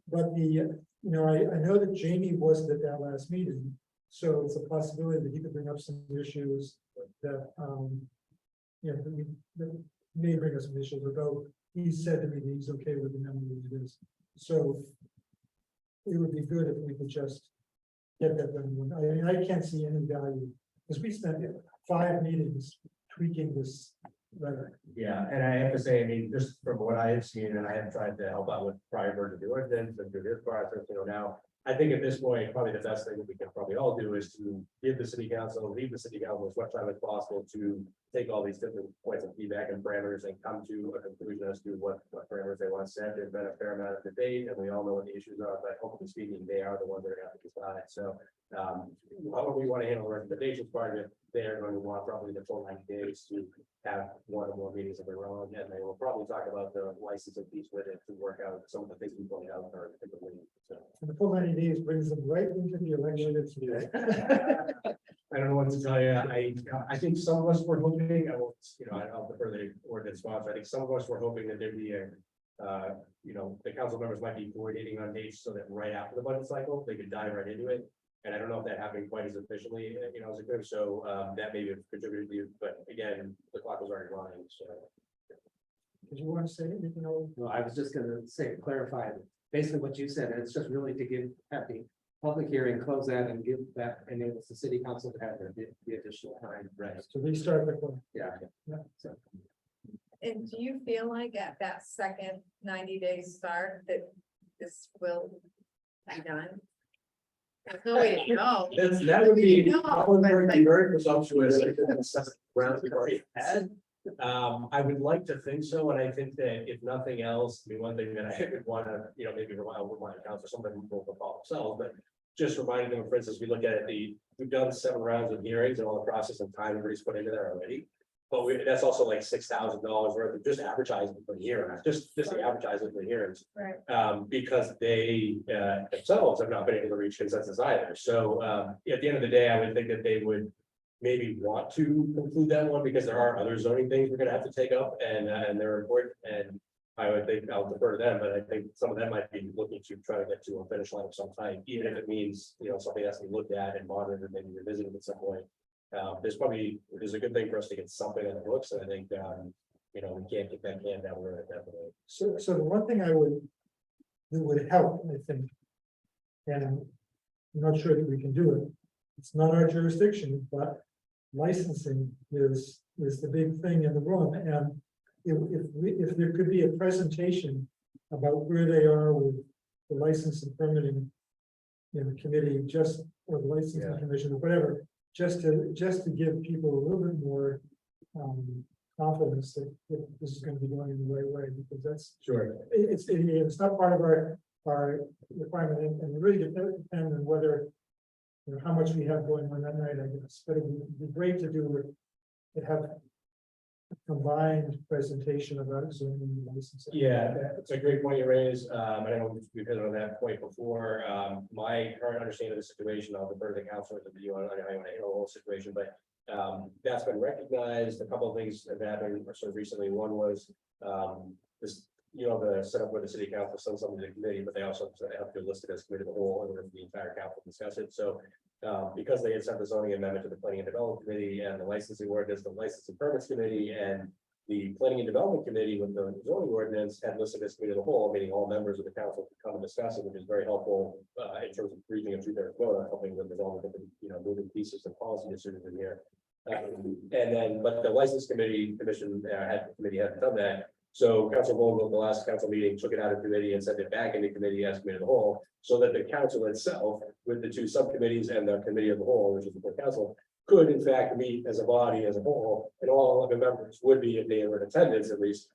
But I know that Jamie wasn't at that last meeting, so it's a possibility that he could bring up some issues that, that may bring us some issues, although he said to me that he's okay with the number it is. So it would be good if we could just get that done. I mean, I can't see any value, because we spent 5 meetings tweaking this letter. Yeah, and I have to say, I mean, just from what I have seen, and I have tried to help out with prior to do it, then to do this process, now. I think at this point, probably the best thing that we can probably all do is to give the city council, leave the city council as much time as possible to take all these different points of feedback and parameters and come to a conclusion as to what parameters they want set. There's been a fair amount of debate, and we all know what the issues are, but hopefully speaking, they are the ones that are going to have to decide. So however we want to handle the recommendations part of it, they're going to want probably the full 90 days to have 1 or more meetings of their own, and they will probably talk about the licensing piece with it to work out some of the things we pointed out are typically. So. And the full 90 days brings them right into the election today. I don't know what to tell you. I think some of us were hoping, I'll defer the ordinance sponsor. I think some of us were hoping that there'd be the council members might be coordinating on dates so that right after the budget cycle, they could dive right into it. And I don't know if that happened quite as efficiently, as it could. So that may have contributed to you, but again, the clock was already running, so. Did you want to say anything? No, I was just gonna say, clarify, basically what you said, and it's just really to have the public hearing, close that, and give that, enables the city council to have the additional time. Right. So restart the clock. Yeah. Yeah. So, And do you feel like at that second 90-day start that this will be done? No way to go. That would be, No, that would but be very presumptuous. Rounds we've already had. I would like to think so, and I think that if nothing else, I mean, one thing that I would want to, maybe remind council, something will call themselves, but just reminding them, for instance, we look at we've done 7 rounds of hearings and all the process and time everybody's put into there already. But that's also like $6,000 worth of just advertising for hearings, just the advertising for hearings. Right. Because they themselves have not been able to reach consensus either. So at the end of the day, I would think that they would maybe want to conclude that one because there are other zoning things we're gonna have to take up and they're important. And I would think I'll defer to them, but I think some of them might be looking to try to get to a finish line of some type, even if it means, something has to be looked at and monitored and maybe revisited at some point. There's a good thing for us to get something on the books, and I think, we can't get that can down the road definitely. So the one thing that would help, I think, and I'm not sure that we can do it. It's not our jurisdiction, but licensing is the big thing in the room. And if there could be a presentation about where they are with the license and permitting committee, or the licensing commission or whatever, just to give people a little bit more confidence that this is going to be going in the right way, because that's Sure. It's not part of our requirement, and it really depends on whether how much we have going on that night, I guess. But it'd be great to have a combined presentation about zoning and licensing. Yeah, it's a great point you raise. I know we've hit on that point before. My current understanding of the situation, I'll defer to the council to view on how you want to handle the whole situation, but that's been recognized. A couple of things have happened sort of recently. One was this, the setup where the city council sends something to the committee, but they also have to list it as committee of the whole, and then the entire council discuss it. So because they had sent the zoning amendment to the planning and development committee and the licensing ordinance, the license and permits committee, and the planning and development committee with the zoning ordinance had listed as committee of the whole, meaning all members of the council could come and discuss it, which is very helpful in terms of reaching a two-thirds vote, helping with all the different, moving pieces and policy decisions in here. But the license committee hadn't done that. So Council Vogel at the last council meeting took it out of committee and sent it back into committee as committee of the whole, so that the council itself, with the 2 subcommittees and the committee of the whole, which is the full council, could in fact meet as a body, as a whole, and all 11 members would be, if they were in attendance at least,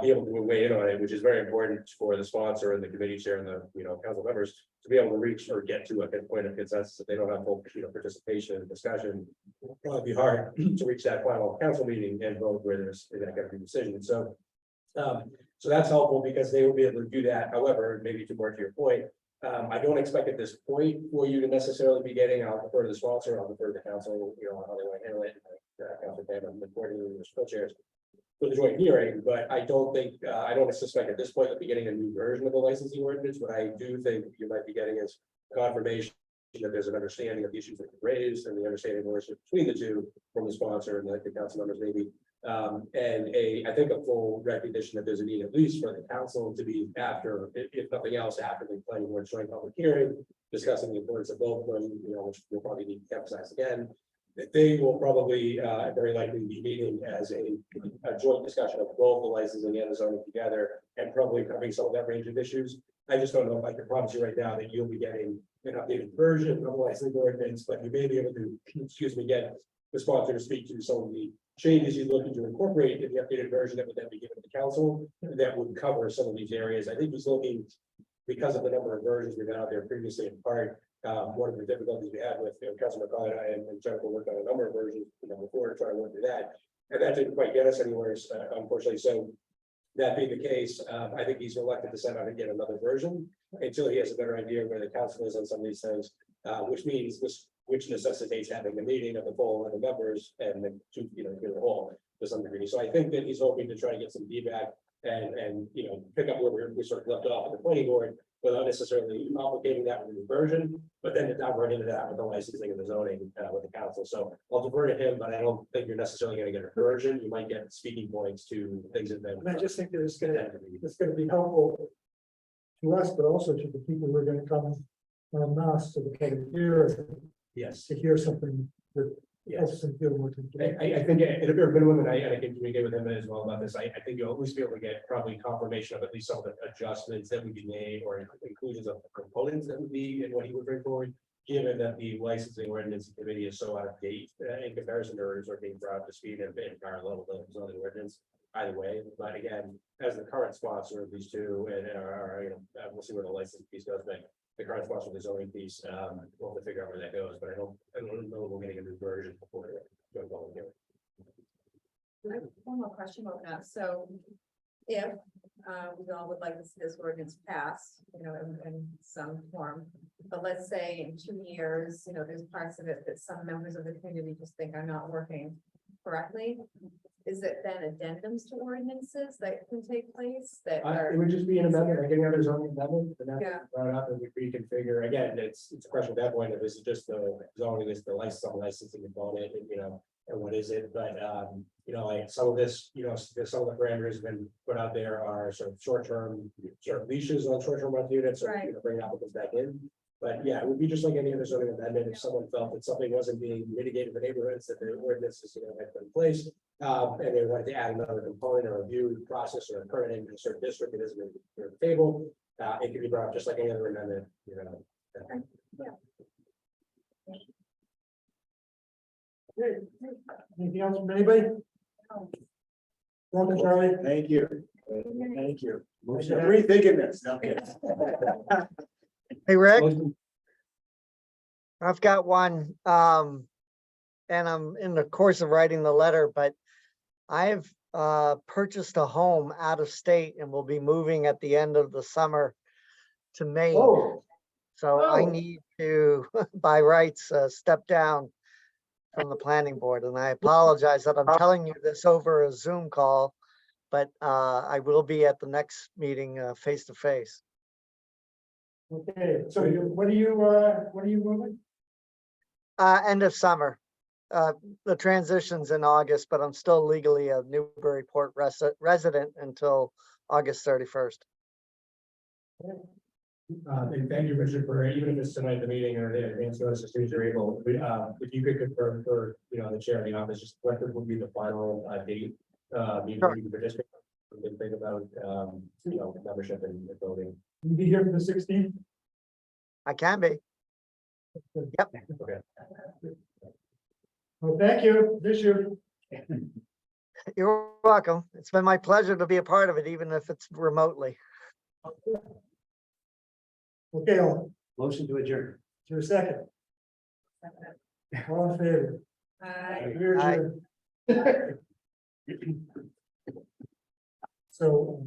be able to weigh in on it, which is very important for the sponsor and the committee chair and the council members to be able to reach or get to a point of consensus. If they don't have full participation and discussion, it'll probably be hard to reach that final council meeting and vote where there's going to be a decision. So that's helpful because they will be able to do that. However, maybe to your point, I don't expect at this point for you to necessarily be getting, I'll defer to the sponsor, I'll defer to the council, on how they want to handle it. Council Pam and the coordinator, the co-chairs for the joint hearing, but I don't suspect at this point that we'll be getting a new version of the licensing ordinance. What I do think you might be getting is confirmation that there's an understanding of the issues that you raised and the understanding of the relationship between the two from the sponsor and the council members maybe. I think a full recognition that there's a need at least for the council to be after, if nothing else, after the planning board joint public hearing, discussing the importance of both of them, which we'll probably need to emphasize again. They will probably very likely be meeting as a joint discussion of both the licensing and the zoning together, and probably covering some of that range of issues. I just don't know if I can promise you right now that you'll be getting an updated version of the licensing ordinance, but you may be able to, get the sponsor to speak to some of the changes he's looking to incorporate in the updated version that would then be given to the council that would cover some of these areas. I think he's looking, because of the number of versions we've had out there previously in part, one of the difficulties we had with Councilor McCall and Jennifer worked on a number of versions before to try to work through that. And that didn't quite get us anywhere, unfortunately. So that being the case, I think he's reluctant to send out and get another version until he has a better idea of where the council is on some of these things, which necessitates having a meeting of the full and the members and the two, the whole to some degree. So I think that he's hoping to try to get some feedback and pick up where we sort of left off at the planning board without necessarily complicating that with a new version, but then to dive right into that with the licensing and the zoning with the council. So I'll defer to him, but I don't think you're necessarily going to get a version. You might get speaking points to things that then. And I just think that it's going to be helpful to us, but also to the people who are going to come en masse to the public hearing. Yes. To hear something that helps them feel more comfortable. I think at a bare minimum, and I can communicate with him as well about this. I think you'll at least be able to get probably confirmation of at least some of the adjustments that would be made or inclusions of components that would be in what he would bring forward. given that the licensing ordinance committee is so out of date in comparison to others are being brought up to speed and higher level of zoning ordinance. Either way, but again, as the current sponsor of these two, and we'll see where the license piece goes, but the current sponsor of the zoning piece, we'll have to figure out where that goes, but I don't know if we're getting a new version before it goes on here. I have one more question about that. So if we all would like to see this ordinance passed, you know, in some form, but let's say in 2 years, you know, there's parts of it that some members of the community just think are not working correctly. Is it then addendums to ordinances that can take place that It are? would just be an amendment, like any other zoning amendment, and Yeah. that's brought up and we reconfigure, again, it's a question at that point, if this is just the zoning, is the licensing component, and and what is it, but like some of this, some of the parameters have been put out there are sort of short-term, sort of leashes on short-term rental units, or Right. bring applicants back in. But yeah, it would be just like any other zoning amendment, if someone felt that something wasn't being mitigated in the neighborhoods, that the ordinances, had put in place. And they wanted to add another component or review process or occurring in a certain district, it isn't in the table. It could be brought up just like any other amendment, Anything else from anybody? Welcome, Charlie. Thank you. Thank you. Rethinking this. Okay. Hey, Rick, I've got one, and I'm in the course of writing the letter, but I've purchased a home out of state and will be moving at the end of the summer to Maine. Oh, So I Oh. need to, by rights, step down from the planning board. And I apologize that I'm telling you this over a Zoom call, but I will be at the next meeting face to face. okay. So what are you moving? End of summer. The transition's in August, but I'm still legally a Newburyport resident until August 31st. And thank you, Richard, for even if it's tonight, the meeting or the advance notice, as soon as you're able, if you could confirm for, the chair of the office, just what would be the final date. You can participate, and think about, membership in the building. You be here for the 16th? I can be. Yep. Okay. Well, thank you. This year. You're welcome. It's been my pleasure to be a part of it, even if it's remotely. Okay, Motion to adjourn. to a second. All in favor? We're Aye. adjourned. So,